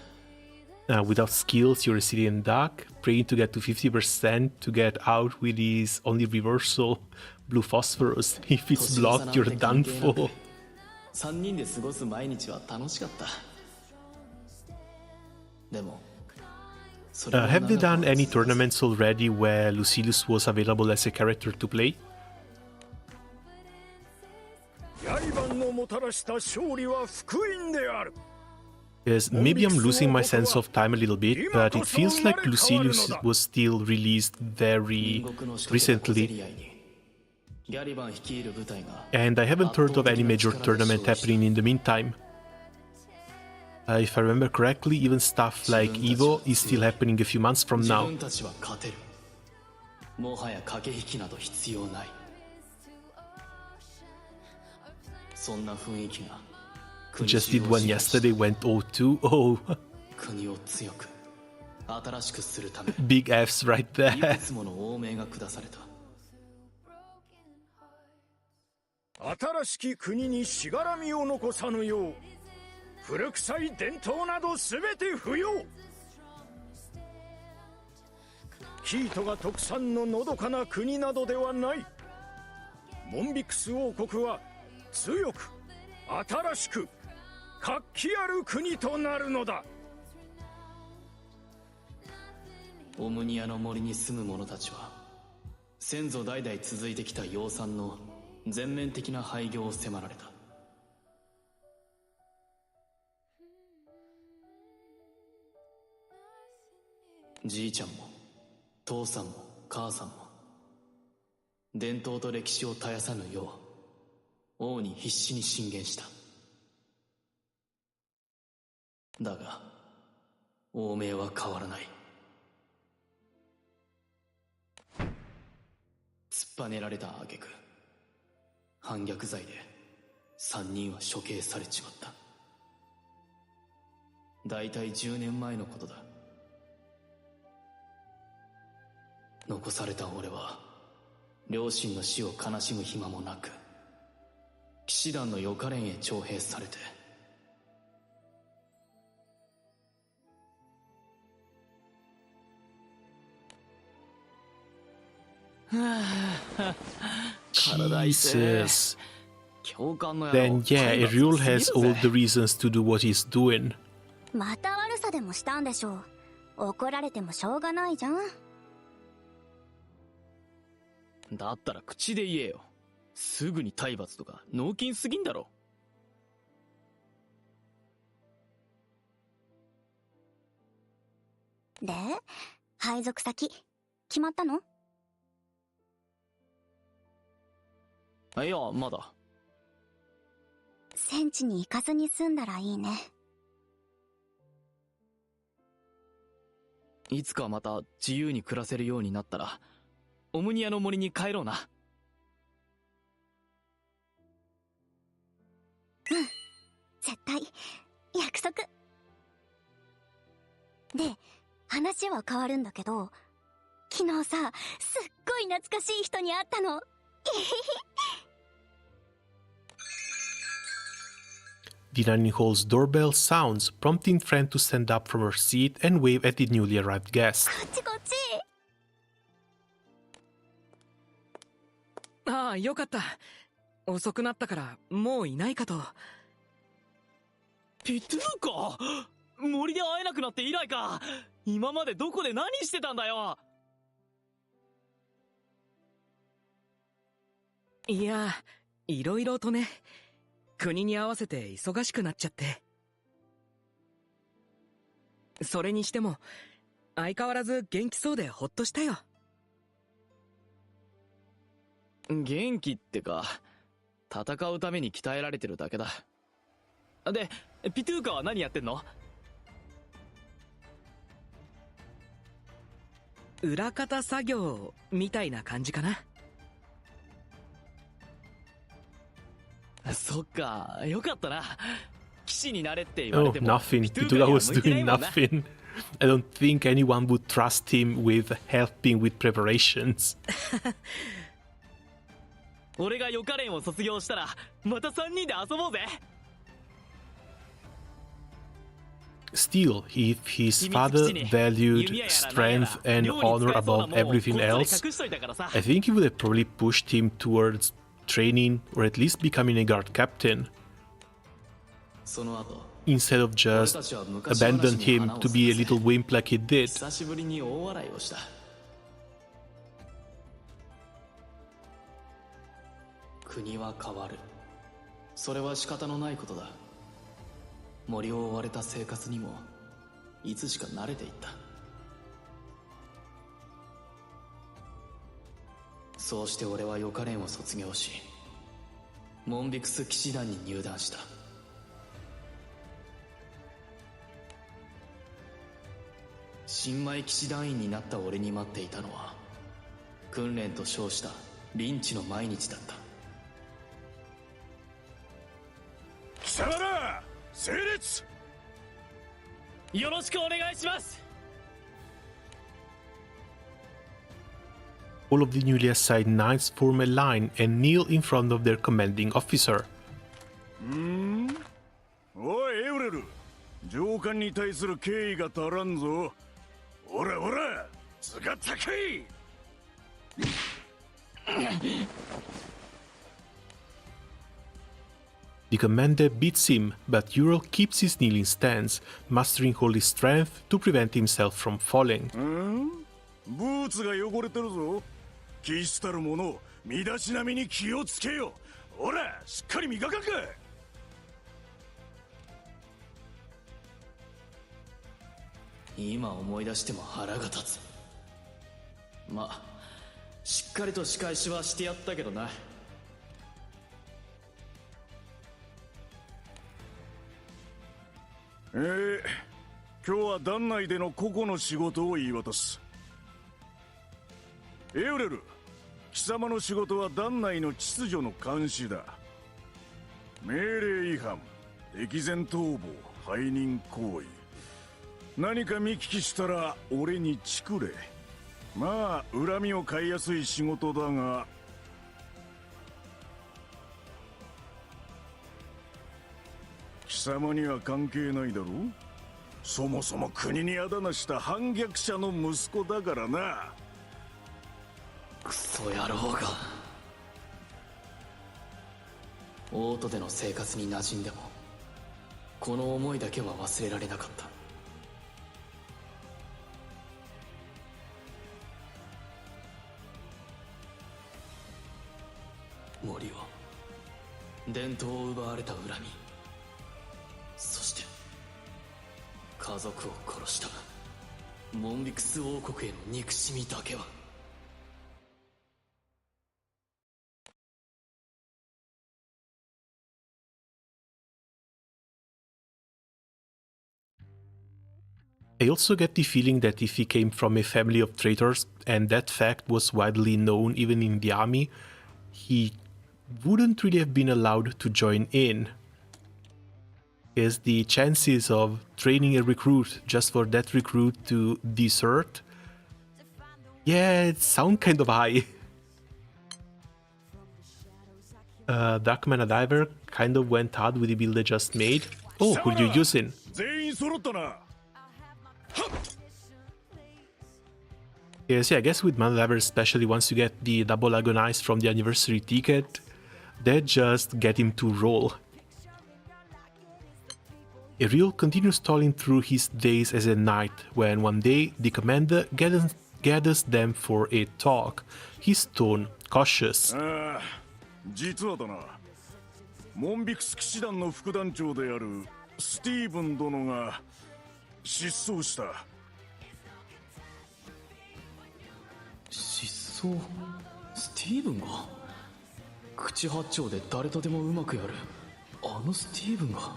Without skills, you're a Syrian duck, praying to get to 50% to get out with his only reversal, blue phosphorus. If it's blocked, you're done for. 3人で過ごす毎日は楽しかった。でも、have they done any tournaments already where Lucilius was available as a character to play? 刃のもたらした勝利は福音である。Yes, maybe I'm losing my sense of time a little bit, but it feels like Lucilius was still released very recently. And I haven't heard of any major tournament happening in the meantime. If I remember correctly, even stuff like EVO is still happening a few months from now. Just did one yesterday, went 0-2. Oh. Big Fs right there. 新しき国にしがらみを残さぬよう古臭い伝統など全て不要。キートが特産ののどかな国などではない。モンビクス王国は強く新しく活気ある国となるのだ。オムニアの森に住む者たちは先祖代々続いてきた養蚕の全面的な廃業を迫られた。じいちゃんも父さんも母さんも伝統と歴史を絶やさぬよう王に必死に進言した。だが王命は変わらない。突っぱねられた挙句反逆罪で3人は処刑されちまった。だいたい10年前のことだ。残された俺は両親の死を悲しむ暇もなく騎士団の予科連へ徴兵されて、Jesus. 教官の野郎 Then yeah, Eriol has all the reasons to do what he's doing. また悪さでもしたんでしょう。怒られてもしょうがないじゃん。だったら口で言えよ。すぐに体罰とか脳筋すぎんだろ。で、配属先決まったの？いや、まだ。戦地に行かずに済んだらいいね。いつかまた自由に暮らせるようになったらオムニアの森に帰ろうな。うん、絶対約束で。話は変わるんだけど、昨日さ、すっごい懐かしい人に会ったの。The dining hall's doorbell sounds, prompting Fran to stand up from her seat and wave at the newly arrived guest. こっちこっち。ああ、よかった。遅くなったからもういないかと。ピトゥーか、森で会えなくなって以来か。今までどこで何してたんだよ。いや、いろいろとね。国に合わせて忙しくなっちゃって。それにしても相変わらず元気そうでほっとしたよ。元気ってか、戦うために鍛えられてるだけだ。で、ピトゥーカは何やってんの？裏方作業みたいな感じかな。そっか、よかったな。騎士になれって言われ Oh, ても nothing. Pituga was doing nothing. I don't think anyone would trust him with helping with preparations. 俺が予科連を卒業したらまた3人で遊ぼうぜ。Still, if his father valued strength and honor above everything else, I think he would have probably pushed him towards training or at least becoming a guard captain, instead of just abandon him to be a little wimp like he did. 久しぶりに大笑いをした。国は変わる。それは仕方のないことだ。森を追われた生活にもいつしか慣れていった。そうして俺は予科連を卒業し、モンビクス騎士団に入団した。新米騎士団員になった俺に待っていたのは、訓練と称したリンチの毎日だった。貴様ら、整列。よろしくお願いします。All of the newly assigned knights form a line and kneel in front of their commanding officer. おいエウレル、上官に対する敬意が足らんぞ。おらおら、つが高い。The commander beats him, but Ural keeps his kneeling stance, mastering all his strength to prevent himself from falling. ブーツが汚れてるぞ。騎士たる者、身だしなみに気をつけよ。おら、しっかり磨かんか。今思い出しても腹が立つ。まあしっかりと仕返しはしてやったけどな。今日は団内での個々の仕事を言い渡す。エウレル、貴様の仕事は団内の秩序の監視だ。命令違反、敵前逃亡、背任行為、何か見聞きしたら俺にチクれ。まあ恨みを買いやすい仕事だが、貴様には関係ないだろう。そもそも国にあだなした反逆者の息子だからな。クソ野郎が。オートでの生活に馴染んでもこの思いだけは忘れられなかった。森は伝統を奪われた恨み、そして家族を殺したモンビクス王国への憎しみだけは。I also get the feeling that if he came from a family of traitors, and that fact was widely known even in the army, he wouldn't really have been allowed to join in. As the chances of training a recruit just for that recruit to desert, yeah, it sounds kind of high. Darkman Diver kind of went hard with the build I just made. Oh, who are you using? Yes, yeah, I guess with Mana Diver, especially once you get the double agonize from the anniversary ticket, that just get him to roll. Ariel continues stalling through his days as a knight, when one day the commander gathers them for a talk, his tone cautious. 実はだな、モンビクス騎士団の副団長であるスティーブン殿が失踪した。失踪？スティーブンが？口八丁で誰とでもうまくやるあのスティーブンが。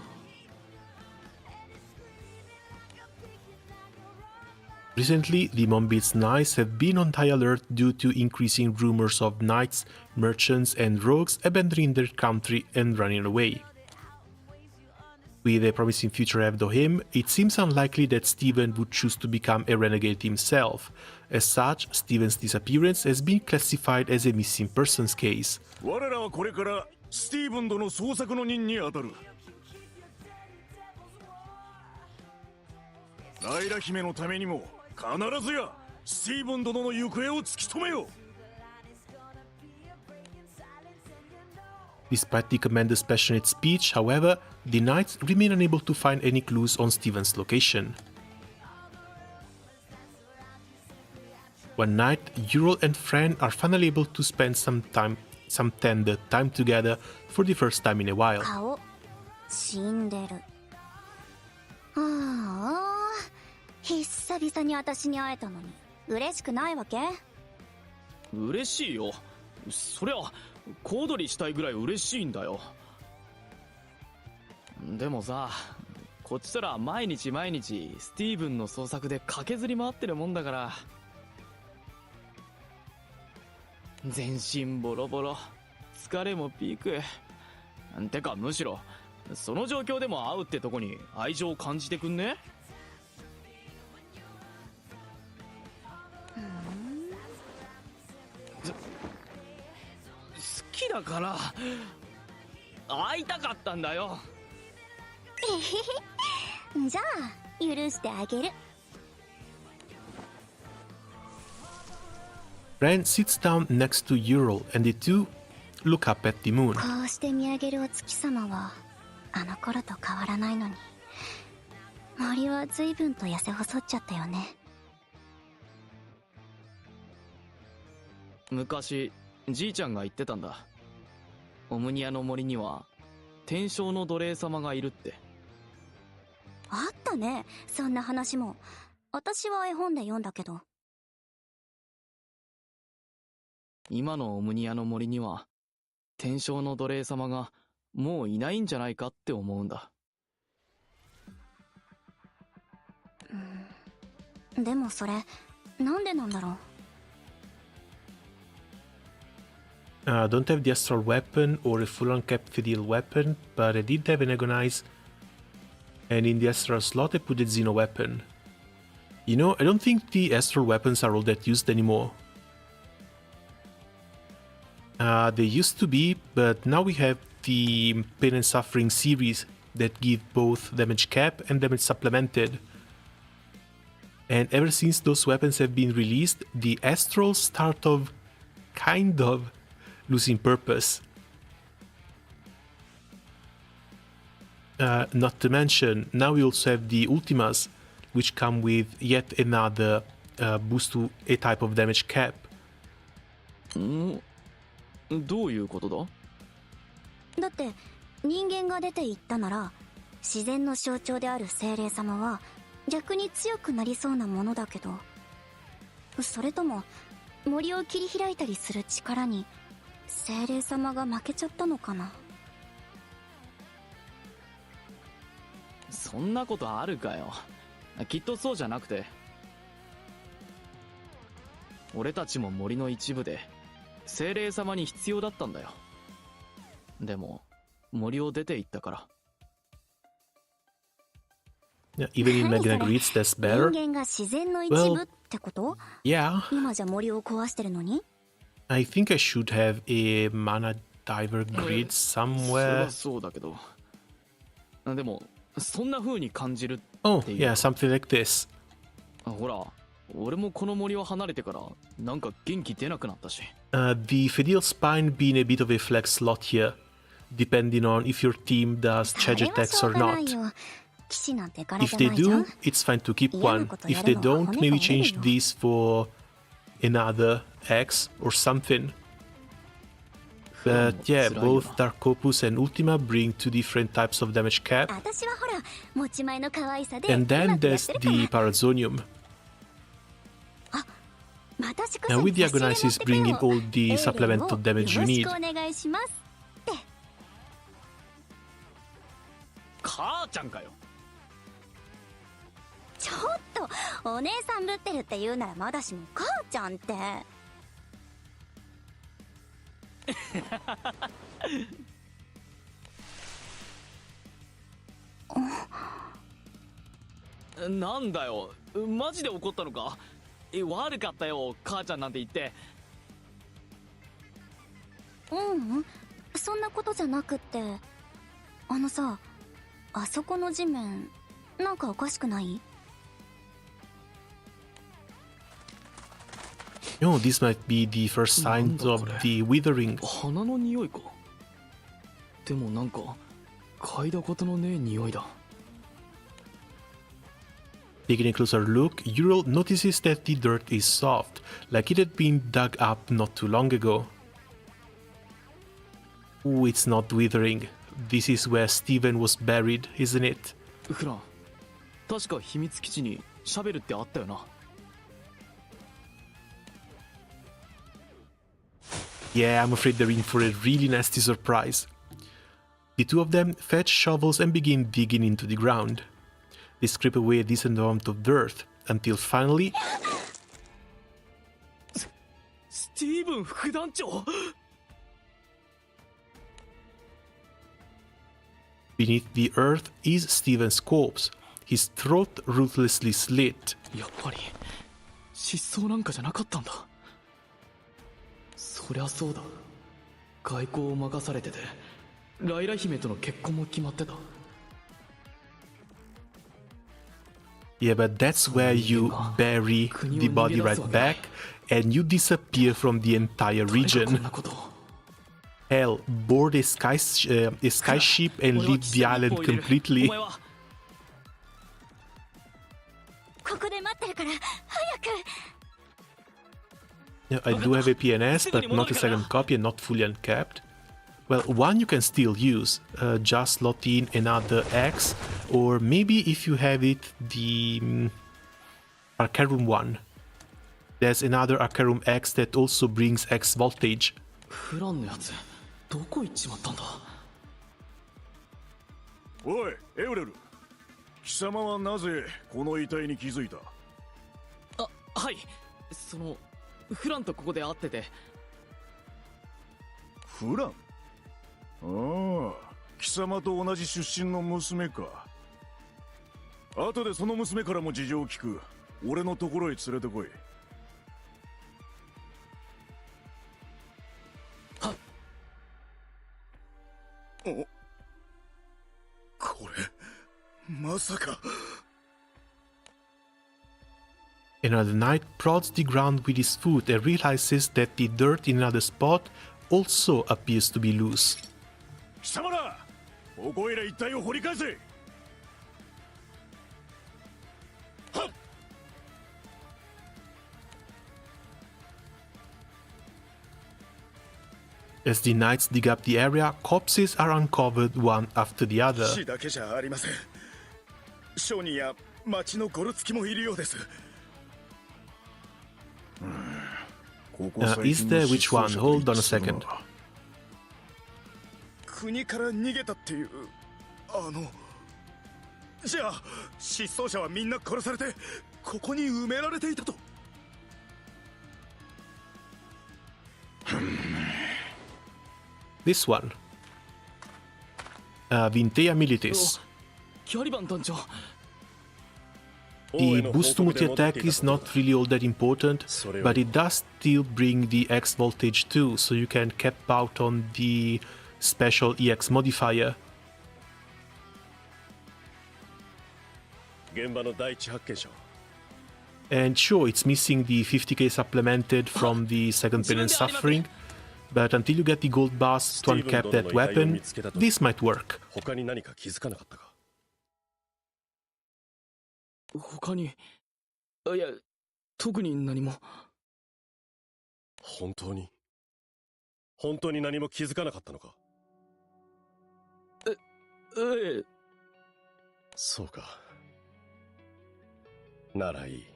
Recently, the Moonbeat's knights have been on high alert due to increasing rumors of knights, merchants, and rogues abandoning their country and running away. With a promising future ahead of him, it seems unlikely that Steven would choose to become a renegade himself. As such, Steven's disappearance has been classified as a missing persons case. 我らはこれからスティーブン殿の捜索の任に当たる。ライラ姫のためにも必ずやスティーブン殿の行方を突き止めよう。Despite the commander's passionate speech, however, the knights remain unable to find any clues on Steven's location. One night, Ural and Fran are finally able to spend some tender time together for the first time in a while. 顔死んでる。ああ、久々に私に会えたのに嬉しくないわけ？嬉しいよ。そりゃ小躍りしたいぐらい嬉しいんだよ。でもさ、こっちとら毎日毎日スティーブンの捜索で駆けずり回ってるもんだから、全身ボロボロ、疲れもピーク。てかむしろその状況でも会うってとこに愛情を感じてくんね？好きだから会いたかったんだよ。じゃあ許してあげる。 Ren sits down next to Ural and the two look up at the moon. こうして見上げるお月様はあの頃と変わらないのに、森は随分と痩せ細っちゃったよね。昔じいちゃんが言ってたんだ。オムニアの森には天正の奴隷様がいるって。あったね、そんな話も。私は絵本で読んだけど。今のオムニアの森には天正の奴隷様がもういないんじゃないかって思うんだ。でもそれなんでなんだろう。Don't have the astral weapon or a full uncapped Fidel weapon, but I did have an agonize, and in the astral slot I put a Xeno weapon. You know, I don't think the astral weapons are all that used anymore. They used to be, but now we have the Pain and Suffering series that give both damage cap and damage supplemented. And ever since those weapons have been released, the astrals start of kind of losing purpose. Not to mention, now we also have the Ultimas, which come with yet another boost to a type of damage cap. どういうことだ？だって人間が出て行ったなら自然の象徴である精霊様は逆に強くなりそうなものだけど、それとも森を切り開いたりする力に精霊様が負けちゃったのかな。そんなことあるかよ。きっとそうじゃなくて、俺たちも森の一部で精霊様に必要だったんだよ。でも森を出て行ったから。Yeah, even in Magna Grids, that's better. 人間が自然の一部ってこと？ Yeah. 今じゃ森を壊してるのに？ I think I should have a mana diver grid somewhere. そうだけど。でもそんな風に感じるっていう。Oh, yeah, something like this. ほら、俺もこの森を離れてからなんか元気出なくなったし。The Fidel Spine being a bit of a flex slot here, depending on if your team does charge attacks or not. If they do, it's fine to keep one. If they don't, maybe change this for another X or something. But yeah, both Dark Opus and Ultima bring two different types of damage cap. And then there's the Parazonium. Now with the Agonizes bringing all the supplemental damage you need. 母ちゃんかよ。ちょっとお姉さんぶってるって言うならまだしも母ちゃんって。なんだよ、マジで怒ったのか？悪かったよ、母ちゃんなんて言って。そんなことじゃなくって、あのさ、あそこの地面なんかおかしくない？ Oh, this might be the first signs of the withering. 花の匂いか。でもなんか嗅いだことのねえ匂いだ。Taking a closer look, Ural notices that the dirt is soft, like it had been dug up not too long ago. Ooh, it's not withering. This is where Steven was buried, isn't it? フラン、確か秘密基地にシャベルってあったよな。Yeah, I'm afraid they're in for a really nasty surprise. The two of them fetch shovels and begin digging into the ground. They scrape away a decent amount of dirt, until finally... スティーブン副団長! Beneath the earth is Steven's corpse, his throat ruthlessly slit. やっぱり失踪なんかじゃなかったんだ。そりゃそうだ。外交を任されてて、ライラ姫との結婚も決まってた。Yeah, but that's where you bury the body right back and you disappear from the entire region. Hell, board a skyship and leave the island completely. Yeah, I do have a PNS, but not a second copy and not fully uncapped. Well, one you can still use, just slot in another X, or maybe if you have it, the Arcarum one. There's another Arcarum X that also brings X voltage. フランのやつどこ行っちまったんだ。おいエウレル、貴様はなぜこの遺体に気づいた？あ、はい、フランとここで会ってて。フラン？ああ、貴様と同じ出身の娘か。後でその娘からも事情を聞く。俺のところへ連れてこい。はっ。お、これまさか。Another knight prods the ground with his foot and realizes that the dirt in another spot also appears to be loose. 貴様ら、ここいら一帯を掘り返せ。はっ。As the knights dig up the area, corpses are uncovered one after the other. 死だけじゃありません。商人や町のゴロツキもいるようです。Is there which one? Hold on a second. 国から逃げたっていうじゃあ失踪者はみんな殺されてここに埋められていたと。This one. Vintea Militis. キャリバン団長。 The boost to multi-attack is not really all that important, but it does still bring the X voltage too, so you can cap out on the special EX modifier. And sure, it's missing the 50k supplemented from the second pain and suffering, but until you get the gold bars to uncap that weapon, this might work. 他に、いや、特に何も。本当に何も気づかなかったのか？ええ。そうか。ならいい。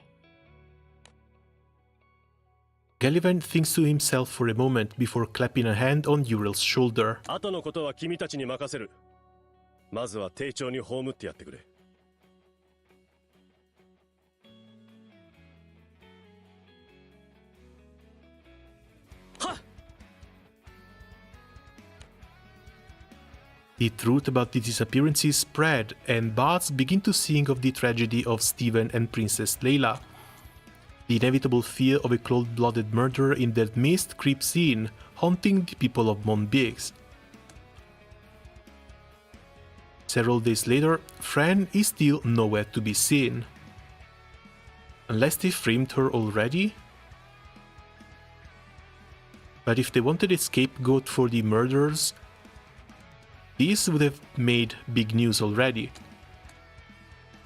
Gallivant thinks to himself for a moment before clapping a hand on Uriel's shoulder. 後のことは君たちに任せる。まずは丁重に葬ってやってくれ。The truth about the disappearances spread, and bards begin to sing of the tragedy of Stephen and Princess Layla. The inevitable fear of a cold-blooded murderer in their midst creeps in, haunting the people of Monbix. Several days later, Fran is still nowhere to be seen. Unless they framed her already? But if they wanted a scapegoat for the murderers, this would have made big news already.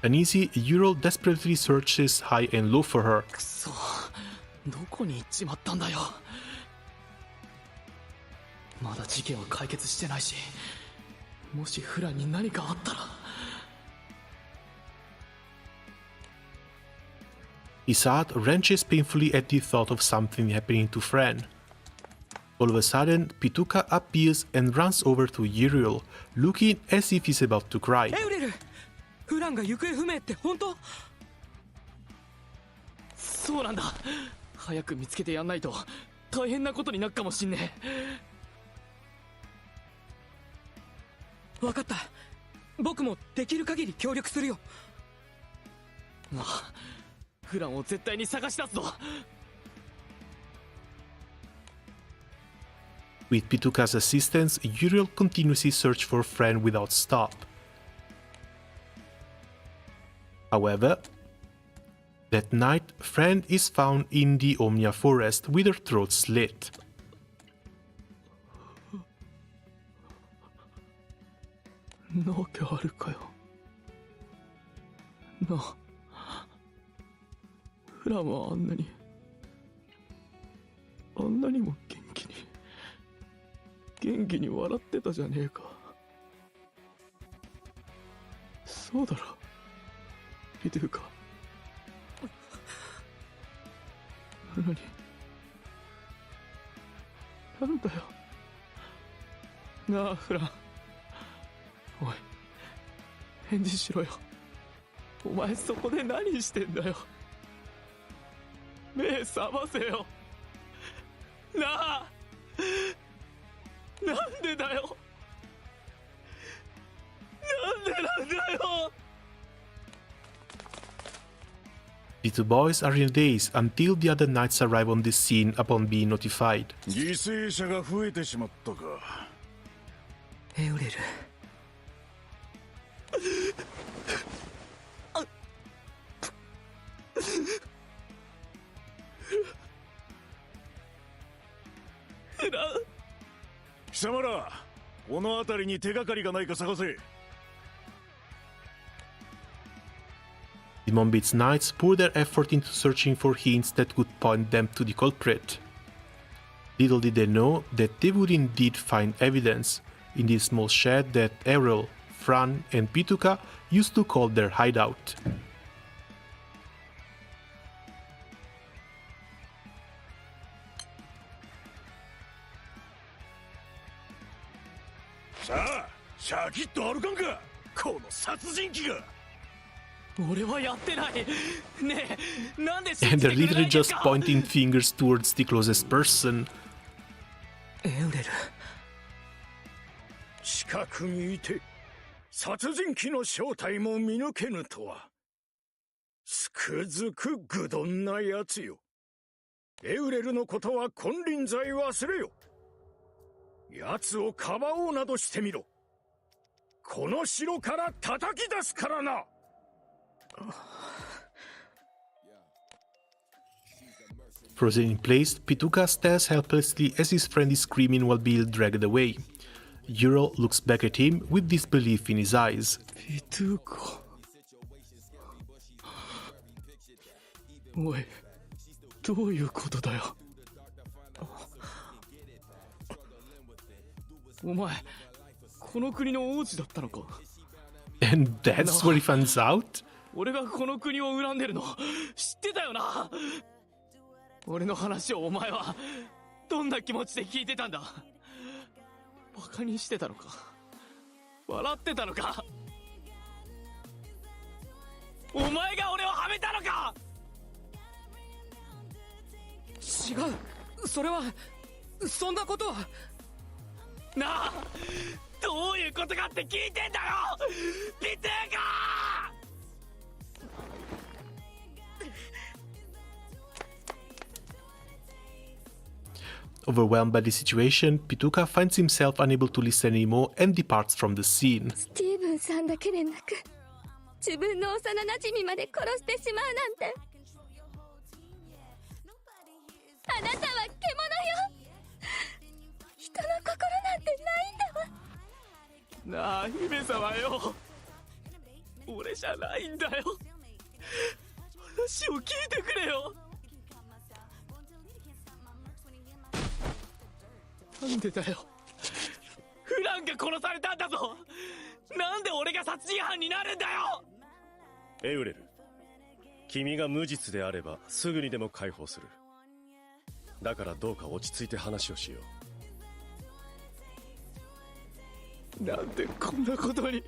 Uneasy, Uriel desperately searches high and low for her. くそ、どこに行っちまったんだよ。まだ事件は解決してないし、もしフランに何かあったら。His heart wrenches painfully at the thought of something happening to Fran. All of a sudden, Pituka appears and runs over to Uriel, looking as if he's about to cry. エウレル、フランが行方不明って本当？そうなんだ。早く見つけてやんないと大変なことになるかもしんねえ。わかった。僕もできる限り協力するよ。まあ、フランを絶対に探し出すぞ。With Pituka's assistance, Uriel continues his search for Fran without stop. However, That night, Friend is found in the Omnia forest with her throat slit. なわけあるかよ。なあ、フランはあんなにも元気に笑ってたじゃねえか。そうだろ、ピトゥーカ。なのに、なんだよ。なあ、フラン。おい、返事しろよ。お前そこで何してんだよ。目覚ませよ。なあ、なんでだよ。なんでなんだよ。The two boys are in a daze until the other knights arrive on the scene upon being notified. 犠牲者が増えてしまったか。エウレル。貴様ら、この辺りに手がかりがないか探せ。The Monbit's knights pour their effort into searching for hints that could point them to the culprit. Little did they know that they would indeed find evidence in the small shed that Errol, Fran, and Pituka used to call their hideout. さあ、シャキッと歩かんか、この殺人鬼が。俺はやってない。ねえ、なんで And they're literally just pointing fingers towards the closest person. エウレル。近くにいて殺人鬼の正体も見抜けぬとは、つくづく愚鈍なやつよ。エウレルのことは金輪際忘れよ。奴をかばおうなどしてみろ。この城から叩き出すからな。Frozen in place, Pituka stares helplessly as his friend is screaming while being dragged away. Ural looks back at him with disbelief in his eyes. ピトゥーカ。おい、どういうことだよ。お前、この国の王子だったのか。And that's where he finds out? 俺がこの国を恨んでるの知ってたよな。俺の話をお前はどんな気持ちで聞いてたんだ。バカにしてたのか、笑ってたのか。お前が俺をはめたのか。違う、それは、そんなことは。なあ、どういうことかって聞いてんだよ、ピテーカー! Overwhelmed by the situation, Pituka finds himself unable to listen anymore and departs from the scene. スティーブンさんだけでなく、自分の幼馴染まで殺してしまうなんて。あなたは獣よ。人の心なんてないんだわ。なあ、姫様よ、俺じゃないんだよ。話を聞いてくれよ。なんでだよ。フランが殺されたんだぞ。なんで俺が殺人犯になるんだよ。エウレル、君が無実であればすぐにでも解放する。だからどうか落ち着いて話をしよう。なんでこんなことに。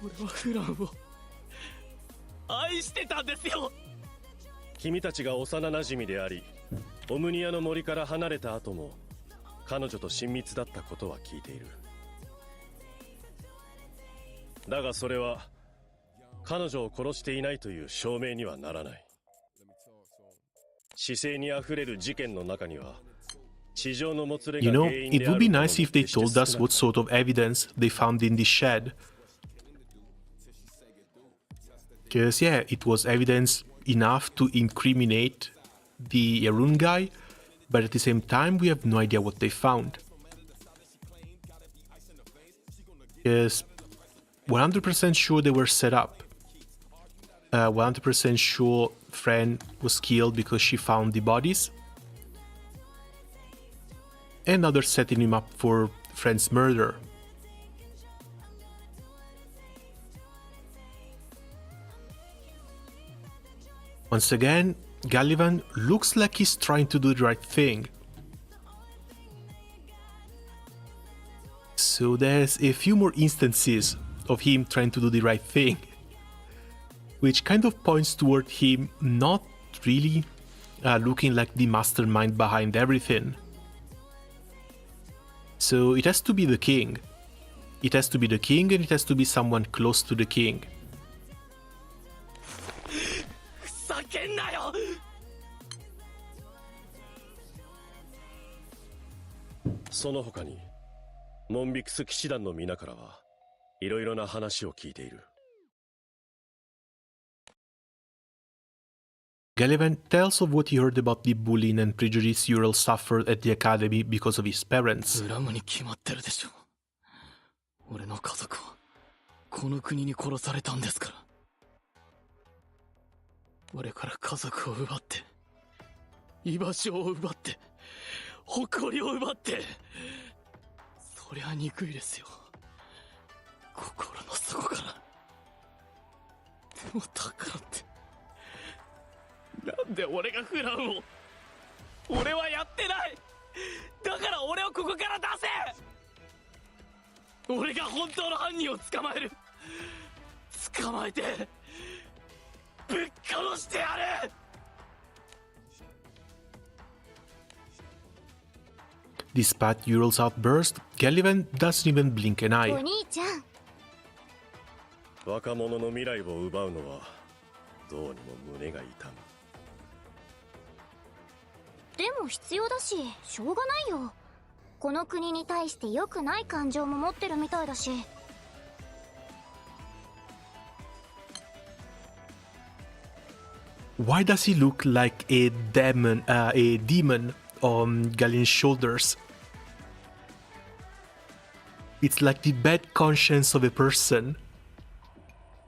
俺はフランを愛してたんですよ。君たちが幼馴染であり、オムニアの森から離れた後も彼女と親密だったことは聞いている。だがそれは彼女を殺していないという証明にはならない。姿勢にあふれる事件の中には地上のもつれが You 原 know, 因で it あ would る be ものも nice if they 決して told 少 us なく what sort of evidence they found in this shed. Because, yeah, it was evidence enough to incriminate the Erun guy, but at the same time, we have no idea what they found. Because 100% sure they were set up. 100% sure Fran was killed because she found the bodies. And now they're setting him up for Fran's murder. Once again, Gallivan looks like he's trying to do the right thing. So there's a few more instances of him trying to do the right thing, which kind of points toward him not really looking like the mastermind behind everything. So it has to be the king. It has to be the king, and it has to be someone close to the king. 叫んなよ。その他にモンビクス騎士団の皆からはいろいろな話を聞いている。Gallivan tells of what he heard about the bullying and prejudice Ural suffered at the academy because of his parents. 恨むに決まってるでしょ。俺の家族はこの国に殺されたんですから。俺から家族を奪って、居場所を奪って、誇りを奪って、そりゃ憎いですよ。心の底から。でもだからって、なんで俺がフランを。俺はやってない。だから俺をここから出せ。俺が本当の犯人を捕まえる。捕まえてぶっ殺してやる。Despite Ural's outburst, Gallivan doesn't even blink an eye. お兄ちゃん。若者の未来を奪うのはどうにも胸が痛む。でも必要だし、しょうがないよ。この国に対して良くない感情も持ってるみたいだし。Why does he look like a demon on Gallian's shoulders? It's like the bad conscience of a person.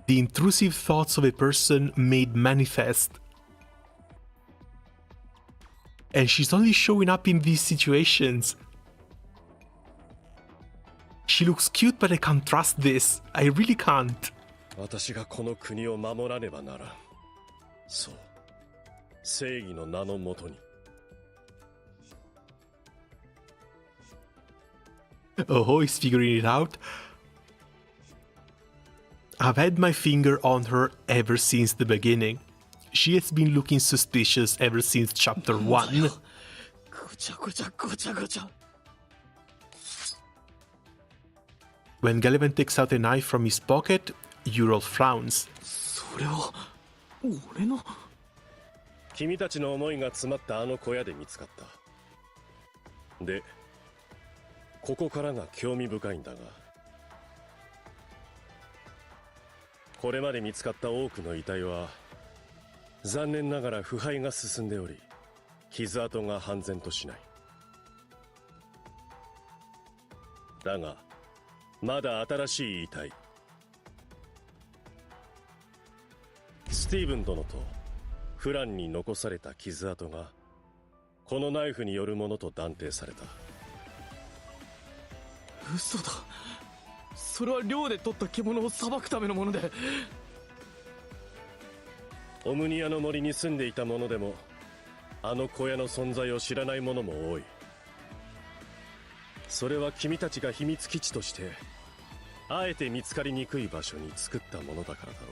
The intrusive thoughts of a person made manifest. And she's only showing up in these situations. She looks cute, but I can't trust this. I really can't. 私がこの国を守らねばならん。そう。正義の名のもとに。Oh, he's figuring it out. I've had my finger on her ever since the beginning. She has been looking suspicious ever since chapter 1. When Gallivan takes out a knife from his pocket, Ural frowns. それは俺の。君たちの思いが詰まったあの小屋で見つかった。で、ここからが興味深いんだが、これまで見つかった多くの遺体は残念ながら腐敗が進んでおり、傷跡が半然としない。だがまだ新しい遺体、スティーブン殿とフランに残された傷跡がこのナイフによるものと断定された。嘘だ。それは猟で取った獣を裁くためのもので。オムニアの森に住んでいた者でもあの小屋の存在を知らない者も多い。それは君たちが秘密基地としてあえて見つかりにくい場所に作ったものだからだろ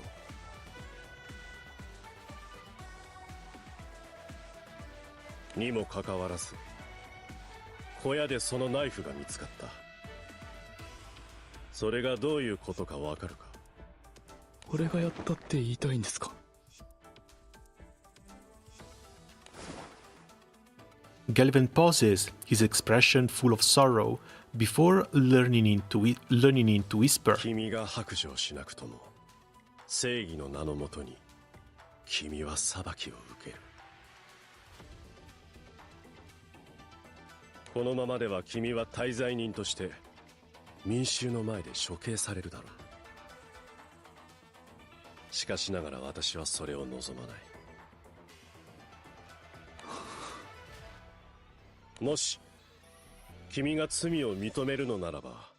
う。にもかかわらず小屋でそのナイフが見つかった。それがどういうことかわかるか。俺がやったって言いたいんですか。Gallivan pauses, his expression full of sorrow, before learning to whisper. 君が白状しなくとも正義の名のもとに君は裁きを受ける。このままでは君は大罪人として民衆の前で処刑されるだろう。しかしながら私はそれを望まない。もし君が罪を認めるのならば、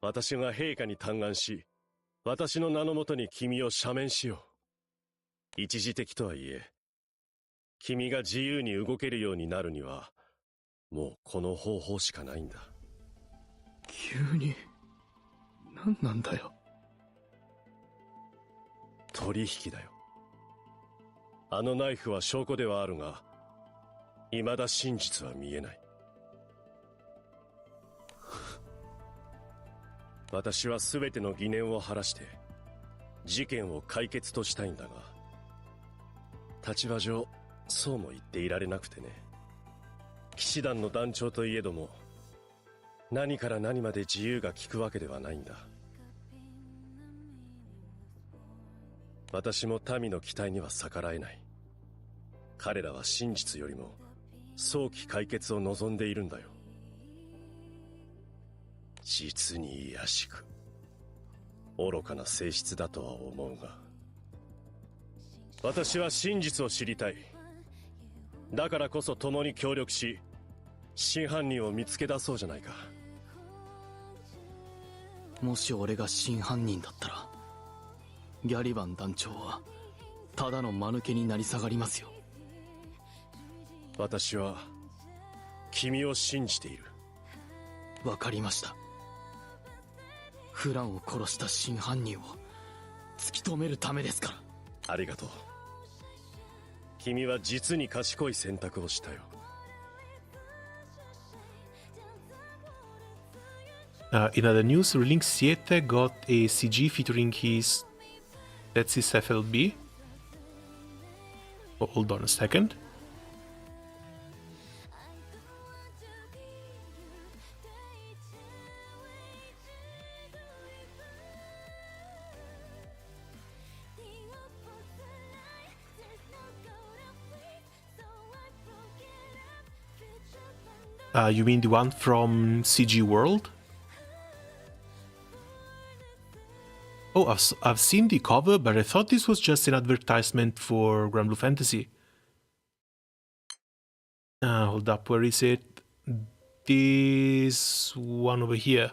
私が陛下に嘆願し、私の名のもとに君を赦免しよう。一時的とはいえ、君が自由に動けるようになるには、もうこの方法しかないんだ。急に何なんだよ。取引だよ。あのナイフは証拠ではあるが、未だ真実は見えない。私は全ての疑念を晴らして事件を解決としたいんだが、立場上そうも言っていられなくてね。騎士団の団長といえども、何から何まで自由が利くわけではないんだ。私も民の期待には逆らえない。彼らは真実よりも早期解決を望んでいるんだよ。実に卑しく愚かな性質だとは思うが、私は真実を知りたい。だからこそ共に協力し、真犯人を見つけ出そうじゃないか。もし俺が真犯人だったら、ギャリバン団長はただの間抜けになり下がりますよ。私は君を信じている。わかりました。フランを殺した真犯人を突き止めるためですから。ありがとう。君は実に賢い選択をしたよ。In other news, Relink 7 got a CG featuring his... That's his FLB. Oh, hold on a second. You mean the one from CG World? Oh, I've seen the cover, but I thought this was just an advertisement for Granblue Fantasy. Hold up, where is it? This one over here.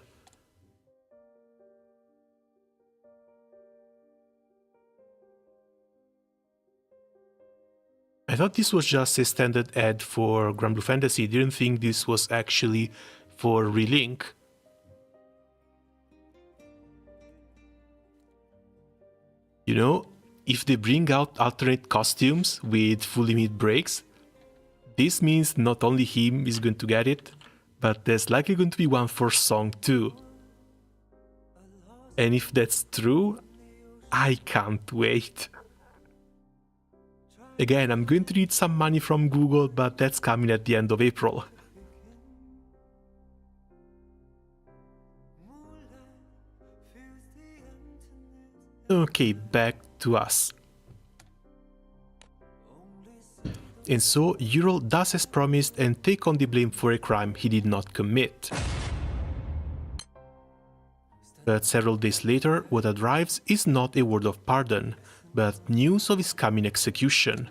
I thought this was just a standard ad for Granblue Fantasy. Didn't think this was actually for Relink. You know, if they bring out alternate costumes with full limit breaks, this means not only him is going to get it, but there's likely going to be one for Song too. And if that's true, I can't wait. Again, I'm going to need some money from Google, but that's coming at the end of April. Okay, back to us. And so, Ural does as promised and take on the blame for a crime he did not commit. But several days later, what arrives is not a word of pardon, but news of his coming execution.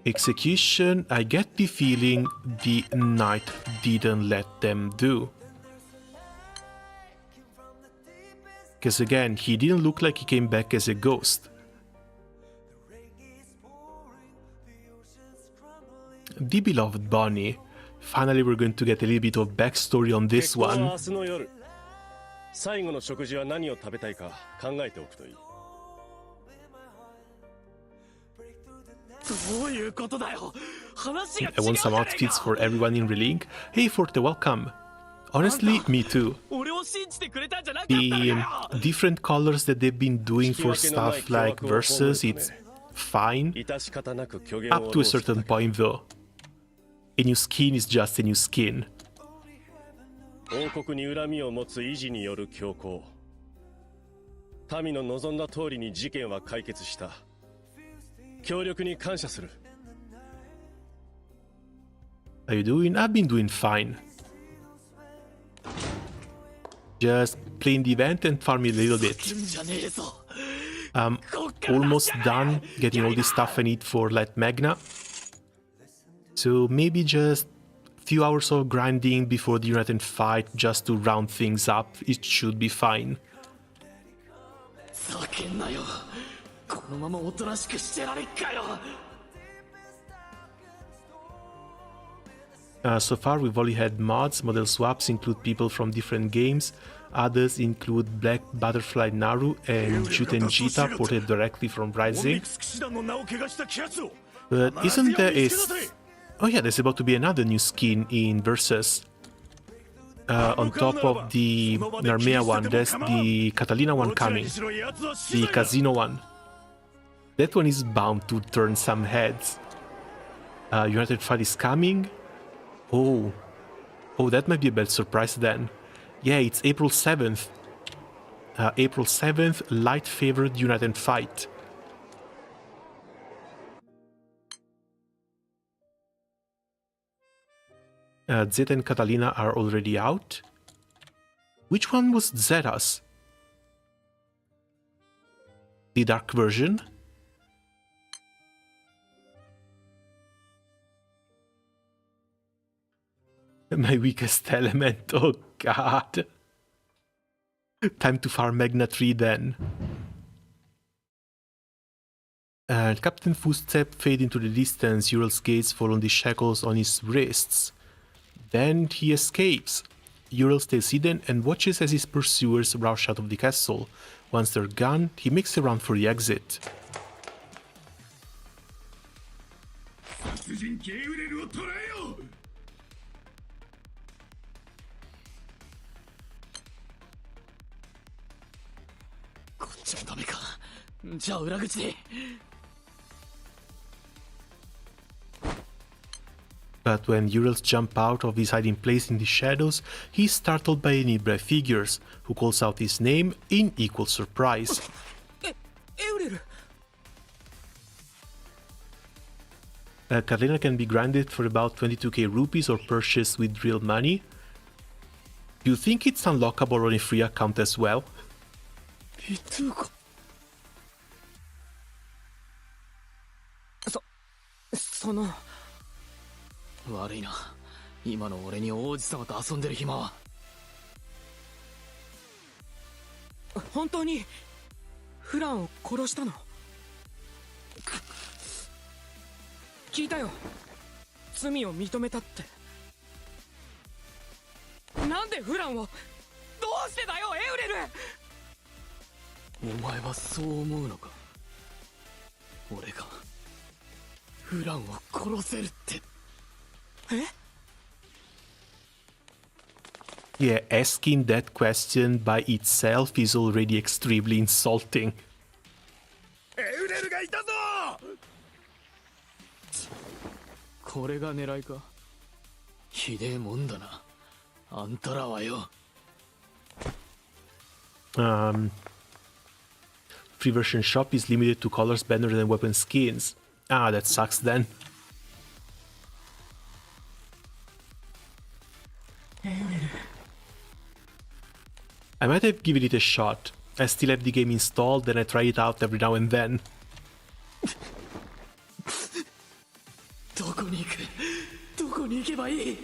Execution, I get the feeling the knight didn't let them do. Because again, he didn't look like he came back as a ghost. The beloved Bonnie. Finally, we're going to get a little bit of backstory on this one. 最後の食事は何を食べたいか考えておくといい。どういうことだよ。話が違う I want some outfits for everyone in Relink. Hey Forte, welcome. Honestly, me too. The different colors that they've been doing for stuff like Versus, it's fine. Up to a certain point though. A new skin is just a new skin. 王国に恨みを持つ維持による強行。民の望んだ通りに事件は解決した。協力に感謝する。How you doing? I've been doing fine. Just playing the event and farming a little bit. I'm almost done getting all the stuff I need for Light Magna. So maybe just a few hours of grinding before the United fight just to round things up. It should be fine. So far we've only had mods. Model swaps include people from different games. Others include Black Butterfly Naru and Juten Jita ported directly from Rising. But isn't there a... Oh yeah, there's about to be another new skin in Versus. On top of the Narmea one, there's the Catalina one coming. The Casino one. That one is bound to turn some heads. United Fight is coming. Oh, that might be a bad surprise then. Yeah, it's April 7th. April 7th, light favored United Fight. Zeta and Catalina are already out. Which one was Zeta's? The dark version? My weakest element, oh god. Time to farm Magna 3 then. And Captain Footstep fade into the distance. Ural's gaze fall on the shackles on his wrists. Then he escapes. Ural stays hidden and watches as his pursuers rush out of the castle. Once they're gone, he makes a run for the exit. But when Urals jump out of his hiding place in the shadows, he's startled by Enibra figures, who calls out his name in equal surprise. Catalina can be granted for about 22k rupees or purchased with real money. Do you think it's unlockable on a free account as well? So, 悪いな。今の俺に王子様と遊んでる暇は。本当にフランを殺したの？聞いたよ。罪を認めたって。なんでフランを？どうしてだよ、エウレル！お前はそう思うのか？俺がフランを殺せるって。Yeah, asking that question by itself is already extremely insulting. これが狙いか。ひでえもんだな。あんたらはよ。Free version shop is limited to colors, banners and weapon skins. Ah, that sucks then. I might have given it a shot. I still have the game installed and I try it out every now and then. どこに行く？どこに行けばいい？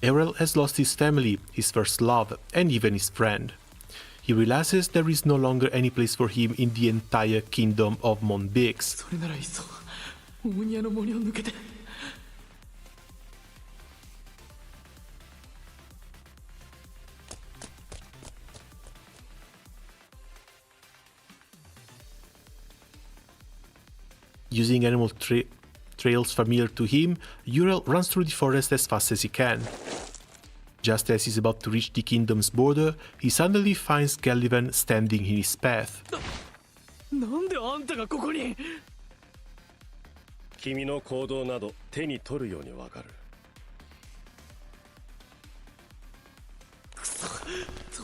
Errol has lost his family, his first love, and even his friend. He realizes there is no longer any place for him in the entire kingdom of Monbix. それならいっそ、オムニアの森を抜けて。Using animal trails familiar to him, Ural runs through the forest as fast as he can. Just as he's about to reach the kingdom's border, he suddenly finds Gallivan standing in his path. なんであんたがここに？君の行動など手に取るようにわかる。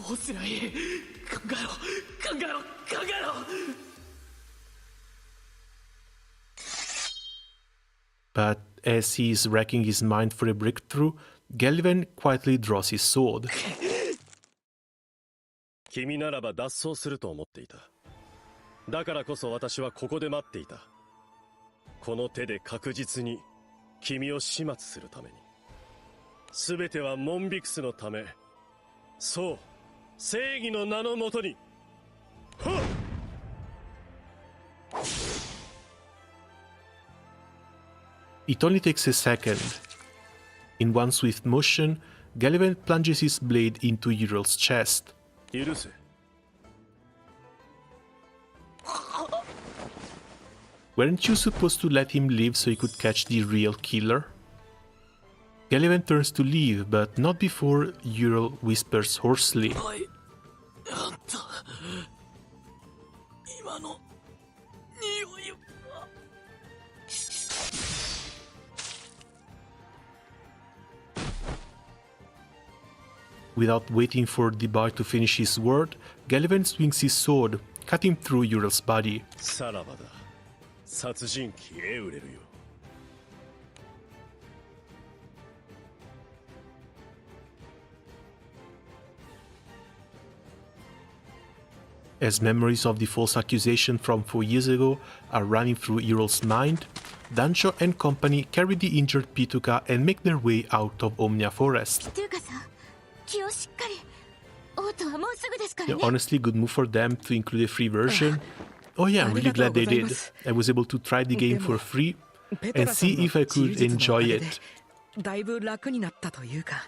どうすりゃいい。考えろ考えろ考えろ。 But as he is racking his mind for a breakthrough, Gallivan quietly draws his sword. 君ならば脱走すると思っていた。だからこそ私はここで待っていた。この手で確実に君を始末するために。全てはモンビクスのため。そう、正義の名のもとに。はっ！ It only takes a second. In one swift motion, Gallivan plunges his blade into Ural's chest. 許せ。 Weren't you supposed to let him live so he could catch the real killer? Gallivan turns to leave, but not before Ural whispers hoarsely. あんた、今の匂いは。 Without waiting for the boy to finish his word, Gallivan swings his sword, cutting through Ural's body. さらばだ。殺人鬼エウレルよ。 As memories of the false accusation from 4 years ago are running through Ural's mind, Dancho and company carry the injured Pituka and make their way out of Omnia Forest. ピトゥーカさん、気をしっかり。オートはもうすぐですから Yeah, ね。 honestly, good move for them to include a free version. Oh yeah, I'm really glad they did. I was able to try the game for free and see if I could enjoy it. だいぶ楽になったというか、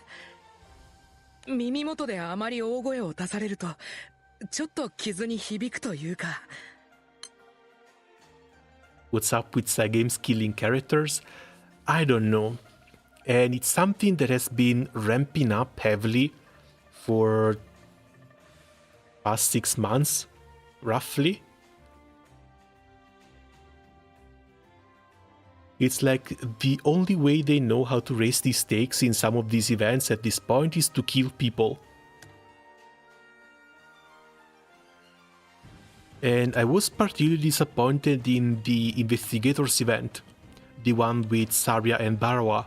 耳元であまり大声を出されるとちょっと傷に響くというか。 What's up with Cygames killing characters? I don't know. And it's something that has been ramping up heavily for past 6 months, roughly. It's like the only way they know how to raise the stakes in some of these events at this point is to kill people. And I was particularly disappointed in the Investigators event, the one with Saria and Barawa.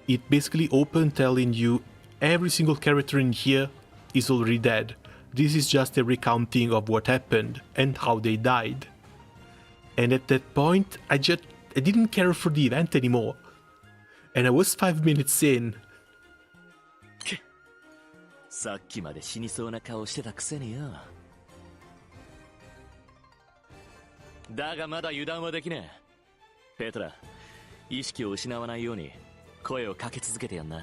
It basically opened telling you every single character in here is already dead. This is just a recounting of what happened and how they died. And at that point, I didn't care for the event anymore. And I was 5 minutes in. さっきまで死にそうな顔してたくせによ。だがまだ油断はできねえ。ペトラ、意識を失わないように声をかけ続けてやんな。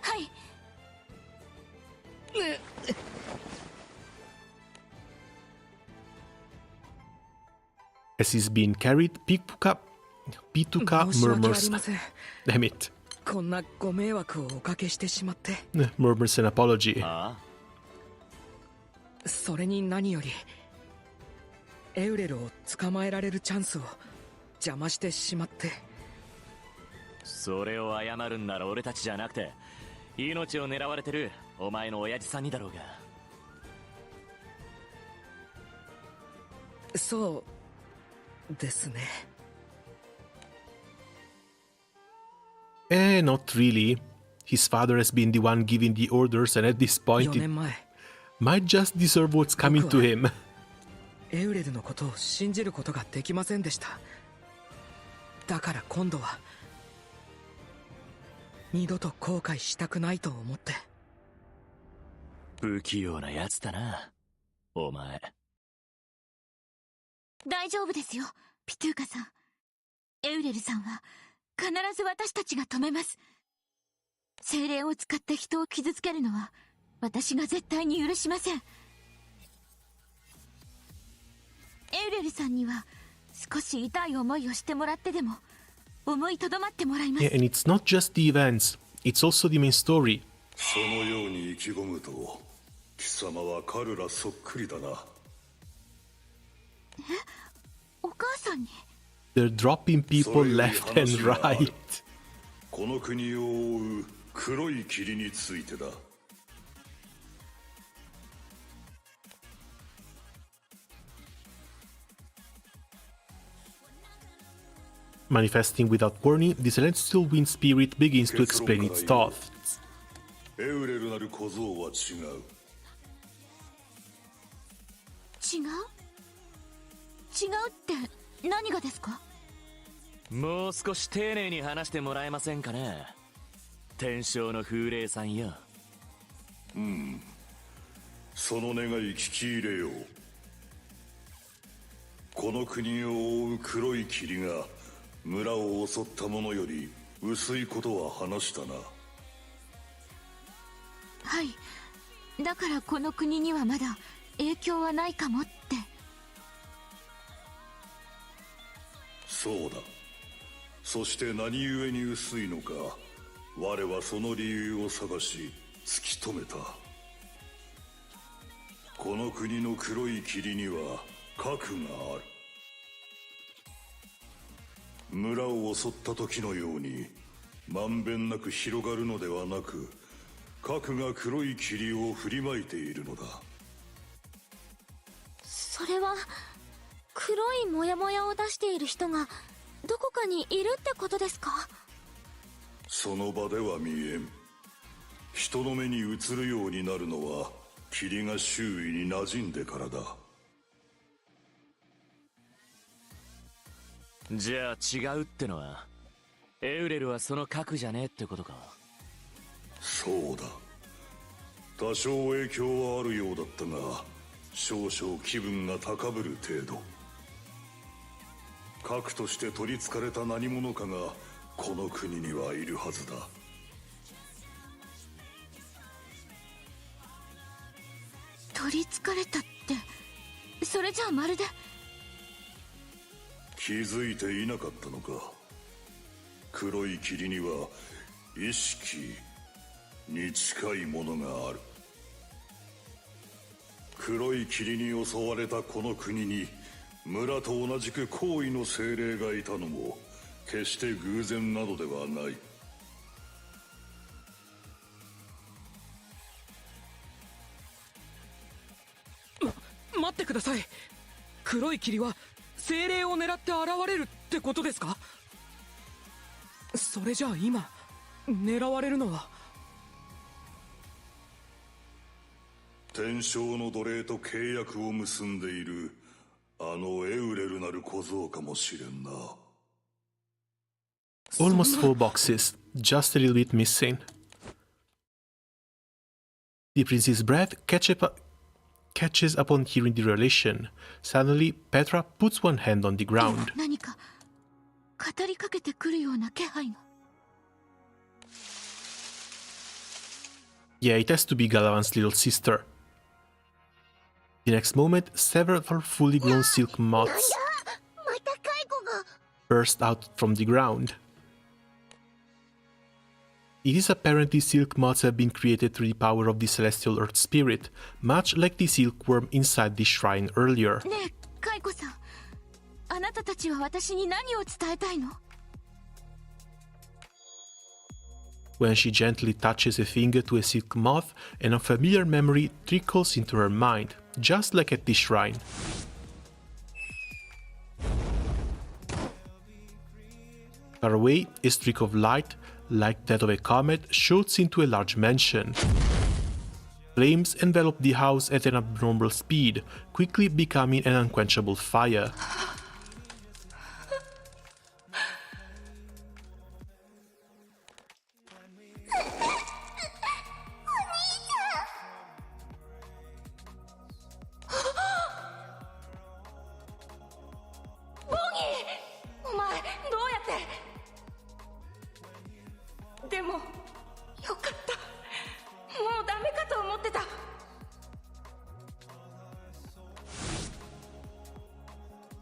はい。 As he's being carried, Pituka murmurs. Damn it. こんなご迷惑をおかけしてしまって。 Murmurs an apology. それに何よりエウレルを捕まえられるチャンスを邪魔してしまって。それを謝るんなら俺たちじゃなくて命を狙われてるお前の親父さんにだろうが。そうですね。Not really. His father has been the one giving the orders, and at this point, 4 it 年前 might just deserve what's coming to him. エウレルのことを信じることができませんでした。だから今度は二度と後悔したくないと思って。不器用なやつだな、お前。大丈夫ですよ、ピトゥーカさん。エウレルさんは必ず私たちが止めます。精霊を使って人を傷つけるのは私が絶対に許しません。エウレルさんには少し痛い思いをしてもらってでも思いとどまってもらいます。 Yeah, and it's not just the events, it's also the main story. そのように意気込むと貴様は彼らそっくりだな。え、お母さんに？ They're dropping people left and right. この国を覆う黒い霧についてだ。Manifesting without warning, the celestial wind spirit begins to explain its thoughts. エウレルなる小僧は違う。違うって何がですか？もう少し丁寧に話してもらえませんかね、天正の風霊さんよ。その願い聞き入れよう。この国を覆う黒い霧が村を襲ったものより薄いことは話したな。はい、だからこの国にはまだ影響はないかもって。そうだ。そして何故に薄いのか、我はその理由を探し突き止めた。この国の黒い霧には核がある。村を襲った時のようにまんべんなく広がるのではなく、核が黒い霧を振りまいているのだ。それは黒いモヤモヤを出している人がどこかにいるってことですか？その場では見えん。人の目に映るようになるのは霧が周囲に馴染んでからだ。じゃあ違うってのは、エウレルはその核じゃねえってことか。そうだ。多少影響はあるようだったが、少々気分が高ぶる程度。核として取りつかれた何者かがこの国にはいるはずだ。取りつかれたってそれじゃあまるで。気づいていなかったのか。黒い霧には意識に近いものがある。黒い霧に襲われたこの国に村と同じく高位の精霊がいたのも決して偶然などではない。待ってください。黒い霧は精霊を狙って現れるってことですか？それじゃあ今狙われるのは天正の奴隷と契約を結んでいるあのエウレルなる小僧かもしれんな。 Almost full boxes, just a little bit missing. The prince's breath catches upon hearing the revelation. Suddenly, Petra puts one hand on the ground. 何か語りかけてくるような気配が。Yeah, it has to be Galavan's little sister. The next moment, several fully grown silk moths burst out from the ground. It is apparently silk moths have been created through the power of the celestial earth spirit, much like the silkworm inside the shrine earlier. ねえ、カイコさん、あなたたちは私に何を伝えたいのWhen she gently touches a finger to a silk moth, an unfamiliar memory trickles into her mind, just like at the shrine. Far away, a streak of light, like that of a comet, shoots into a large mansion. Flames envelop the house at an abnormal speed, quickly becoming an unquenchable fire.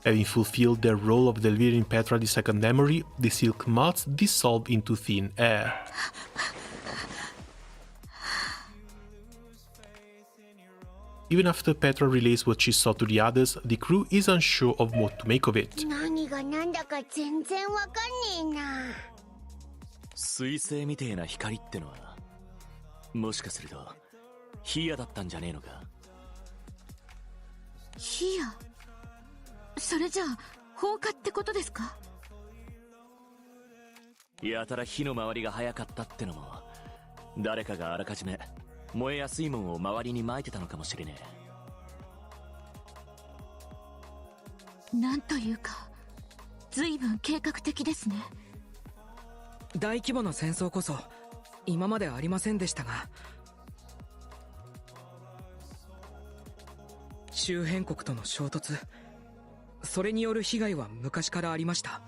Having fulfilled their role of delivering Petra the second memory, the silk moths dissolve into thin air. Even after Petra relays what she saw to the others, the crew is unsure of what to make of it. 何が何だか全然わかんねえな。彗星みてえな光ってのはもしかするとヒヤだったんじゃねえのか。ヒヤ、それじゃあ放火ってことですか？やたら火の回りが早かったってのも誰かがあらかじめ燃えやすいもんを周りに撒いてたのかもしれねえ。なんというか随分計画的ですね。大規模な戦争こそ今までありませんでしたが、周辺国との衝突、それによる被害は昔からありました。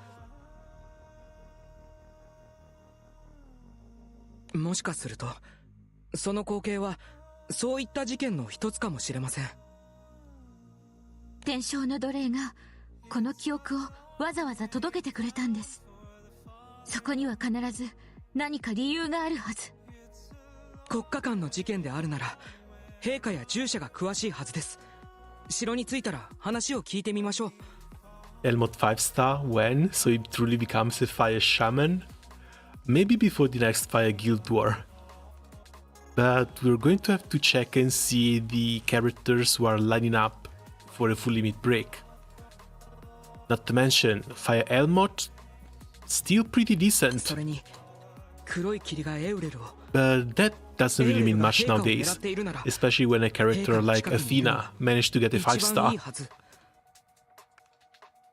もしかするとその光景はそういった事件の一つかもしれません。天正の奴隷がこの記憶をわざわざ届けてくれたんです。そこには必ず何か理由があるはず。国家間の事件であるなら陛下や従者が詳しいはずです。城に着いたら話を聞いてみましょう。 Elmot 5 star when, so he truly becomes a fire shaman? Maybe before the next Fire Guild War. But we're going to have to check and see the characters who are lining up for a full limit break. Not to mention, Fire Elmot, still pretty decent. それに黒い霧がエウレルを But that doesn't really mean much nowadays, especially when a character like Athena managed to get a 5 star.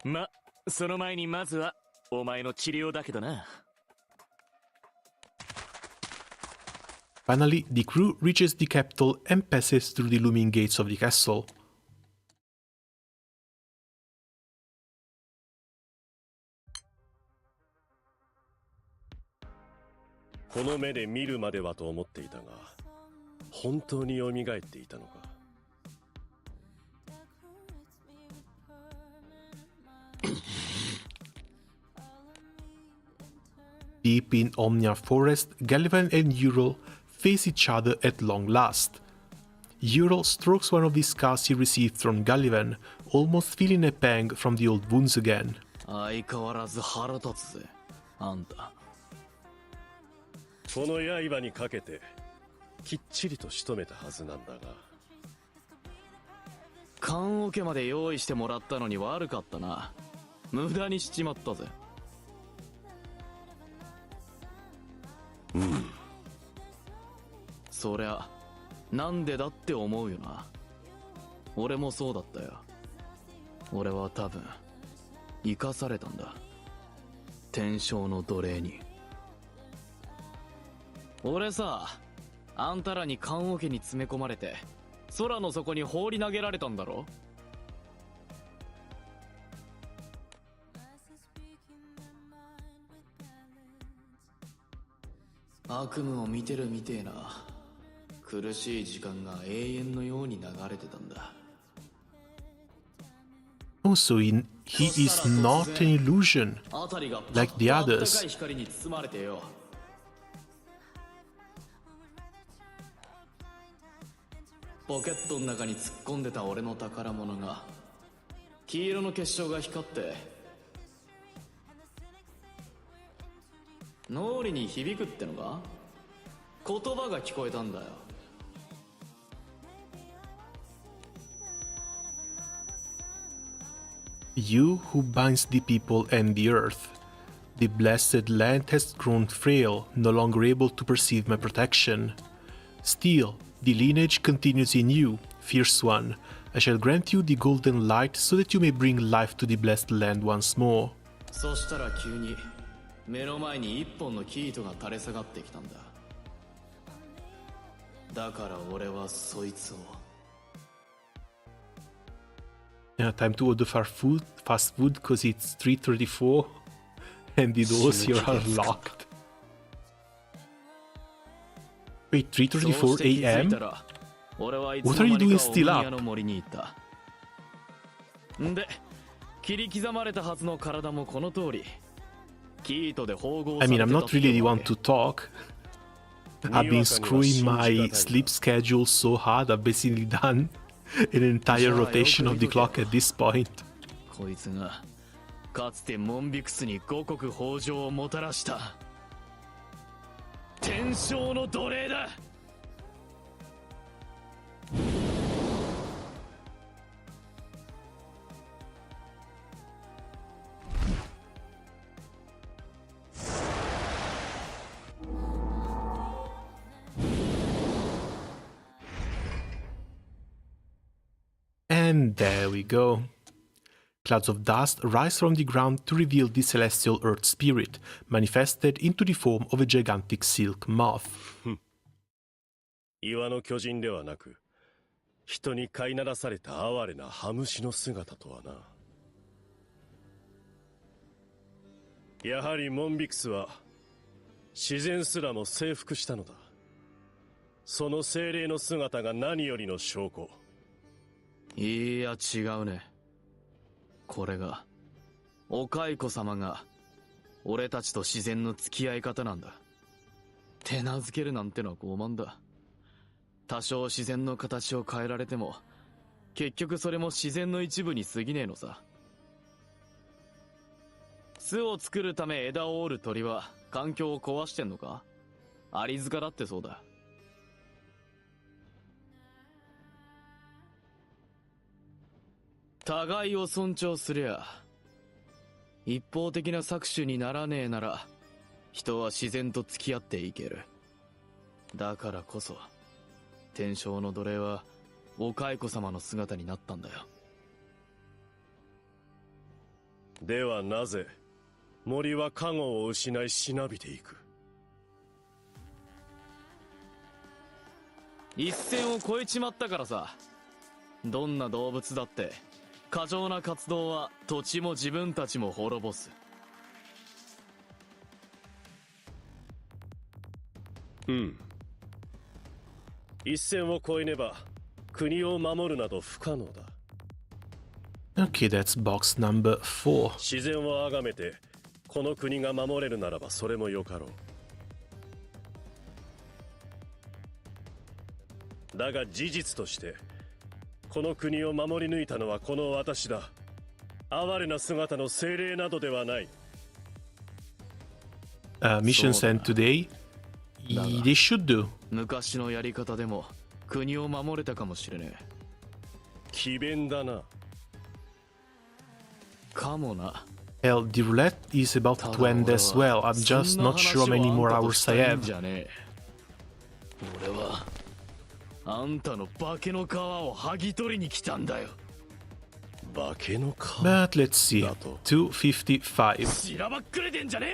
ま、その前にまずはお前の治療だけどな。Finally, the crew reaches the capital and passes through the looming gates of the castle. この目で見るまではと思っていたが、本当に蘇っていたのか。Deep in Omnia Forest, Gullivan and Ural face each other at long last. Ural strokes one of the scars he received from Gullivan, almost feeling a pang from the old wounds again. 相変わらず腹立つぜ、あんた。この刃にかけてきっちりと仕留めたはずなんだが。棺桶まで用意してもらったのに悪かったな。無駄にしちまったぜ。そりゃなんでだって思うよな。俺もそうだったよ。俺は多分生かされたんだ、天正の奴隷に。俺さ、あんたらに棺桶に詰め込まれて空の底に放り投げられたんだろ。悪夢を見てるみてえな。苦しい時間が永遠のように流れてたんだ。Also, he is not an illusion, like the others. 光に包まれてよ。ポケットの中に突っ込んでた俺の宝物が黄色の結晶が光って脳裏に響くってのか。言葉が聞こえたんだよ。You who binds the people and the earth. The blessed land has grown frail, no longer able to perceive my protection. Still, the lineage continues in you, fierce one. I shall grant you the golden light so that you may bring life to the blessed land once more. そしたら急に目の前に一本の生糸が垂れ下がってきたんだ。だから俺はそいつを。Yeah, time to order fast food, because it's 3:34 and the doors here are locked. Wait, 3:34 a.m.? What are you doing still up? で、切り刻まれたはずの体もこの通り。生糸で縫合 I さ mean, れ I'm てた not really the one to talk. I've been screwing my sleep schedule so hard, I've basically done an entire rotation of the clock at this point. こいつがかつてモンビクスに五穀豊穣をもたらした天正の奴隷だ。And there we go. Clouds of dust rise from the ground to reveal the celestial earth spirit, manifested into the form of a gigantic silk moth. 岩の巨人ではなく、人に飼いならされた哀れな羽虫の姿とはな。やはりモンビクスは自然すらも征服したのだ。その精霊の姿が何よりの証拠。いや違うね。これがお蚕様が俺たちと自然の付き合い方なんだ。手なずけるなんてのは傲慢だ。多少自然の形を変えられても結局それも自然の一部に過ぎねえのさ。巣を作るため枝を折る鳥は環境を壊してんのか？アリ塚だってそうだ。互いを尊重すりゃ一方的な搾取にならねえなら人は自然と付き合っていける。だからこそ天正の奴隷はお蚕様の姿になったんだよ。ではなぜ森は加護を失いしなびていく？一線を越えちまったからさ。どんな動物だって過剰な活動は土地も自分たちも滅ぼす。うん。一線を越えねば国を守るなど不可能だ。Okay, that's box number 4. 自然を崇めてこの国が守れるならばそれもよかろう。だが事実としてこの国を守り抜いたのはこの私だ。哀れな姿の精霊などではない。Mission sent today. They should do. 昔のやり方でも国を守れたかもしれねえ。詭弁だな。かもな。Hell, the roulette is about to end as well. I'm just not sure how many more hours I have. 俺はあんたの化けの皮を剥ぎ取りに来たんだよ。化けの皮 But let's see. 255. しらばっくれてんじゃね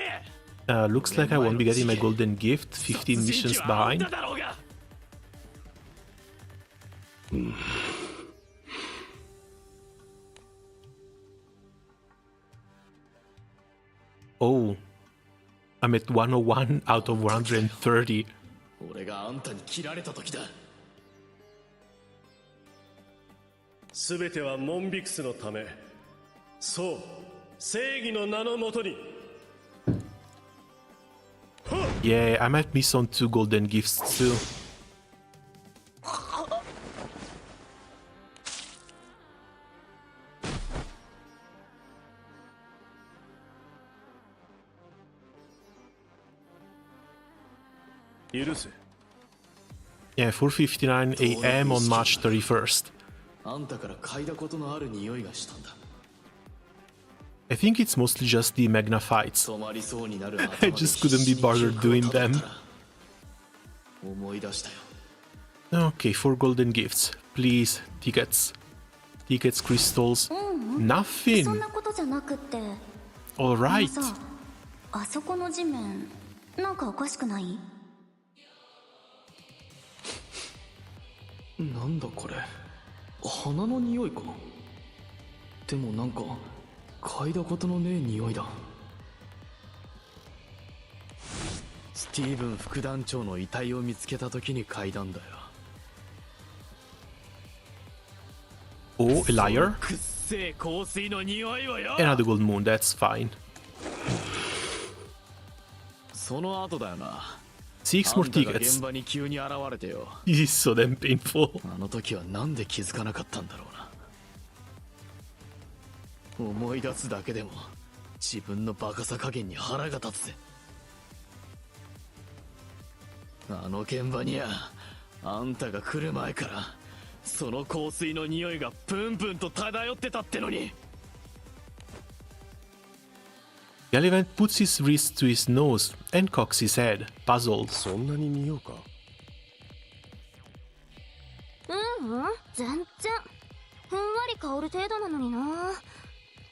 え。Looks like I won't be getting my golden gift. 15 missions behind. Oh, I'm at 101 out of 130. 俺があんたに切られた時だ。すべてはモンビクスのため。そう、正義の名のもとに。Yeah, I might miss on 2 golden gifts too. Yeah, 4:59 a.m. on March 31st. あんたから嗅いだことのある匂いがしたんだ。 I think it's mostly just the Magna fights. 止まりそうになる I just couldn't be bothered doing them. 思い出したよ。 Okay, 4 golden gifts. Please, tickets. Tickets, crystals. そ Nothing. んなことじゃなくって。 Alright. さ、あそこの地面なんかおかしくない？なんだこれ。花の匂いか。でもなんか嗅いだことのねえ匂いだ。スティーブン副団長の遺体を見つけた時に嗅いだんだよ。 Oh, a liar? くっせえ香水の匂いをよ。 Another gold moon, that's fine. その後だよな。 6 more あんたが tickets. 現場に急に現れてよ。 This is so damn painful. あの時はなんで気づかなかったんだろうな。思い出すだけでも自分のバカさ加減に腹が立つぜ。あの現場にはあんたが来る前からその香水の匂いがプンプンと漂ってたってのに。Gallivant puts his wrist to his nose and cocks his head, puzzled. そんなに匂うか？全然ふんわり香る程度なのにな。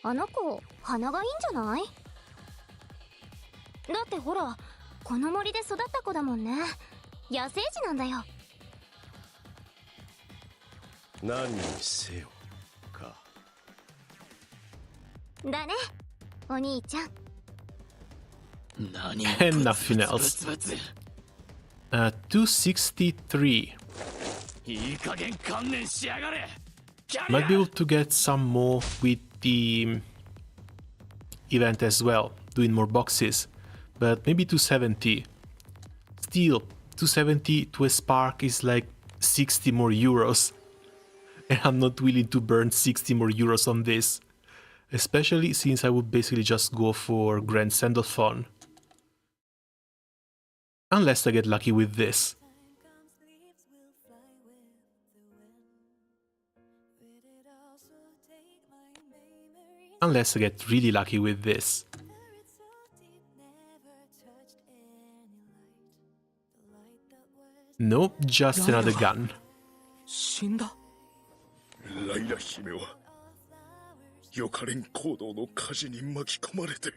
あの子鼻がいいんじゃない？だってほらこの森で育った子だもんね。野生児なんだよ。何にせよか。だねお兄ちゃん。何 And nothing else. 263. いい加減観念しやがれ。 Might be able to get some more with the event as well, doing more boxes, but maybe 270. Still, 270 to a spark is like 60 more euros, and I'm not willing to burn 60 more euros on this, especially since I would basically just go for Grand Sendothon. Unless I get lucky with this. Unless I get really lucky with this. Nope, just another gun. 死んだ。ライラ姫は予科練行動の火事に巻き込まれて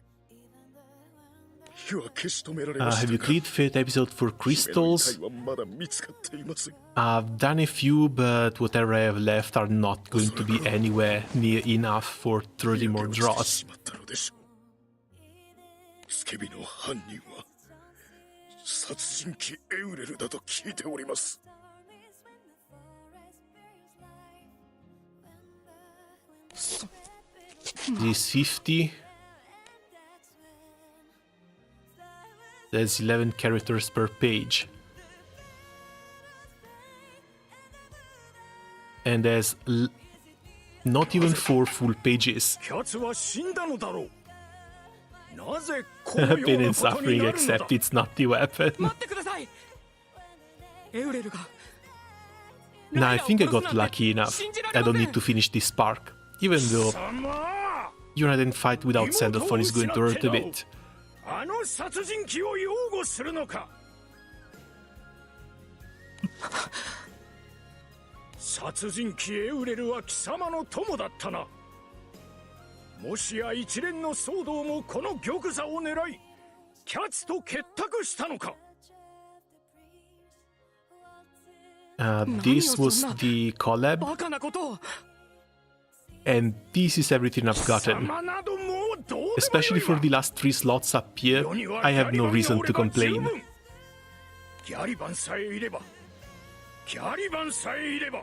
火は消し止められました Have you が、 cleared fifth episode for 姫の遺 crystals? 体はまだ見つかっていません。 I've done a few, but whatever I have left are not going to be anywhere near enough for 30 more 火を消して draws. しまったのでしょう。スケビの犯人は殺人鬼エウレルだと聞いております。 This is 50. There's 11 characters per page. And there's not even 4 full pages. キャツは死んだのだろう。なぜこのよ Pain うな and ことに suffering, なるのだ。 except it's not the weapon. 待ってください。エウレルが。 Nah, I think I got lucky enough. I don't need to finish this spark. Even though United fight without Sendophone is going to hurt a bit. あの殺人鬼を擁護するのか。殺人鬼エウレルは貴様の友だったな。もしや一連の騒動もこの玉座を狙いキャツと結託したのか。 This was the collab, バカなことを。 and this is everything I've gotten. Especially for the last 3 slots up here, I have no reason to complain. ギャリバンさえいれば、ギャリバンさえいれば、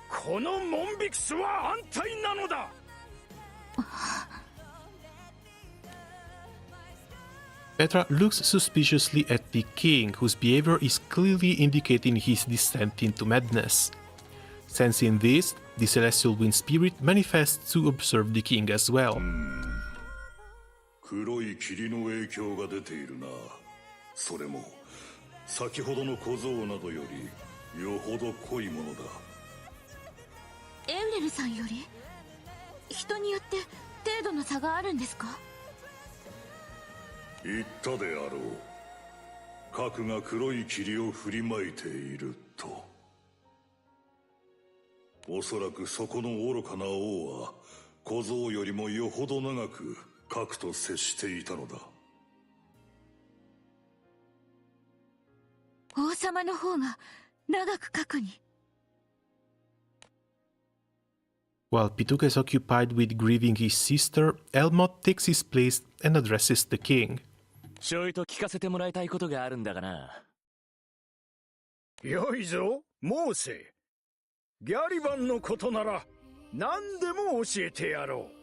このモンビクスは安泰なのだ。 Petra looks suspiciously at the king, whose behavior is clearly indicating his descent into madness. Sensing this, the celestial wind spirit manifests to observe the king as well. 黒い霧の影響が出ているな。それも先ほどの小僧などよりよほど濃いものだ。エウレルさんより人によって程度の差があるんですか？言ったであろう。核が黒い霧を振りまいていると。おそらくそこの愚かな王は小僧よりもよほど長く核と接していたのだ。王様の方が長く核に。 While Pituca is occupied with grieving his sister, Elmot takes his place and addresses the king. ちょいと聞かせてもらいたいことがあるんだがな。よいぞ、モーセ。ギャリバンのことなら何でも教えてやろう。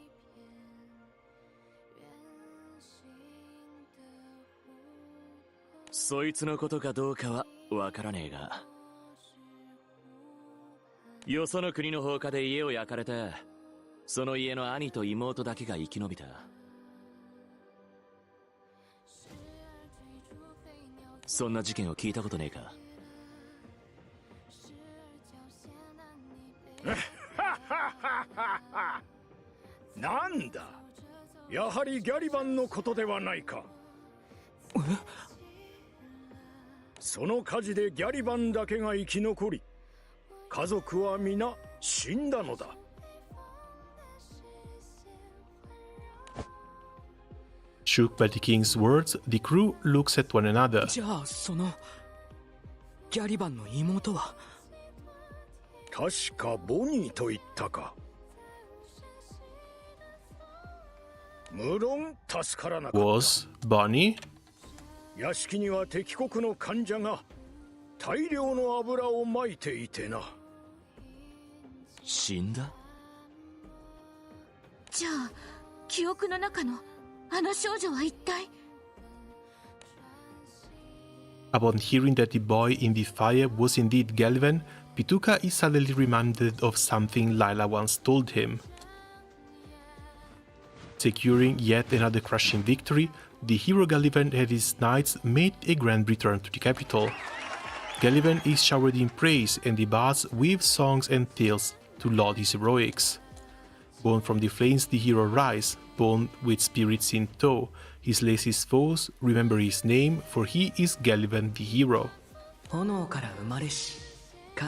そいつのことかどうかはわからねえが、よその国の放火で家を焼かれて、その家の兄と妹だけが生き延びた。そんな事件を聞いたことねえか？なんだ、やはりギャリバンのことではないか。その火事でギャリバンだけが生き残り、家族は皆死んだのだ。Shook by the king's words, the crew looks at one another. じゃあそのギャリバンの妹は？確かボニーと言ったか。無論助からなかった。 Was Bonnie? 屋敷には敵国の患者が大量の油をまいていてな。死んだ？じゃあ記憶の中のあの少女は一体？ Upon hearing that the boy in the fire was indeed Galvan, Pituca is suddenly reminded of something Lila once told him. Securing yet another crushing victory, the hero Galvan and his knights made a grand return to the capital. Galvan is showered in praise, and the bards weave songs and tales to laud his heroics. Born from the flames the hero rise, born with spirits in tow. He slays his foes, remember his name, for he is Galvan the hero. 炎から生まれしか。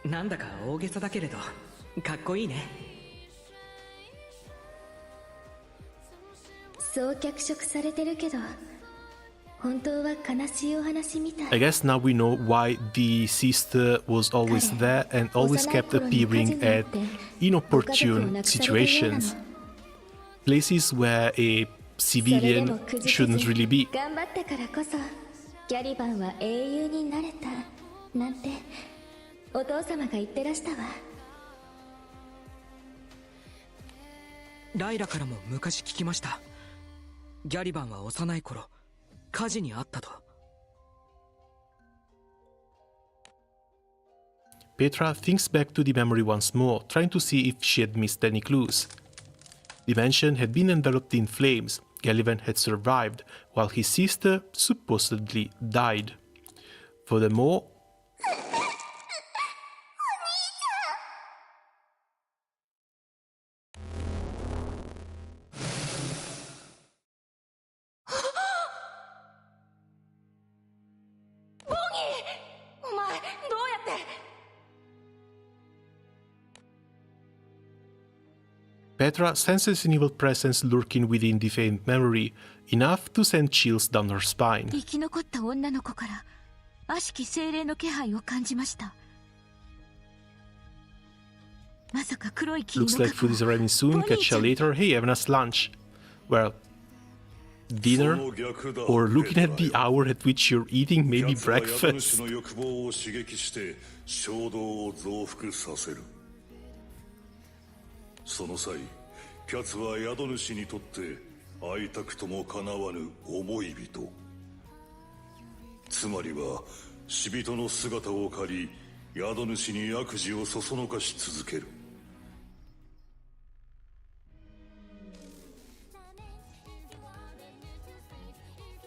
なんだか大げさだけれどかっこいいね。そう脚色されてるけど、本当は悲しいお話みたい。 I guess now we know why the sister was always there and always kept appearing at inopportune situations. Places where a civilian shouldn't really be. 頑張ったからこそギャリバンは英雄になれたなんてお父様が言ってらしたわ。ライラからも昔聞きました。ギャリバンは幼い頃火事にあったと。Petra thinks back to the memory once more, trying to see if she had missed any clues. The mansion had been enveloped in flames. Gallivan had survived, while his sister supposedly died. Furthermore, Petra senses an evil presence lurking within the faint memory, enough to send chills down her spine. 生き残った女の子から悪しき精霊の気配を感じました。まさか黒い霧の Looks like food is arriving soon, catch you later. Hey, having us lunch. Well, dinner? Or looking at the hour at which you're eating, maybe breakfast. その際、キャツは宿主にとって会いたくともかなわぬ思い人。つまりは死人の姿を借り、宿主に悪事をそそのかし続ける。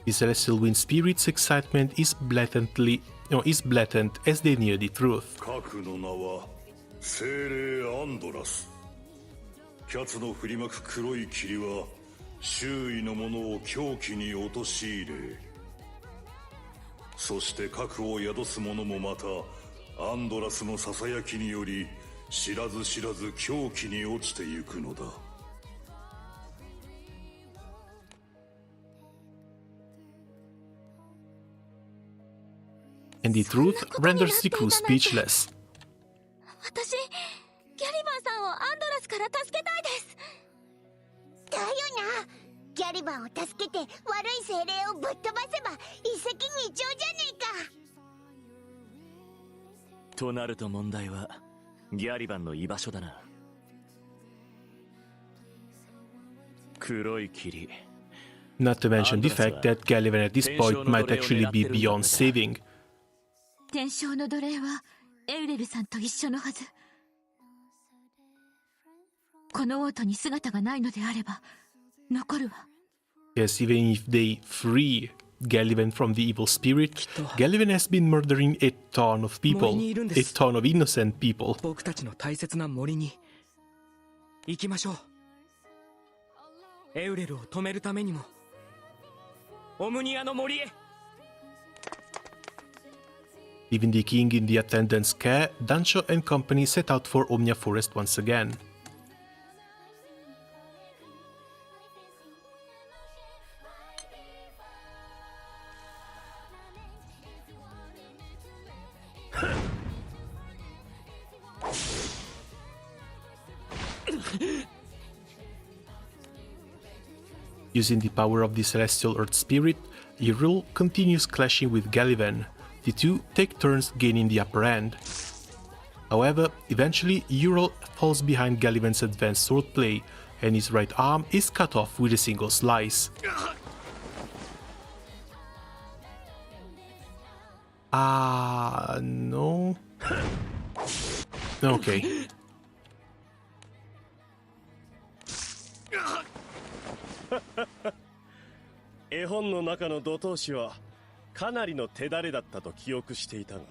The Celestial Wind Spirit's excitement is blatant as they near the truth. 核の名は精霊アンドラス。キャツの振りまく黒い霧は周囲のものを狂気に陥れ、そして核を宿す者もまたアンドラスのささやきにより知らず知らず狂気に落ちてゆくのだ。And the truth renders the crew speechless. 私、ギャリバンさんをアンドラスから助けたいです。だよな。ギャリバンを助けて悪い精霊をぶっ飛ばせば一石二鳥じゃねえか。となると問題はギャリバンの居場所だな。黒い霧。 Not to mention the fact that Gallivan at this point might actually be beyond saving. 天正の奴隷はエウレルさんと一緒のはず。この王都に姿がないのであれば残るわ。 Yes, even if they free Galivan from the evil spirit, Galivan has been murdering a ton of people, a ton of innocent people. 僕たちの大切な森に行きましょう。エウレルを止めるためにもオムニアの森へ。 Leaving the king in the attendant's care, Dancho and company set out for Omnia Forest once again. Using the power of the celestial earth spirit, Yrul continues clashing with Galivan. The two take turns gaining the upper hand. However, eventually Yrul falls behind Galivan's advanced swordplay, and his right arm is cut off with a single slice. No. Okay. 絵本の中の土闘士はかなりの手だれだったと記憶していたが、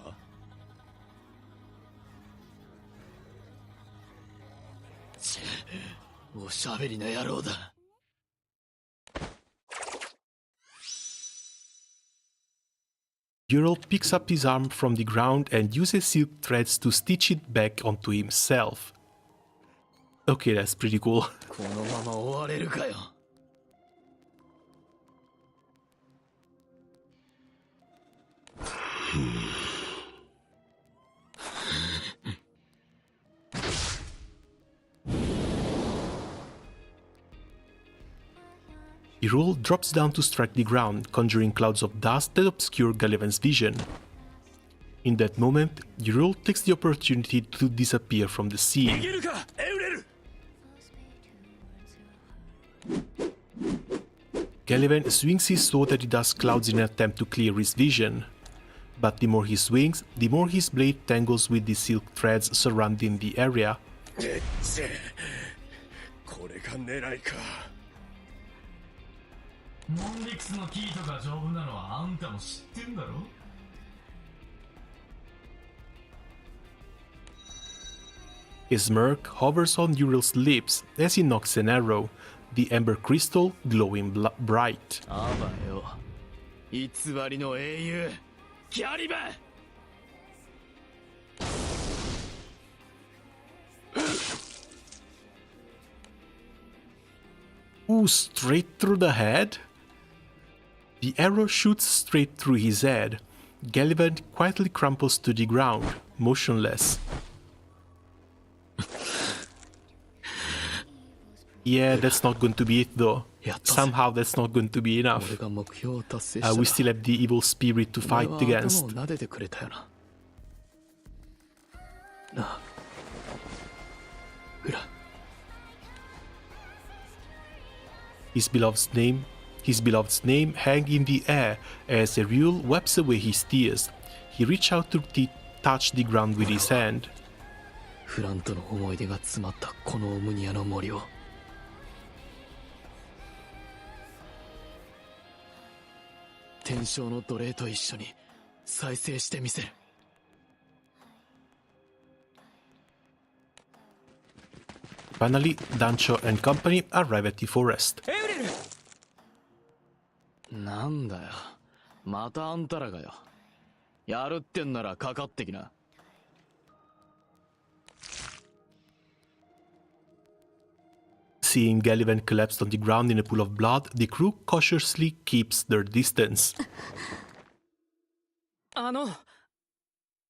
おしゃべりな野郎だ。Yrul picks up his arm from the ground and uses silk threads to stitch it back onto himself. Okay, that's pretty cool. このまま終われるかよ。Yrul drops down to strike the ground, conjuring clouds of dust that obscure Galivan's vision. In that moment, Yrul takes the opportunity to disappear from the scene. Galivan swings his sword at the dust clouds in an attempt to clear his vision. But the more he swings, the more his blade tangles with the silk threads surrounding the area. これが狙いか。モンリクスのキーとか丈夫なのはあんたも知ってんだろ。His smirk hovers on Yrul's lips as he knocks an arrow, the ember crystal glowing bright. あばよ、偽りの英雄ギャリバン。Ooh, straight through the head? The arrow shoots straight through his head. Galivan quietly crumples to the ground, motionless. Yeah, that's not going to be it though. Somehow that's not going to be enough. We still have the evil spirit to fight against. His beloved's name hang in the air as Yrul wipes away his tears. He reaches out to touch the ground with his hand. フランとの思い出が詰まったこのオムニアの森を天正の奴隷と一緒に再生してみせる。Finally, Dancho and company arrive at the forest. なんだよ、またあんたらがよ。やるってんならかかってきな。Seeing Galivan collapsed on the ground in a pool of blood, the crew cautiously keeps their distance.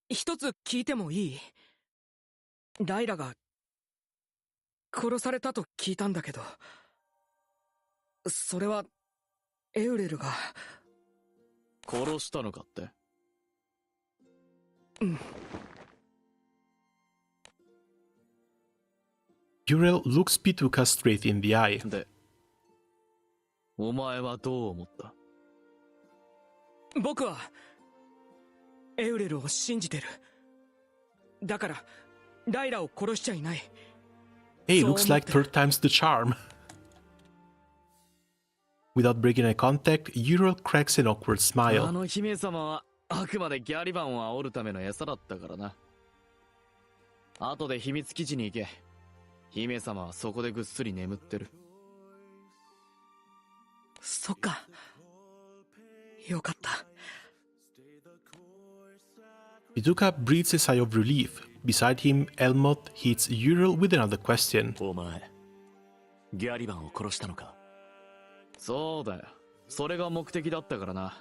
一つ聞いてもいい？ライラが殺されたと聞いたんだけど、それはエウレルが殺したのかって？うん。Yrul looks Pituka straight in the eye. で、お前はどう思った？僕はエウレルを信じてる。だからライラを殺しちゃいない。Hey, looks like third time's the charm. Without breaking eye contact, Ural cracks an awkward あ smile. の姫様はあくまでギャリバンを煽るための餌だったからな。後で秘密基地に行け。姫様はそこでぐっすり眠ってる。そっか。よかった。Pituca breathes a sigh of relief. Beside him, Elmot hits Ural with another question. お前、ギャリバンを殺したのか？そうだよ。それが目的だったからな。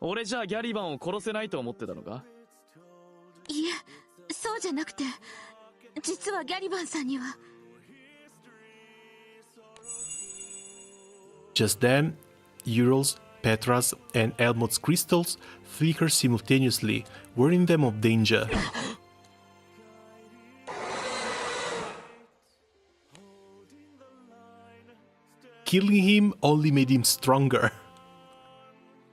俺じゃあギャリバンを殺せないと思ってたのか？いえ、そうじゃなくて、実はギャリバンさんには。Just then, Ural's, Petra's, and Elmot's crystals flicker simultaneously, warning them of danger. Killing him only made him stronger.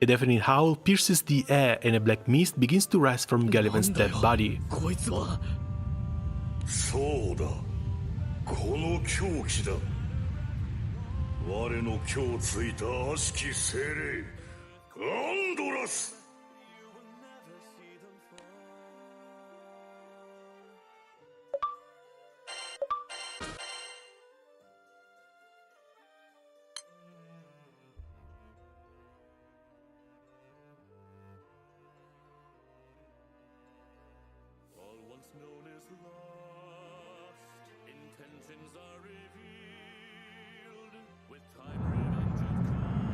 A deafening howl pierces the air and a black mist begins to rise from Gallivan's dead body. こいつは。そうだ、この狂気だ。我の今日ついた悪しき精霊、アンドラス。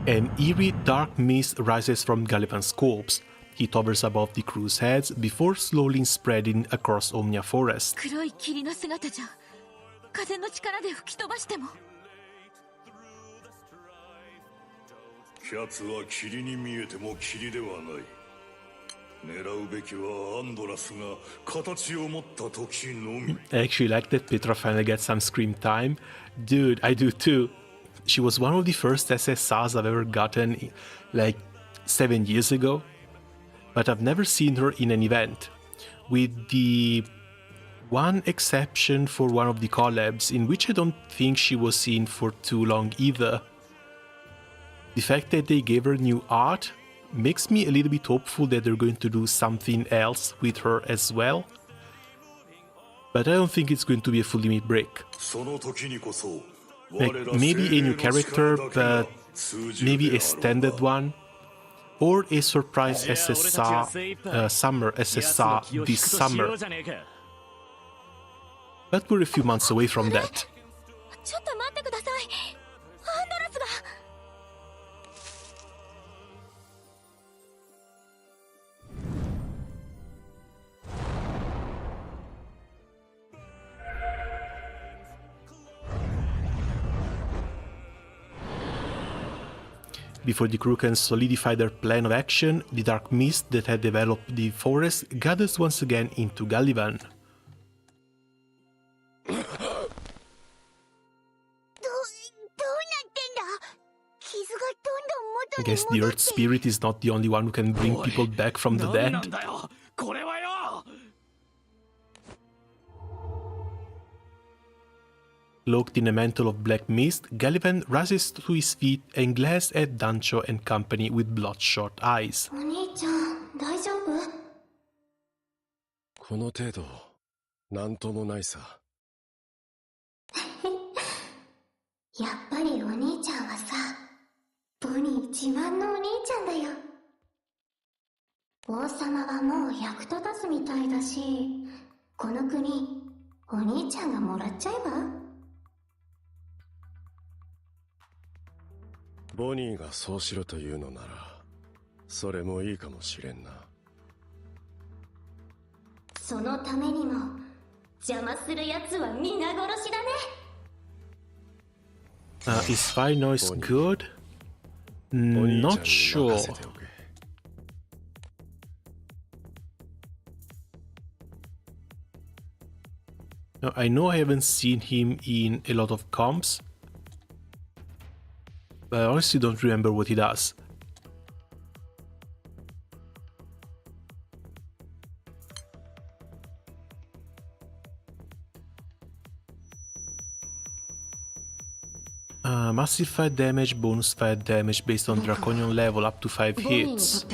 An eerie dark mist rises from Gallivan's corpse. He hovers above the crew's heads before slowly spreading across Omnia Forest. 黒い霧の姿じゃ、風の力で吹き飛ばしても。奴は霧に見えても霧ではない。狙うべきはアンドラスが形を持った時のみ。 I actually like that Petra finally gets some screen time. Dude, I do too. She was one of the first SSRs I've ever gotten, like 7 years ago. But I've never seen her in an event. With the one exception for one of the collabs, in which I don't think she was seen for too long either. The fact that they gave her new art makes me a little bit hopeful that they're going to do something else with her as well. But I don't think it's going to be a full limit break. Like, maybe a new character, but maybe a standard one. Or a surprise SSR, summer SSR this summer. But we're a few months away from that. ちょっと待ってください。アンドラスが。Before the crew can solidify their plan of action, the dark mist that had developed the forest gathers once again into Gallivan. I guess the Earth Spirit is not the only one who can bring people back from the dead. Cloaked in a mantle of black mist, Gallivan rises to his feet and glares at Dancho and company with bloodshot eyes. お兄ちゃん、大丈夫？この程度、なんともないさ。やっぱりお兄ちゃんはさ、ボニー自慢のお兄ちゃんだよ。王様はもう役立たずみたいだし、この国、お兄ちゃんがもらっちゃえば？ボニーがそうしろというのなら、それもいいかもしれんな。そのためにも、邪魔する奴は皆殺しだね。Is fire noise good? Not sure. No, I know I haven't seen him in a lot of comps, but I honestly don't remember what he does. Massive fire damage, bonus fire damage based on Draconian level up to 5 hits.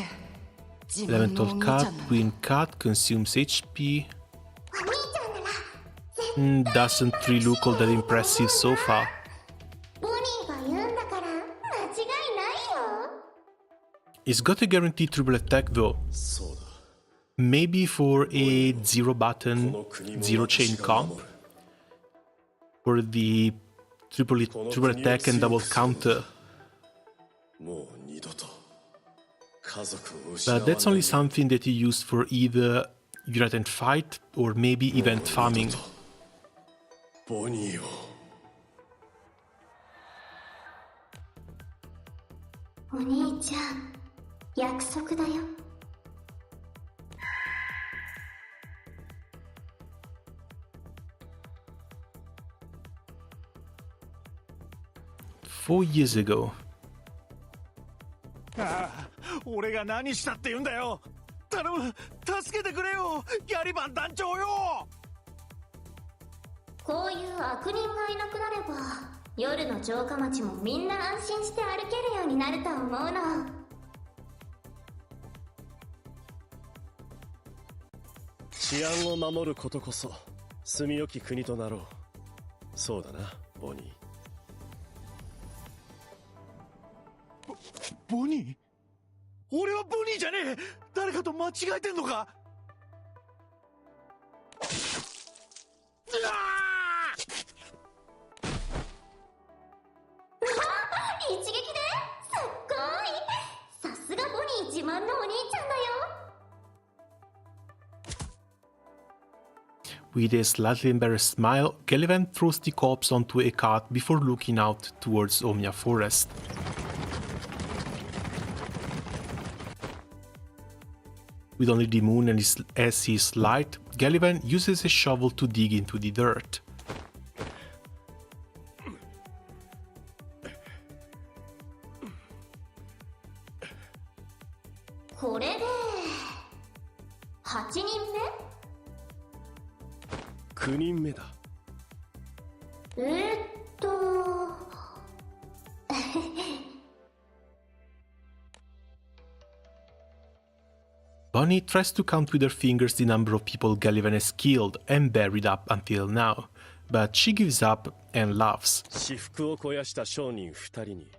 Elemental cut, wind cut, consumes HP. Doesn't really look all that impressive so far. It's got a guaranteed triple attack though. Maybe for a 0 button, 0 chain comp. For the triple attack and double counter. But that's only something that you use for either unite and fight or maybe event farming. お兄ちゃん、約束だよ。4 years ago. ああ、俺が何したって言うんだよ。頼む、助けてくれよ、ギャリバン団長よ。こういう悪人がいなくなれば、夜の城下町もみんな安心して歩けるようになると思うの。治安を守ることこそ住みよき国となろう。そうだな、ボニー。ボニー？俺はボニーじゃねえ。誰かと間違えてんのか？一撃ですっごい。さすがボニー自慢のお兄ちゃんだよ。With a slightly embarrassed smile, Gallivant throws the corpse onto a cart before looking out towards Omnia Forest. With only the moon as his light, Gallivant uses a shovel to dig into the dirt. これで8人9人目だ。目Bonnie tries to count with her fingers the number of people Gallivant has killed and buried up until now, but she gives up and laughs. 私腹を肥やした商人2人に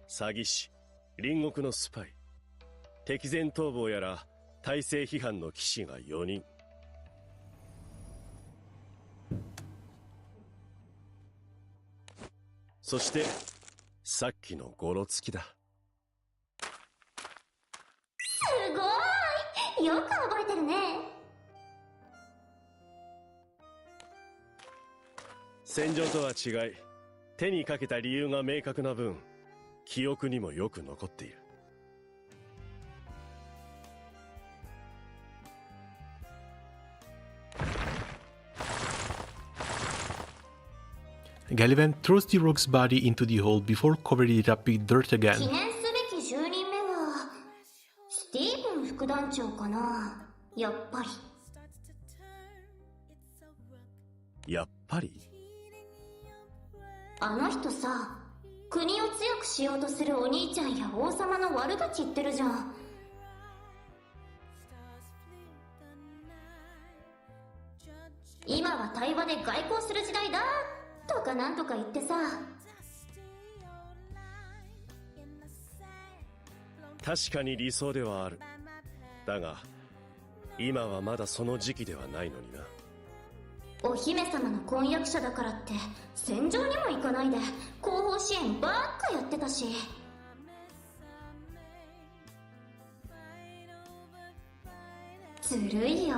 詐欺師、隣国のスパイ、敵前逃亡やら体制批判の騎士が4人。そしてさっきのゴロつきだ。すごい、よく覚えてるね。戦場とは違い、手にかけた理由が明確な分、記憶にもよく残っている。Gallivant throws the rogue's body into the hole before covering it up with dirt 記 again. 念すべき10人目はスティーブン副団長かな。やっぱりあの人さ、国を強くしようとするお兄ちゃんや王様の悪口言ってるじゃん。今は対話で外交する時代だとかなんとか言ってさ。確かに理想ではある。だが今はまだその時期ではないのにな。お姫様の婚約者だからって戦場にも行かないで後方支援ばっかやってたし。ずるいよ。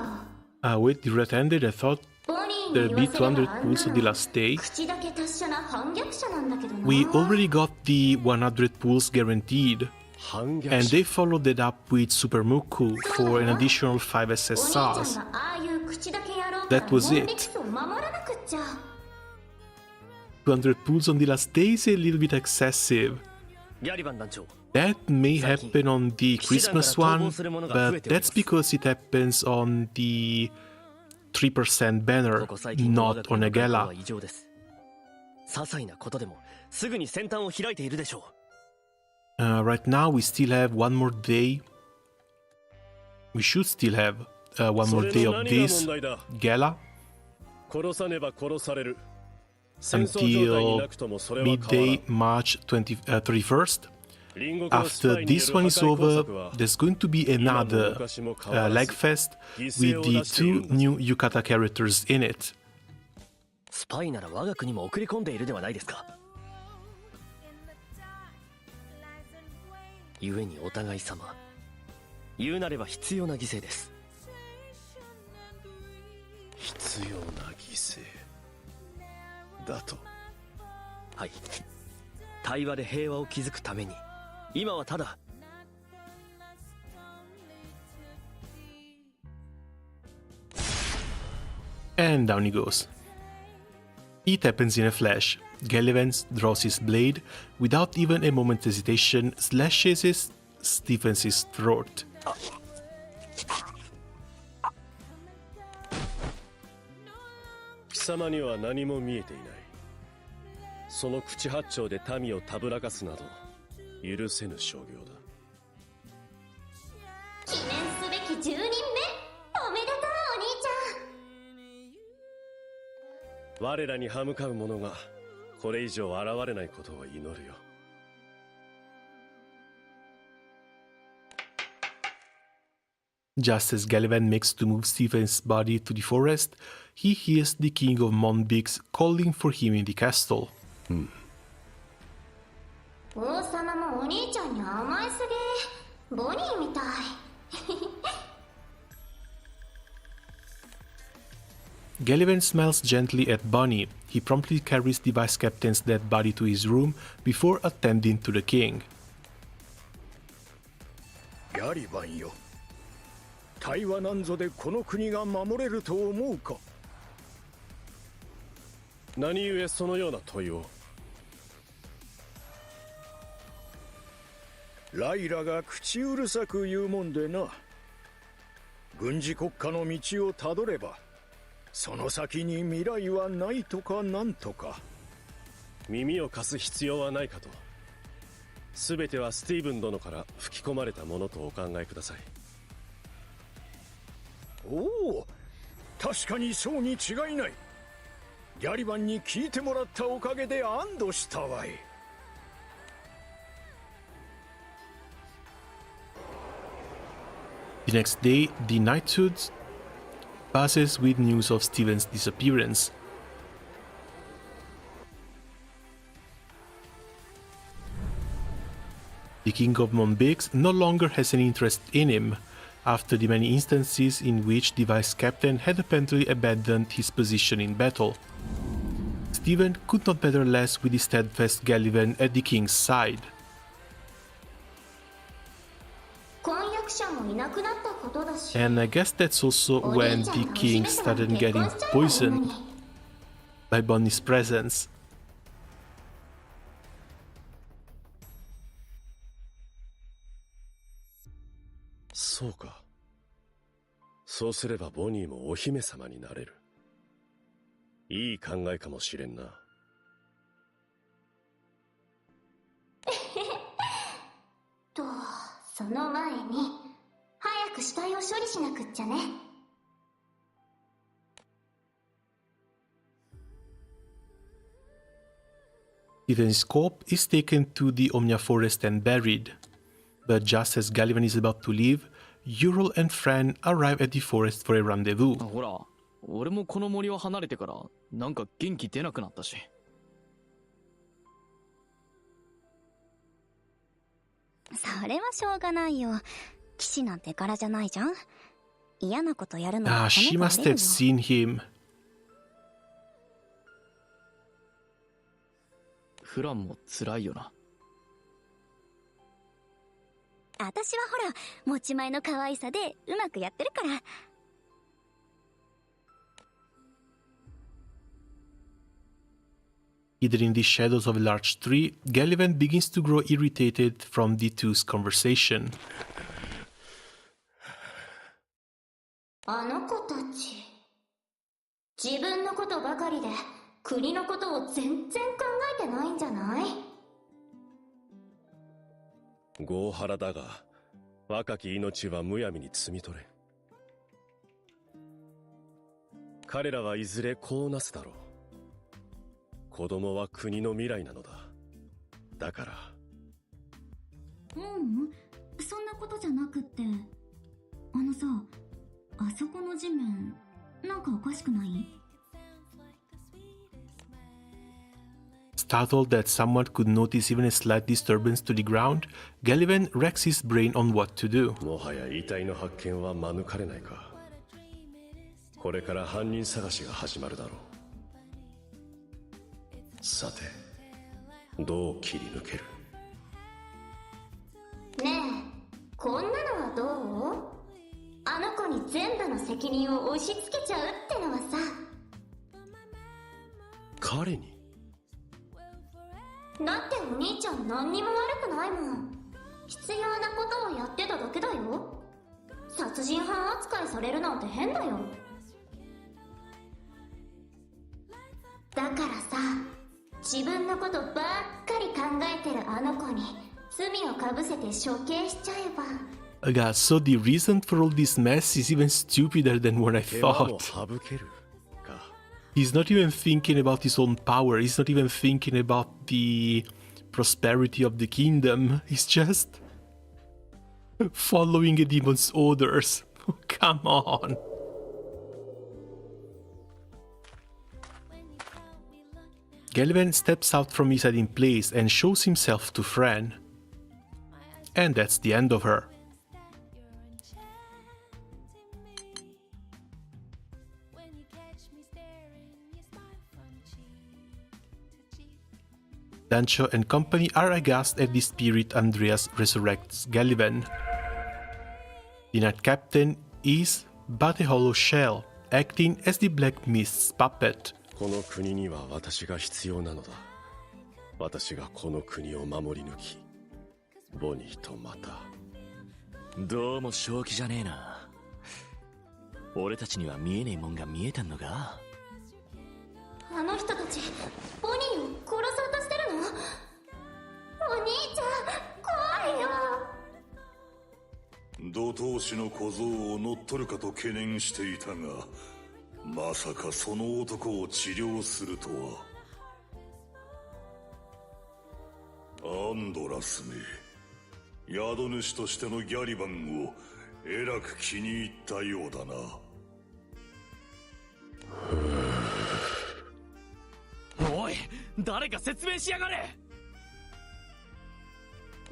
Wait, the red ended? I thought ボニー there'd に be 言わせれ 200 pools ばあんな on the の last day. 口だけ達者な反逆者なんだけどな。 We already got the 100 pools guaranteed, 反逆 and 者 they followed that up with Super Muku for an additional 5 お兄ちゃん SSRs. がああいう口だけやろうから That was モン it. リクスを守らなくっちゃ。200 pools on the last day is a little bit excessive. ギャリバン団長、 That may happen on the Christmas one, but that's because it happens on the 3% banner, ここ最近の我 not が国 on a の外交 gala. は異常です。些細なことでもすぐに先端を開いているでしょう。Right now we still have one more day. We should still have one more day of this gala until midday March 31st. After this one is over, there's going to be another leg fest with the 2 new Yukata characters in it. スパイなら我が国も送り込んでいるではないですか。故にお互い様、言うなれば必要な犠牲です。必要な犠牲だと。はい。対話で平和を築くために、今はただ。And down he goes. It happens in a flash. Gallivant draws his blade, without even a moment's hesitation, slashes Stephens' throat. 貴様には何も見えていない。その口八丁で民をたぶらかすなど許せぬ商業だ。記念すべき10人目、おめでとうお兄ちゃん。我らに歯向かう者がこれ以上現れないことを祈るよ。Just as Gallivant makes to move Stephen's body to the forest, he hears the king of Monbix calling for him in the castle. 王様もお兄ちゃんに甘えすぎ。ボニーみたい。Gallivant smiles gently at Bonnie. He promptly carries the vice captain's dead body to his room before attending to the king. ギャリバンよ。対話なんぞでこの国が守れると思うか。何故そのような問いを。ライラが口うるさく言うもんでな。軍事国家の道をたどればその先に未来はないとかなんとか。耳を貸す必要はないかと。全てはスティーブン殿から吹き込まれたものとお考えください。おお、確かにそうに違いない。ギャリバンに聞いてもらったおかげで安堵したわい。The next day, the knighthood passes with news of Stephen's disappearance. The king of Monbix no longer has any interest in him, after the many instances in which the vice captain had apparently abandoned his position in battle. Stephen could not better less with the steadfast Gallivant at the king's side. And I guess that's also when the king started getting poisoned by Bonnie's presence. そうか。そうすればボニーもお姫様になれる。いい考えかもしれんな。と、その前に早く死体を処理しなくっちゃね。Stephen's corpse is taken to the Omnia Forest and buried. But just as Gallivant is about to leave, Ural and Fran arrive at the forest for a rendezvous. ほら、俺もこの森を離れてからなんか元気出なくなったし。それはしょうがないよ。騎士なんて柄じゃないじゃん。嫌なことやるのは she must have seen him. フランも辛いよな。私はほら、持ち前の可愛さでうまくやってるから。Hidden in the shadows of a large tree, Gallivant begins to grow irritated from the two's conversation. あの子たち、自分のことばかりで国のことを全然考えてないんじゃない？豪腹だが若き命はむやみに摘み取れ。彼らはいずれこうなすだろう。子供は国の未来なのだ。だから。そんなことじゃなくって、さ、あそこの地面なんかおかしくない？ Startled that someone could notice even a slight disturbance to the ground, Gallivan racks his brain on what to do. もはや遺体の発見は免れないか。これから犯人探しが始まるだろう。さて、どう切り抜ける？ねえ、こんなのはどう？あの子に全部の責任を押し付けちゃうってのはさ。彼に？だってお兄ちゃん何にも悪くないもん。必要なことをやってただけだよ。殺人犯扱いされるなんて変だよ。だからさ、自分のことばっかり考えてるあの子に罪をかぶせて処刑しちゃえば。God, so the reason for all this mess is even stupider than what I thought. He's not even thinking about his own power, he's not even thinking about the prosperity of the kingdom, he's just following a demon's orders. Oh, come on. Gallivan steps out from his hiding place and shows himself to Fran. And that's the end of her. Dancho and company are aghast at the spirit Andreas resurrects Gallivan. The Night Captain is but a hollow shell, acting as the Black Mist's puppet. この国には私が必要なのだ。私がこの国を守り抜き、ボニーとまた。どうも正気じゃねえな。俺たちには見えねえもんが見えてんのか？あの人たち、ボニーを殺そうとしてるの？お兄ちゃん、怖いよ。怒涛師の小僧を乗っ取るかと懸念していたが、まさかその男を治療するとは。アンドラスめ、宿主としてのギャリバンをえらく気に入ったようだな。おい、誰か説明しやがれ。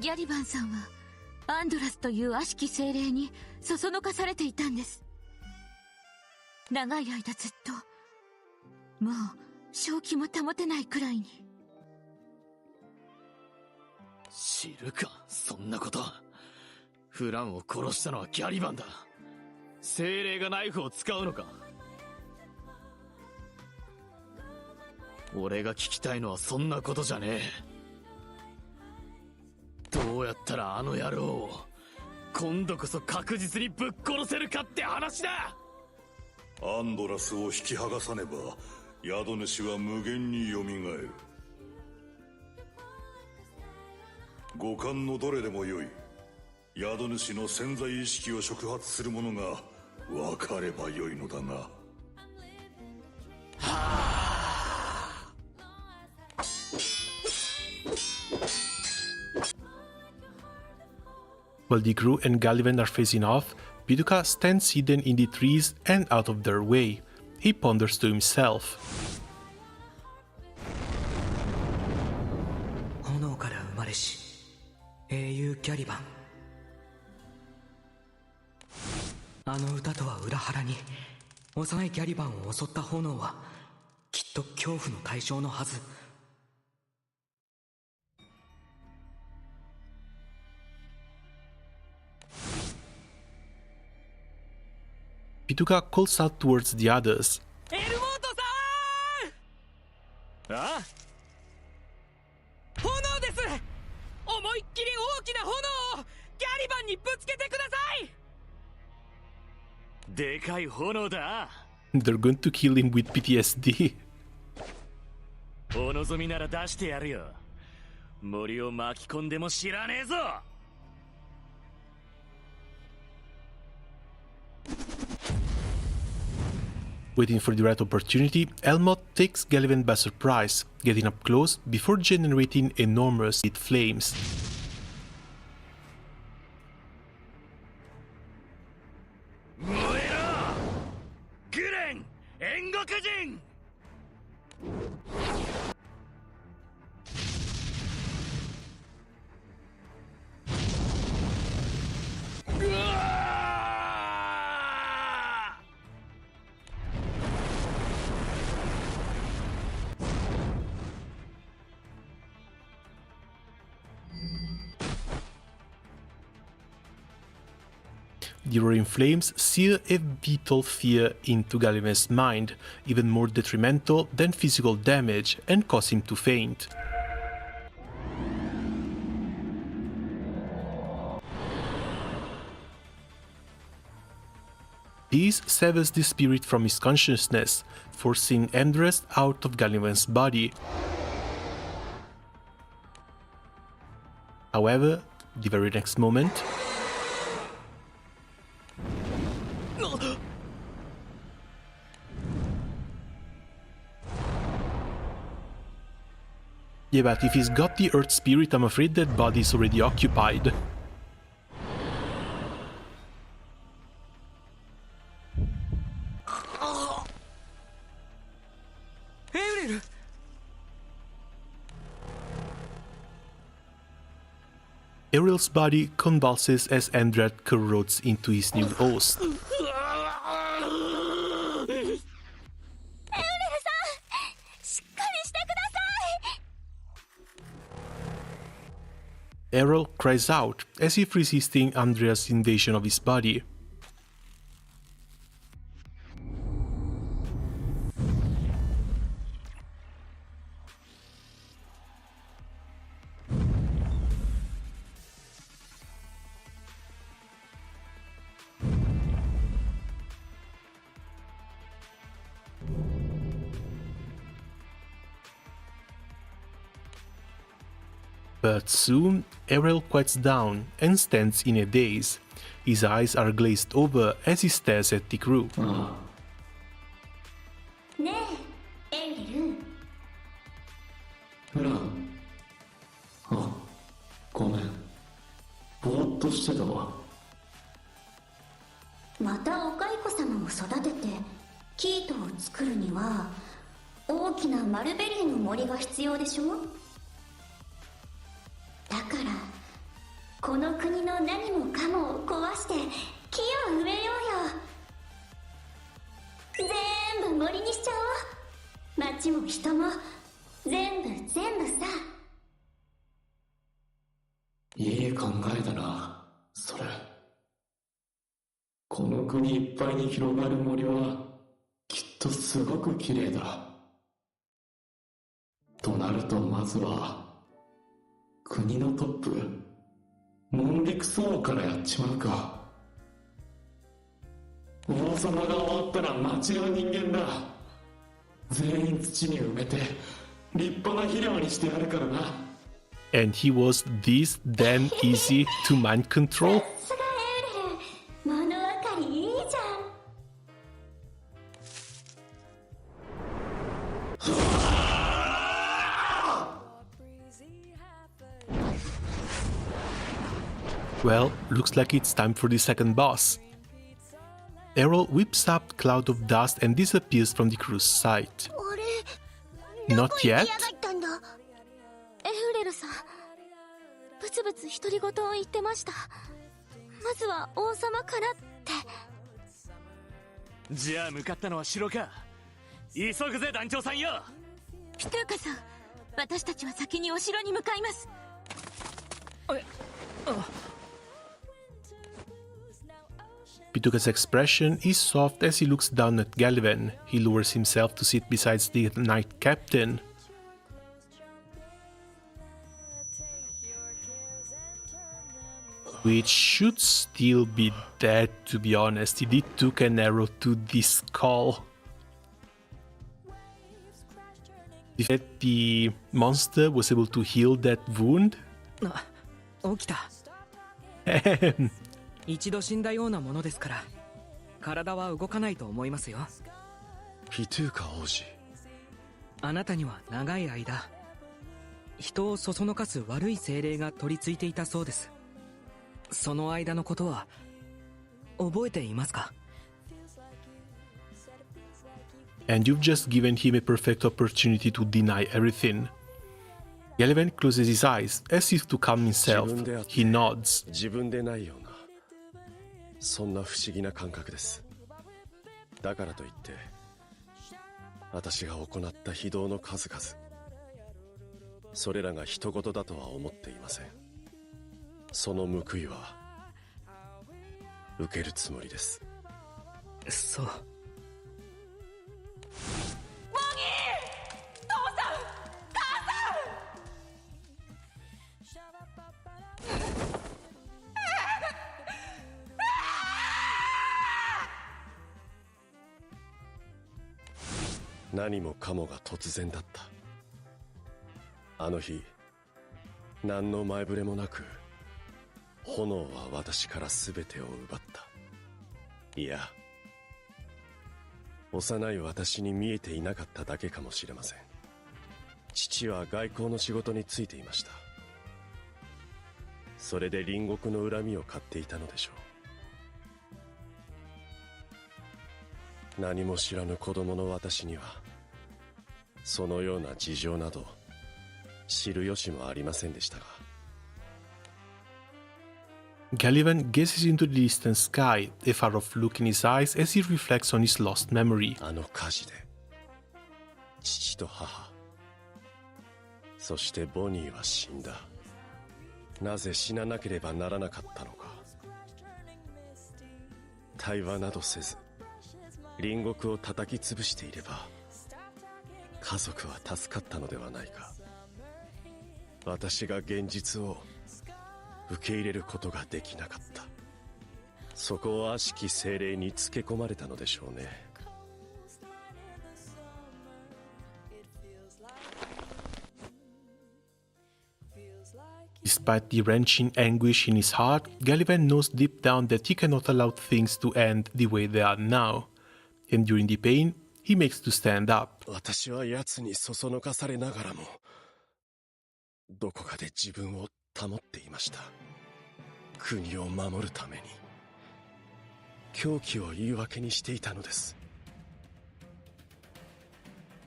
ギャリバンさんはアンドラスという悪しき精霊にそそのかされていたんです。長い間ずっと、もう正気も保てないくらいに。知るか、そんなこと。フランを殺したのはギャリバンだ。精霊がナイフを使うのか？俺が聞きたいのはそんなことじゃねえ。どうやったらあの野郎を今度こそ確実にぶっ殺せるかって話だ。アンドラスを引き剥がさねば宿主は無限によみがえる。五感のどれでもよい。宿主の潜在意識を触発するものが分かればよいのだが。While the crew and Gallivan are facing off, Piduka stands hidden in the trees and out of their way. He ponders to himself. 炎から生まれし英雄ギャリバン。あの歌とは裏腹に幼いギャリバンを襲った炎はきっと恐怖の対象のはず。Piduka calls out towards the others. エルモートさん！ああ？炎です！思いっきり大きな炎をギャリバンにぶつけてください！でかい炎だ。They're going to kill him with PTSD. 望みなら出してやるよ。森を巻き込んでも知らねえぞ。Waiting for the right opportunity, Elmot takes Gallivant by surprise, getting up close before generating enormous heat flames. The roaring flames sear a vital fear into Gallivant's mind, even more detrimental than physical damage, and cause him to faint. This severs the spirit from his consciousness, forcing Andrest out of Gallivant's body. However, the very next moment, yeah, but if he's got the Earth Spirit, I'm afraid that body's already occupied. Ariel's body convulses as Andret corrodes into his new host. Ariel cries out, as if resisting Andrea's invasion of his body. But soon, Ariel quiets down and stands in a daze. His eyes are glazed over as he stares at the crew. And he was this damn easy to mind control? Well, looks like it's time for the second boss. Ariel whips up a cloud of dust and disappears from the crew's sight. Not yet? Pituka's expression is soft as he looks down at Gallivant. He lowers himself to sit beside the Knight Captain. Which should still be dead, to be honest. He did took an arrow to the skull. The fact the monster was able to heal that wound? 起きた。一度死んだようなものですから、体は動かないと思いますよ。ピトゥーカ王子。あなたには長い間、人をそそのかす悪い精霊が取り付いていたそうです。その間のことは、覚えていますか？ And you've just given him a perfect opportunity to deny everything. Gallivant closes his eyes, as if to calm himself. He nods. 自分でないような、そんな不思議な感覚です。だからといって、私が行った非道の数々、それらが人事だとは思っていません。その報いは受けるつもりです。そう。何もかもが突然だった。あの日、何の前触れもなく、炎は私から全てを奪った。いや、幼い私に見えていなかっただけかもしれません。父は外交の仕事に就いていました。それで隣国の恨みを買っていたのでしょう。何も知らぬ子供の私には、そのような事情など知る由もありませんでしたが。Gallivant gazes into the distant sky, a far-off look in his eyes as he reflects on his lost memory. あの火事で、父と母、そしてボニーは死んだ。なぜ死ななければならなかったのか。対話などせず、隣国を叩き潰していれば、家族は助かったのではないか。私が現実を受け入れることができなかった。そこを悪しき精霊につけ込まれたのでしょうね。Despite the wrenching anguish in his heart, Gallivant knows deep down that he cannot allow things to end the way they are now. And during the pain, he makes to stand up. 私は奴にそそのかされながらも、どこかで自分を保っていました。国を守るために、狂気を言い訳にしていたのです。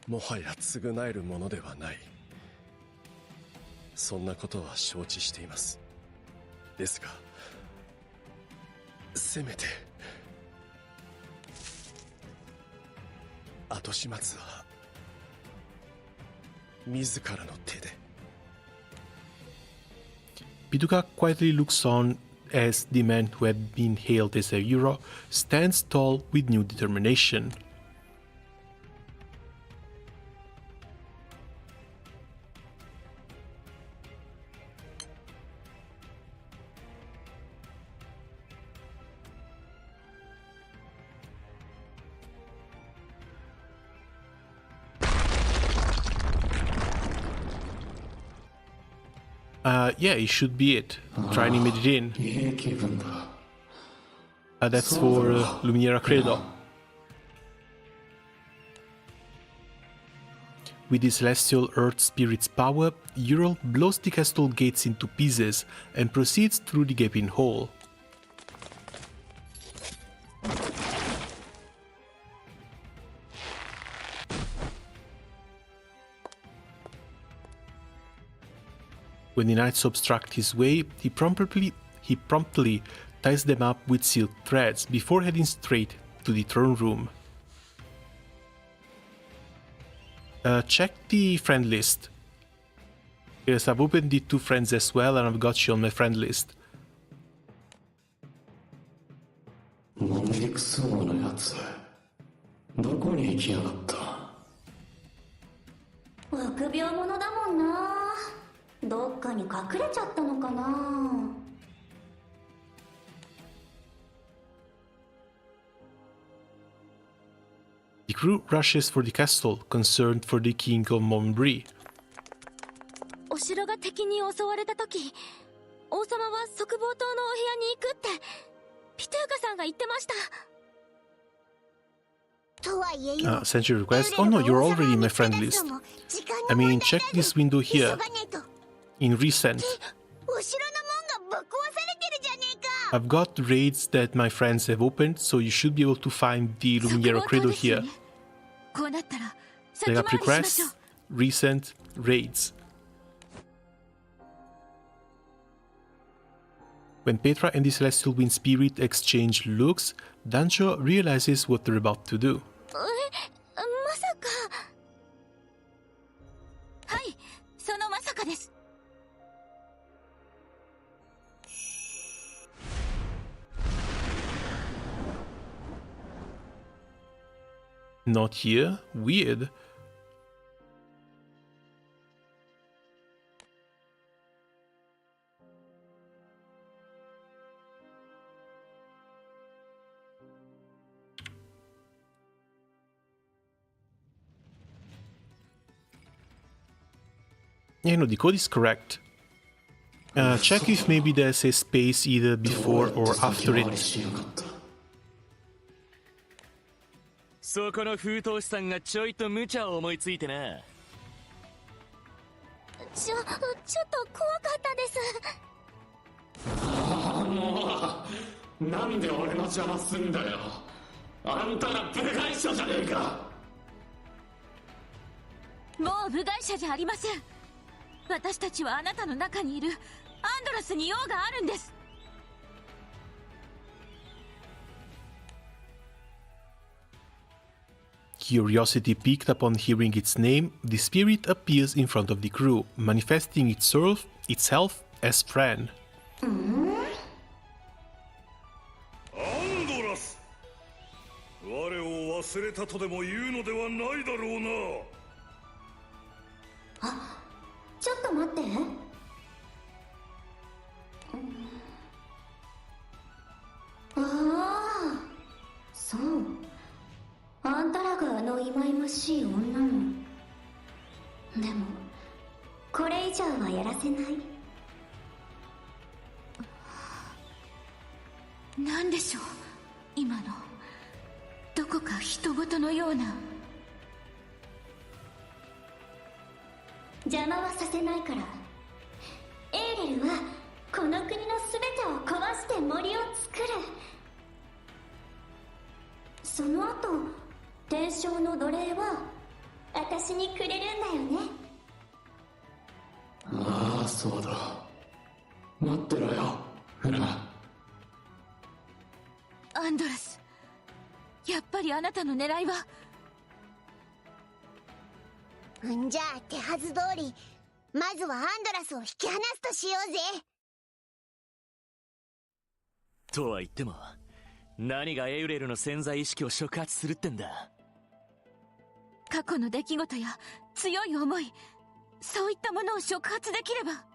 もはや償えるものではない。そんなことは承知しています。ですが、せめて後始末は自らの手で。Pituca quietly looks on as the man who had been hailed as a hero stands tall with new determination. Yeah, it should be it. Try and admit it in. That's for Luminera Credo. With his celestial earth spirit's power, Ural blows the castle gates into pieces and proceeds through the gaping hole. When the knights obstruct his way, he promptly ties them up with silk threads before heading straight to the throne room. Check the friend list. Yes, I've opened the 2 friends as well, and I've got you on my friend list. のんびくそうなやつ、どこに行きやがった。臆病者だもんな。どっかに隠れちゃったのかな。The crew rushes for the castle, concerned for the king of Montbrie. お城が敵に襲われた時、王様は側房島のお部屋に行くってピトゥーカさんが言ってました。 Send your request. Oh no, you're already in my friend list. I mean, check this window here. In recent. I've got raids that my friends have opened, so you should be able to find the Lumiere Credo here. こうなったら They have requests, recent raids. When Petra and the Celestial Wind Spirit exchange looks, Dancho realizes what they're about to do. まさか。はい、そのまさかです。 Not here? Weird. Yeah, no, the code is correct. Check if maybe there's a space either before or after it. そこの封筒師さんがちょいと無茶を思いついてな。ちょっと怖かったです。もうなんで俺の邪魔すんだよ。あんたら部外者じゃねえか。もう部外者じゃありません。私たちはあなたの中にいるアンドラスに用があるんです。 Curiosity piqued upon hearing its name, the spirit appears in front of the crew, manifesting itself as Fran. アンドラス、我を忘れたとでも言うのではないだろうな。あ、ちょっと待って。ああ、そう。あんたらがあの忌々しい女の。でもこれ以上はやらせない。何でしょう今の。どこか人事のような。邪魔はさせないから。エーレルはこの国の全てを壊して森を作る。その後天正の奴隷は私にくれるんだよね。ああ、そうだ。待ってろよ、フラ。アンドラス、やっぱりあなたの狙いは。んじゃあ手はず通り、まずはアンドラスを引き離すとしようぜ。とは言っても、何がエウレルの潜在意識を触発するってんだ。過去の出来事や強い思い、そういったものを触発できれば。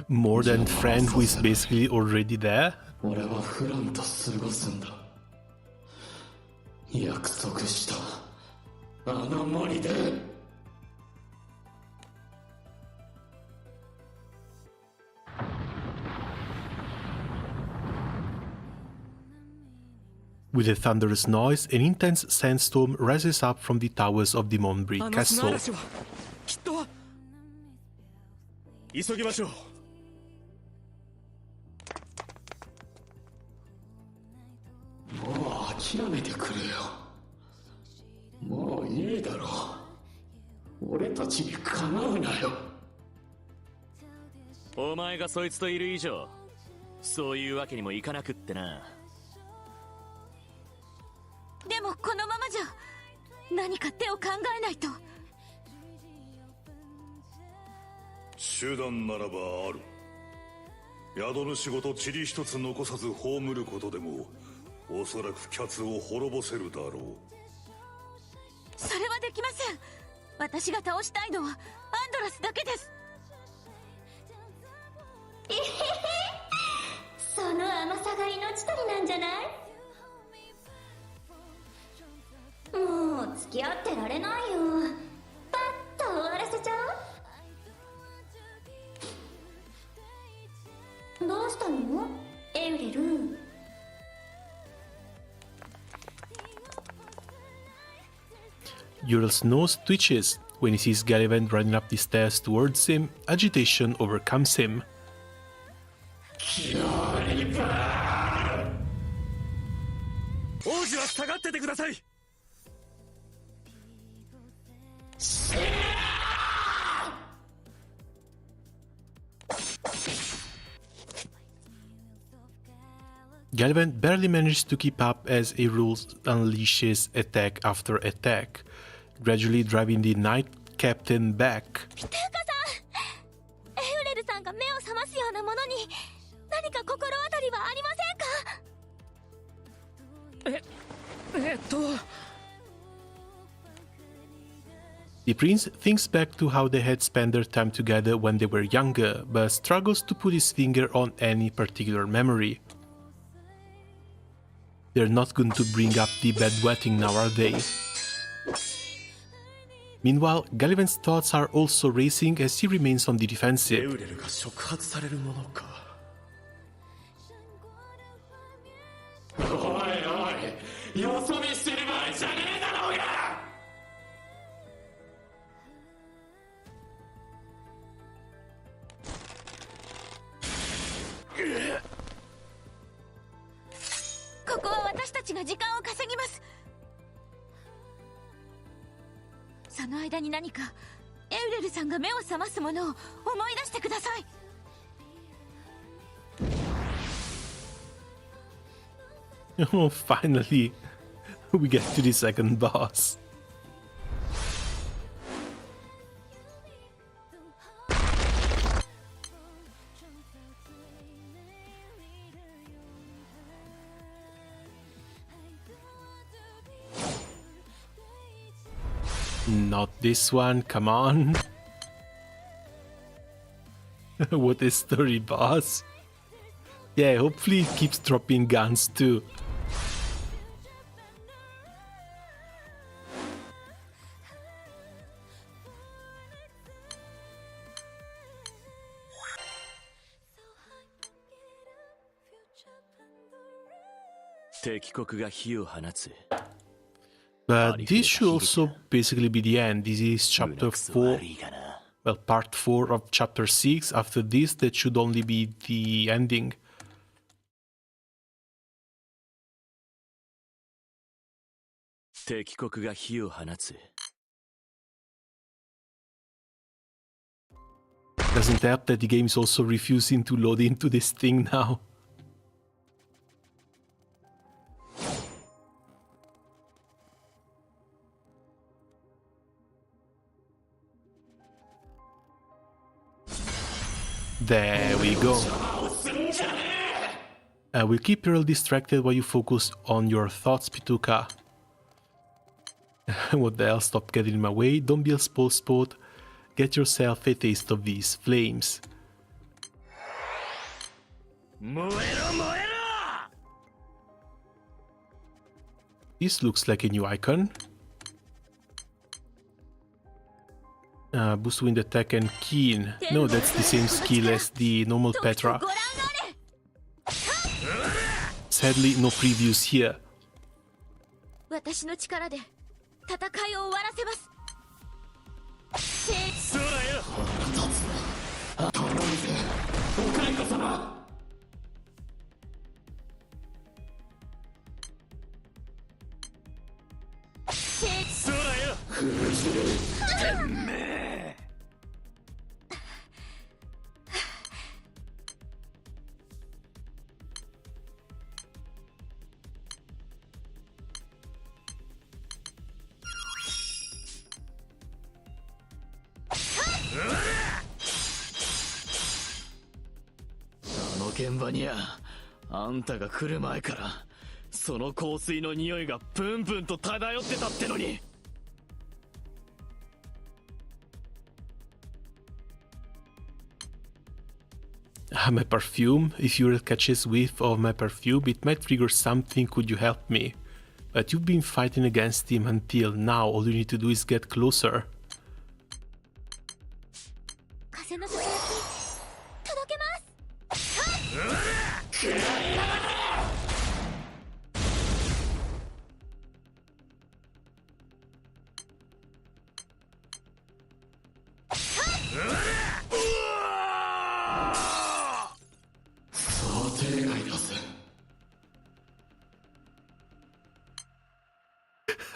More than Fran, who is basically already there? 俺はフランと過ごすんだ。約束したあの森で。With a thunderous noise, an intense sandstorm rises up from the towers of the Montbrie Castle. きっと急ぎましょう。もう諦めてくれよ。もういいだろう。俺たちにかなうなよ。お前がそいつといる以上、そういうわけにもいかなくってな。でもこのままじゃ何か手を考えないと。手段ならばある。宿主ごと塵一つ残さず葬ることでもおそらくキャツを滅ぼせるだろう。それはできません。私が倒したいのはアンドラスだけです。その甘さが互い命取りなんじゃない？もう付き合ってられないよ。パッと終わらせちゃう？どうしたのエウレル。Ural's nose twitches when he sees Gallivant running up the stairs towards him. Agitation overcomes him. 王子は下がっててください。Gallivant barely manages to keep up as Erul unleashes attack after attack, gradually driving the Knight Captain back. ピトゥーカさん、エウレルさんが目を覚ますようなものに何か心当たりはありませんかThe prince thinks back to how they had spent their time together when they were younger, but struggles to put his finger on any particular memory. They're not going to bring up the bedwetting now, are they? Meanwhile, Gallivant's thoughts are also racing as he remains on the defensive. エウレルが触発されるものか。おいおい、よそ見してる場合じゃねえだろうが。ここは私たちが時間を稼ぎます。その間に何かエウレルさんが目を覚ますものを思い出してください。Oh, finally, we get to the second boss. Not this one, come on. What a story, boss. Yeah, hopefully it keeps dropping guns too. But this should also basically be the end. This is chapter 4. Well, part 4 of chapter 6. After this, that should only be the ending. Doesn't help that the game is also refusing to load into this thing now. There we go. We'll keep Earl distracted while you focus on your thoughts, Pituka. What the hell, stop getting in my way. Don't be a spoil sport. Get yourself a taste of these flames. This looks like a new icon. Boost wind attack and keen. No, that's the same skill as the normal Petra. Sadly, no previews here. 私の力で戦いを終わらせます。そらよ。頼むぜ、お蚕様。そらよ。てめえ。現場にゃあんたが来る前からその香水の匂いがプンプンと漂ってたってのに。My perfume. If Uriel catches whiff of my perfume, it might trigger something. Could you help me? But you've been fighting against him until now. All you need to do is get closer.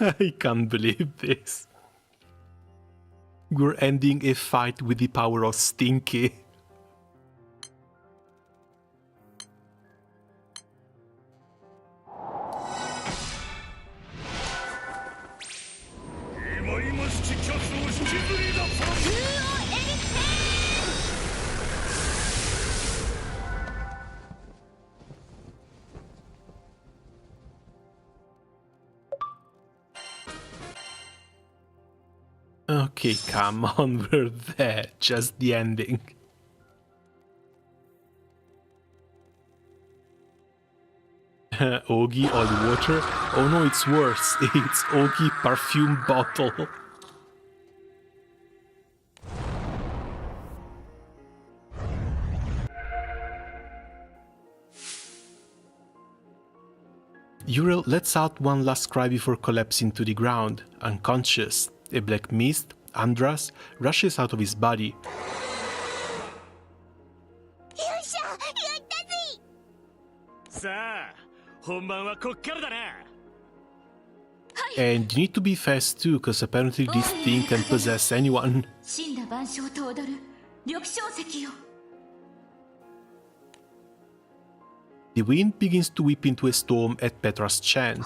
I can't believe this. We're ending a fight with the power of Stinky. Okay, come on, we're there. Just the ending. Ogi, holy water. Oh no, it's worse. It's Ogi perfume bottle. Uriel lets out one last cry before collapsing to the ground, unconscious. A black mist, Andras, rushes out of his body. And you need to be fast too, because apparently this thing can possess anyone. The wind begins to whip into a storm at Petra's chant.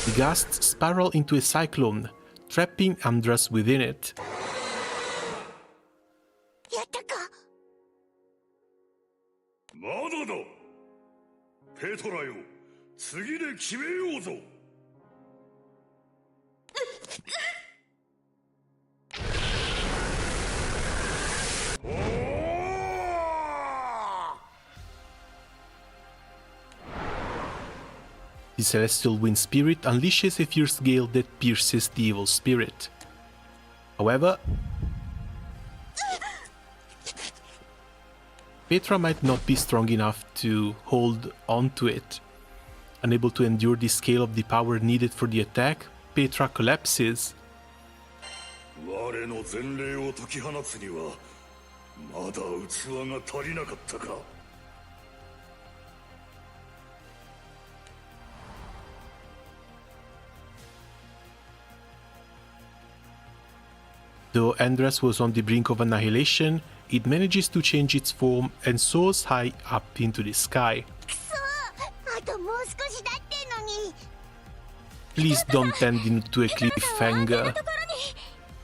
The gusts spiral into a cyclone, trapping Andras within it. The celestial wind spirit unleashes a fierce gale that pierces the evil spirit. However, Petra might not be strong enough to hold onto it. Unable to endure the scale of the power needed for the attack, Petra collapses. Though Andras was on the brink of annihilation, it manages to change its form and soars high up into the sky. Please don't end into a cliffhanger.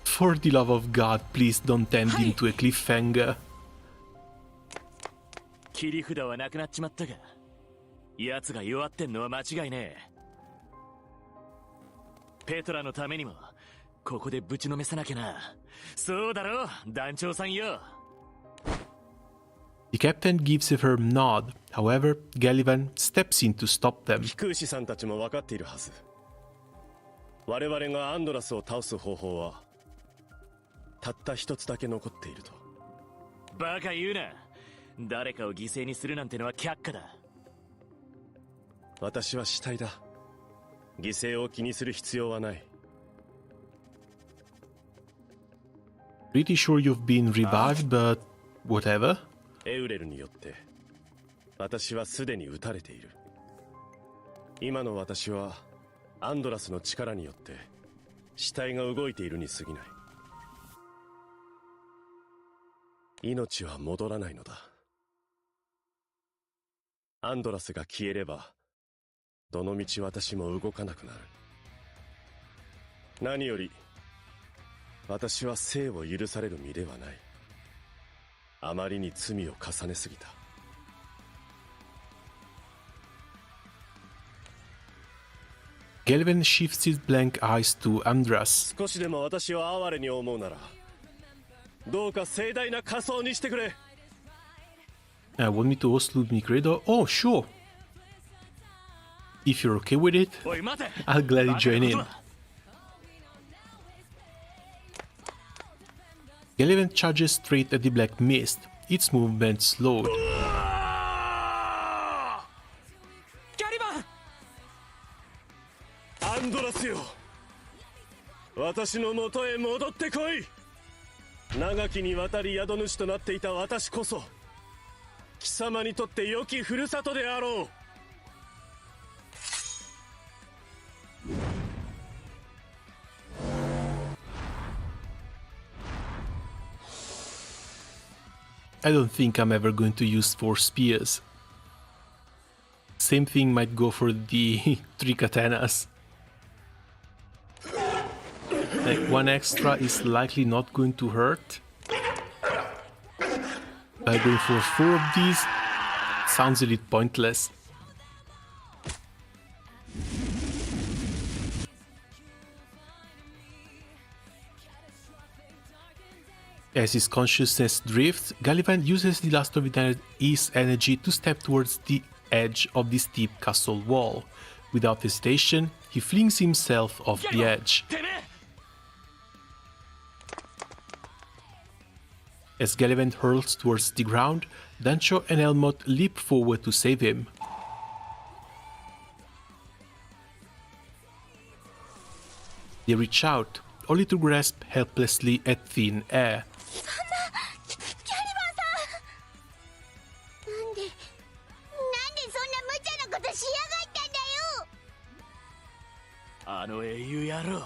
For the love of God, please don't end into a cliffhanger. 切り札はなくなっちまったが、奴が弱ってんのは間違いねえ。ペトラのためにもここでぶちのめさなきゃな。そうだろ、団長さんよ。The captain gives a firm nod. However, Gallivan steps in to stop them. 飛空士さんたちも分かっているはず。我々がアンドラスを倒す方法はたった一つだけ残っていると。バカ言うな。誰かを犠牲にするなんてのは却下だ。私は死体だ。犠牲を気にする必要はない。Pretty sure you've been revived, but whatever. エウレルによって私はすでに撃たれている。今の私はアンドラスの力によって死体が動いているに過ぎない。命は戻らないのだ。アンドラスが消えればどのみち私も動かなくなる。何より私は生を許される身ではない。あまりに罪を重ねすぎた。Galvan shifts his blank eyes to Andras. 少しでも私を哀れに思うなら、どうか盛大な仮装にしてくれ。Want me to host Ludwig Credo? Oh, sure. If you're okay with it, I'll gladly join in. Galvan charges straight at the black mist, its movement slowed. アンドラスよ、私の元へ戻ってこい。長きにわたり宿主となっていた私こそ貴様にとって良きふるさとであろう。I don't think I'm ever going to use 4 spears. Same thing might go for the 3 katanas. Like 1 extra is likely not going to hurt. But going for 4 of these sounds a little pointless. As his consciousness drifts, Gallivan uses the last of his energy to step towards the edge of the steep castle wall. Without hesitation, he flings himself off the edge. As Gallivan hurls towards the ground, Dancho and Elmot leap forward to save him. They reach out, only to grasp helplessly at thin air. なんでそんな無茶なことしやがったんだよ。あの英雄野郎、